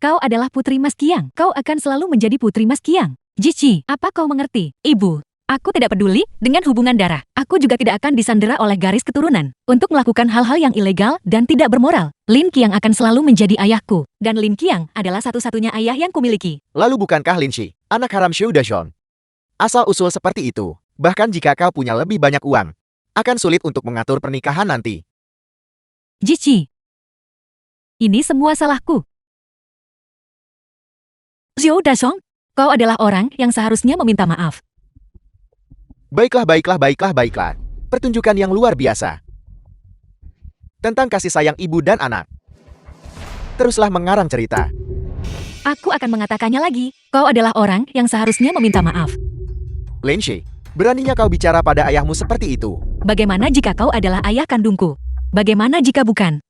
S1: Kau adalah putri Mas Qiang. Kau akan selalu menjadi putri Mas Qiang. Jici, apa kau mengerti? Ibu, aku tidak peduli dengan hubungan darah. Aku juga tidak akan disandera oleh garis keturunan untuk melakukan hal-hal yang ilegal dan tidak bermoral. Lin Qiang akan selalu menjadi ayahku. Dan Lin Qiang adalah satu-satunya ayah yang kumiliki.
S2: Lalu bukankah Lin Shi, anak haram Xiao Dashong? Asal-usul seperti itu, bahkan jika kau punya lebih banyak uang, akan sulit untuk mengatur pernikahan nanti.
S1: Jici, ini semua salahku. Xiao Dashong, kau adalah orang yang seharusnya meminta maaf.
S2: Baiklah. Pertunjukan yang luar biasa. Tentang kasih sayang ibu dan anak. Teruslah mengarang cerita.
S1: Aku akan mengatakannya lagi. Kau adalah orang yang seharusnya meminta maaf.
S2: Lin Shi, beraninya kau bicara pada ayahmu seperti itu?
S1: Bagaimana jika kau adalah ayah kandungku? Bagaimana jika bukan?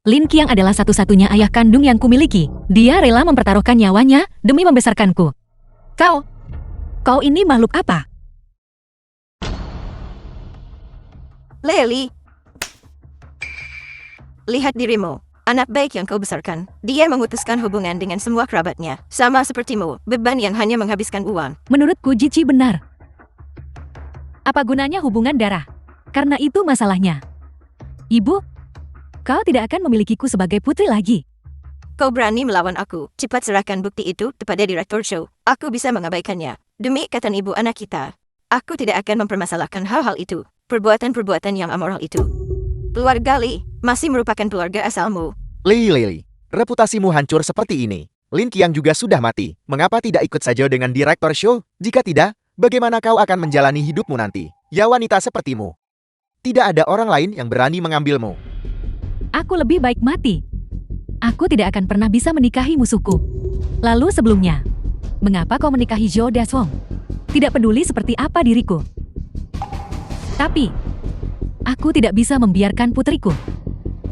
S1: Lin Qiang adalah satu-satunya ayah kandung yang kumiliki. Dia rela mempertaruhkan nyawanya demi membesarkanku. Kau ini makhluk apa?
S3: Lily, lihat dirimu. Anak baik yang kau besarkan. Dia mengutuskan hubungan dengan semua kerabatnya. Sama sepertimu, beban yang hanya menghabiskan uang.
S1: Menurutku Jici benar. Apa gunanya hubungan darah? Karena itu masalahnya. Ibu, kau tidak akan memilikiku sebagai putri lagi.
S3: Kau berani melawan aku. Cepat serahkan bukti itu kepada Direktur Show. Aku bisa mengabaikannya. Demi ikatan ibu anak kita. Aku tidak akan mempermasalahkan hal-hal itu. Perbuatan-perbuatan yang amoral itu. Keluarga Li masih merupakan keluarga asalmu.
S2: Lily, reputasimu hancur seperti ini. Lin Qiang juga sudah mati. Mengapa tidak ikut saja dengan Direktur Show? Jika tidak, bagaimana kau akan menjalani hidupmu nanti? Ya wanita sepertimu. Tidak ada orang lain yang berani mengambilmu.
S1: Aku lebih baik mati. Aku tidak akan pernah bisa menikahi musuhku. Lalu sebelumnya, mengapa kau menikahi Xiao Dashong? Tidak peduli seperti apa diriku. Tapi, aku tidak bisa membiarkan putriku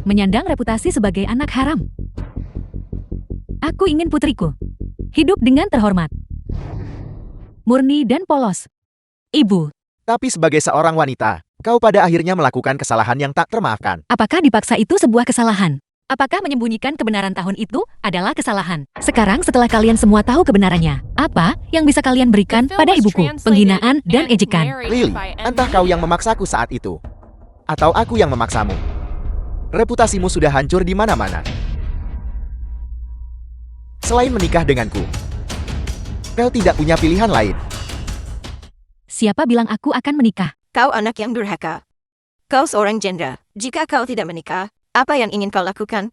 S1: menyandang reputasi sebagai anak haram. Aku ingin putriku hidup dengan terhormat. murni dan polos. Ibu,
S2: Tapi sebagai seorang wanita, kau pada akhirnya melakukan kesalahan yang tak termaafkan.
S1: apakah dipaksa itu sebuah kesalahan? Apakah menyembunyikan kebenaran tahun itu adalah kesalahan? Sekarang setelah kalian semua tahu kebenarannya, apa yang bisa kalian berikan
S4: The film
S1: pada
S4: was
S1: ibuku?
S4: translated
S1: Penghinaan dan
S4: and
S1: ejekan.
S4: narrated
S2: Lily,
S4: by
S2: entah
S4: MD.
S2: kau yang memaksaku saat itu, atau aku yang memaksamu. Reputasimu sudah hancur di mana-mana. Selain menikah denganku, kau tidak punya pilihan lain.
S1: Siapa bilang aku akan menikah?
S3: Kau anak yang durhaka. Kau seorang janda. Jika kau tidak menikah, apa yang ingin kau lakukan?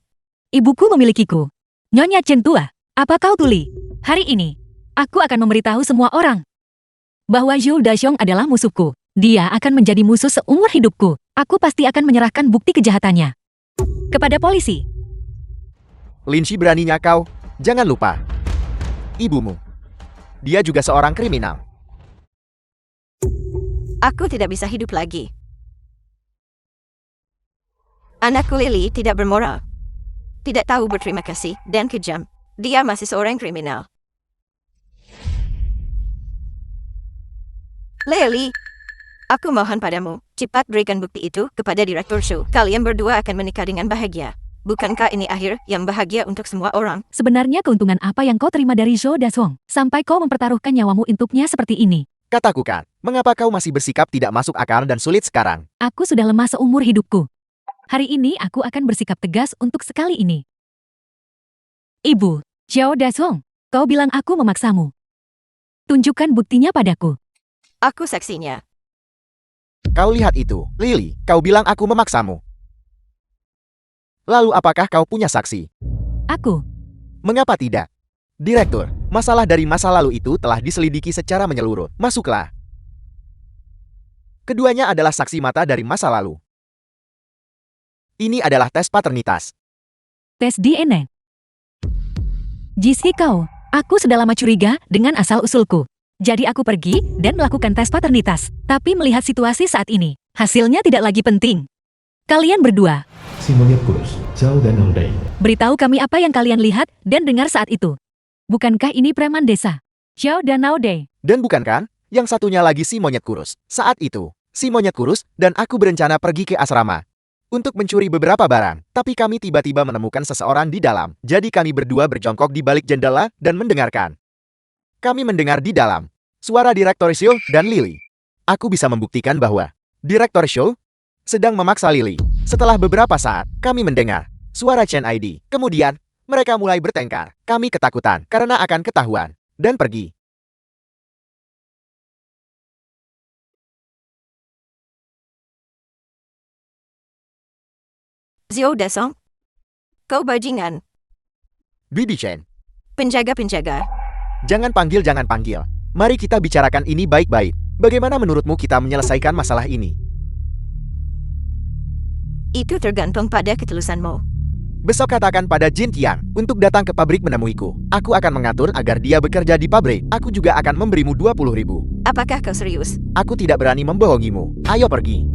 S1: Ibuku memilikiku. Nyonya Chen tua, apa kau tuli? Hari ini, aku akan memberitahu semua orang bahwa Zhou Daxiong adalah musuhku. Dia akan menjadi musuh seumur hidupku. Aku pasti akan menyerahkan bukti kejahatannya kepada polisi.
S2: Linci beraninya kau, jangan lupa. Ibumu. Dia juga seorang kriminal.
S3: Aku tidak bisa hidup lagi. Anakku Lily tidak bermoral. Tidak tahu berterima kasih dan kejam. Dia masih seorang kriminal. Lily, aku mohon padamu, cepat berikan bukti itu kepada direktur show. Kalian berdua akan menikah dengan bahagia. Bukankah ini akhir yang bahagia untuk semua orang?
S1: Sebenarnya keuntungan apa yang kau terima dari Zhou Daxiong sampai kau mempertaruhkan nyawamu untuknya seperti ini?
S2: Kataku kan, mengapa kau masih bersikap tidak masuk akal dan sulit sekarang?
S1: Aku sudah lemah seumur hidupku. Hari ini aku akan bersikap tegas untuk sekali ini. Ibu, Zhou Daxiong, kau bilang aku memaksamu. Tunjukkan buktinya padaku.
S3: Aku saksinya.
S2: Kau lihat itu, Lily, kau bilang aku memaksamu. Lalu apakah kau punya saksi?
S1: Aku,
S2: Mengapa tidak? Direktur, masalah dari masa lalu itu telah diselidiki secara menyeluruh. Masuklah. Keduanya adalah saksi mata dari masa lalu. Ini adalah tes paternitas.
S1: tes DNA. Jisi kau, aku sudah lama curiga dengan asal-usulku. Jadi aku pergi dan melakukan tes paternitas. Tapi melihat situasi saat ini, hasilnya tidak lagi penting. Kalian berdua,
S5: Si monyet kurus, Zhao dan Naudai.
S1: beritahu kami apa yang kalian lihat dan dengar saat itu. Bukankah ini preman desa? Zhao dan Naudai.
S2: Dan bukan kan, yang satunya lagi si monyet kurus. Saat itu, si monyet kurus dan aku berencana pergi ke asrama untuk mencuri beberapa barang. Tapi kami tiba-tiba menemukan seseorang di dalam. Jadi kami berdua berjongkok di balik jendela dan mendengarkan. Kami mendengar di dalam suara Direktur Show dan Lily. Aku bisa membuktikan bahwa Direktur Show sedang memaksa Lily. Setelah beberapa saat, kami mendengar suara Chen ID. Kemudian, mereka mulai bertengkar. Kami ketakutan karena akan ketahuan dan pergi.
S3: Zhou Daxiong, kau bajingan,
S2: Bibi Chen,
S3: penjaga-penjaga.
S2: jangan panggil. Mari kita bicarakan ini baik-baik. Bagaimana menurutmu kita menyelesaikan masalah ini?
S3: Itu tergantung pada ketulusanmu.
S2: Besok katakan pada Jin Tiang untuk datang ke pabrik menemuiku. Aku akan mengatur agar dia bekerja di pabrik. Aku juga akan memberimu 20.000.
S3: Apakah kau serius?
S2: Aku tidak berani membohongimu. Ayo pergi.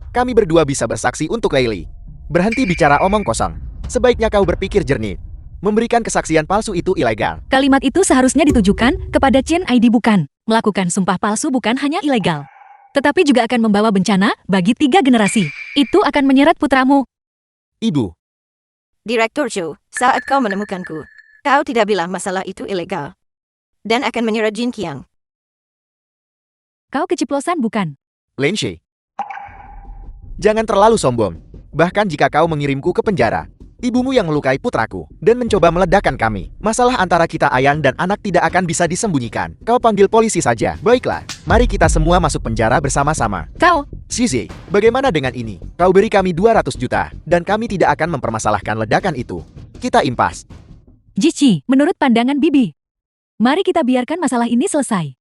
S2: Kami berdua bisa bersaksi untuk Lily. Berhenti bicara omong kosong. Sebaiknya kau berpikir jernih. Memberikan kesaksian palsu itu ilegal.
S1: Kalimat itu seharusnya ditujukan kepada Chen ID bukan. Melakukan sumpah palsu bukan hanya ilegal, tetapi juga akan membawa bencana bagi 3 generasi. Itu akan menyeret putramu.
S2: Ibu,
S3: Direktur Zhou, saat kau menemukanku, kau tidak bilang masalah itu ilegal. Dan akan menyeret Jin Qiang.
S1: Kau keceplosan bukan?
S2: Lin Shi. Jangan terlalu sombong. Bahkan jika kau mengirimku ke penjara, ibumu yang melukai putraku dan mencoba meledakkan kami. Masalah antara kita ayah dan anak tidak akan bisa disembunyikan. Kau panggil polisi saja. Baiklah, mari kita semua masuk penjara bersama-sama.
S1: Kau,
S2: Shizi, bagaimana dengan ini? Kau beri kami 200 juta, dan kami tidak akan mempermasalahkan ledakan itu. Kita impas.
S1: Jici, menurut pandangan Bibi, mari kita biarkan masalah ini selesai.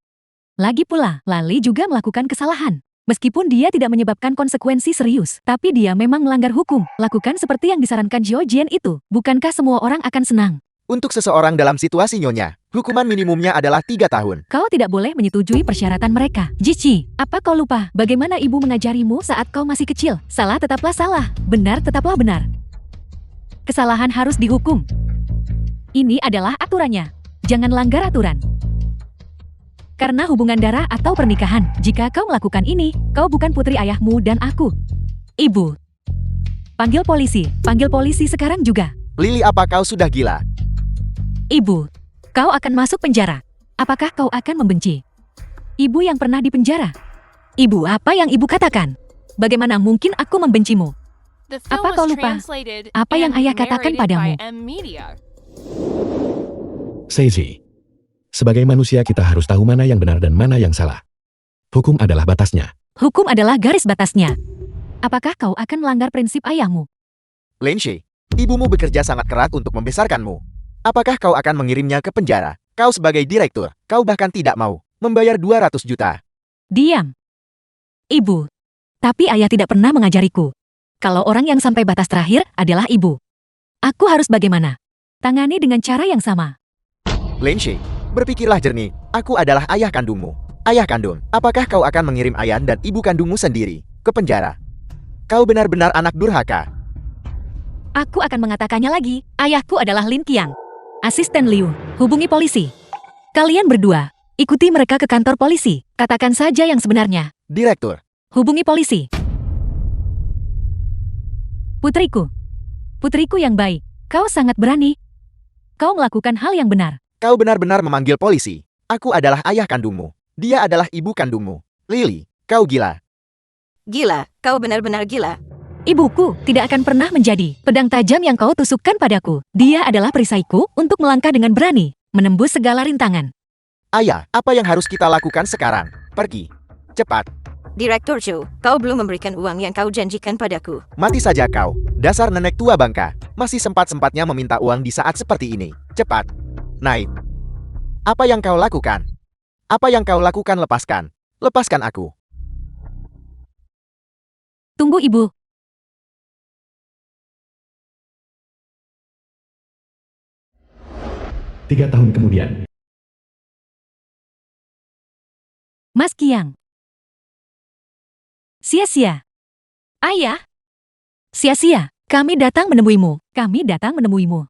S1: Lagi pula, Lali juga melakukan kesalahan. Meskipun dia tidak menyebabkan konsekuensi serius, tapi dia memang melanggar hukum. Lakukan seperti yang disarankan Zhou Jian itu. Bukankah semua orang akan senang?
S2: Untuk seseorang dalam situasi nyonya, hukuman minimumnya adalah 3 tahun.
S1: Kau tidak boleh menyetujui persyaratan mereka. Jici, apa kau lupa bagaimana ibu mengajarimu saat kau masih kecil? Salah tetaplah salah, benar tetaplah benar. Kesalahan harus dihukum. Ini adalah aturannya. Jangan langgar aturan. Karena hubungan darah atau pernikahan, jika kau melakukan ini, kau bukan putri ayahmu dan aku. Ibu. Panggil polisi sekarang juga.
S2: Lily, apa kau sudah gila?
S1: Ibu, kau akan masuk penjara. Apakah kau akan membenci ibu yang pernah dipenjara? Ibu, apa yang ibu katakan? Bagaimana mungkin aku membencimu?
S4: The film
S1: Apa
S4: was
S1: kau lupa?
S4: translated
S1: Apa yang
S4: and
S1: ayah katakan
S4: narrated
S1: padamu?
S4: by M Media.
S5: Seizi. Sebagai manusia kita harus tahu mana yang benar dan mana yang salah. Hukum adalah batasnya.
S1: Hukum adalah garis batasnya. Apakah kau akan melanggar prinsip ayahmu?
S2: Lenshe, ibumu bekerja sangat keras untuk membesarkanmu. Apakah kau akan mengirimnya ke penjara? Kau sebagai direktur, kau bahkan tidak mau membayar 200 juta.
S1: Diam. Ibu. Tapi ayah tidak pernah mengajariku. Kalau orang yang sampai batas terakhir adalah ibu. Aku harus bagaimana? Tangani dengan cara yang sama.
S2: Lenshe, berpikirlah jernih. Aku adalah ayah kandungmu. Ayah kandung, apakah kau akan mengirim ayah dan ibu kandungmu sendiri ke penjara? Kau benar-benar anak durhaka.
S1: Aku akan mengatakannya lagi. Ayahku adalah Lin Qiang. Asisten Liu, hubungi polisi. Kalian berdua, ikuti mereka ke kantor polisi. Katakan saja yang sebenarnya.
S2: Direktur,
S1: Hubungi polisi. Putriku. Putriku yang baik. Kau sangat berani. Kau melakukan hal yang benar.
S2: kau benar-benar memanggil polisi. Aku adalah ayah kandungmu. Dia adalah ibu kandungmu. Lily, kau gila.
S3: Gila, kau benar-benar gila.
S1: Ibuku tidak akan pernah menjadi pedang tajam yang kau tusukkan padaku. Dia adalah perisaiku untuk melangkah dengan berani, menembus segala rintangan.
S2: Ayah, apa yang harus kita lakukan sekarang? Pergi. Cepat.
S3: Direktur Chu, kau belum memberikan uang yang kau janjikan padaku.
S2: Mati saja kau. Dasar nenek tua bangka. Masih sempat-sempatnya meminta uang di saat seperti ini. Cepat. Naik. Apa yang kau lakukan? Apa yang kau lakukan? Lepaskan. Lepaskan aku.
S1: Tunggu ibu.
S5: Tiga tahun kemudian.
S1: Mas Qiang. Sia-sia. Ayah. Sia-sia. Kami datang menemuimu. Kami datang menemuimu.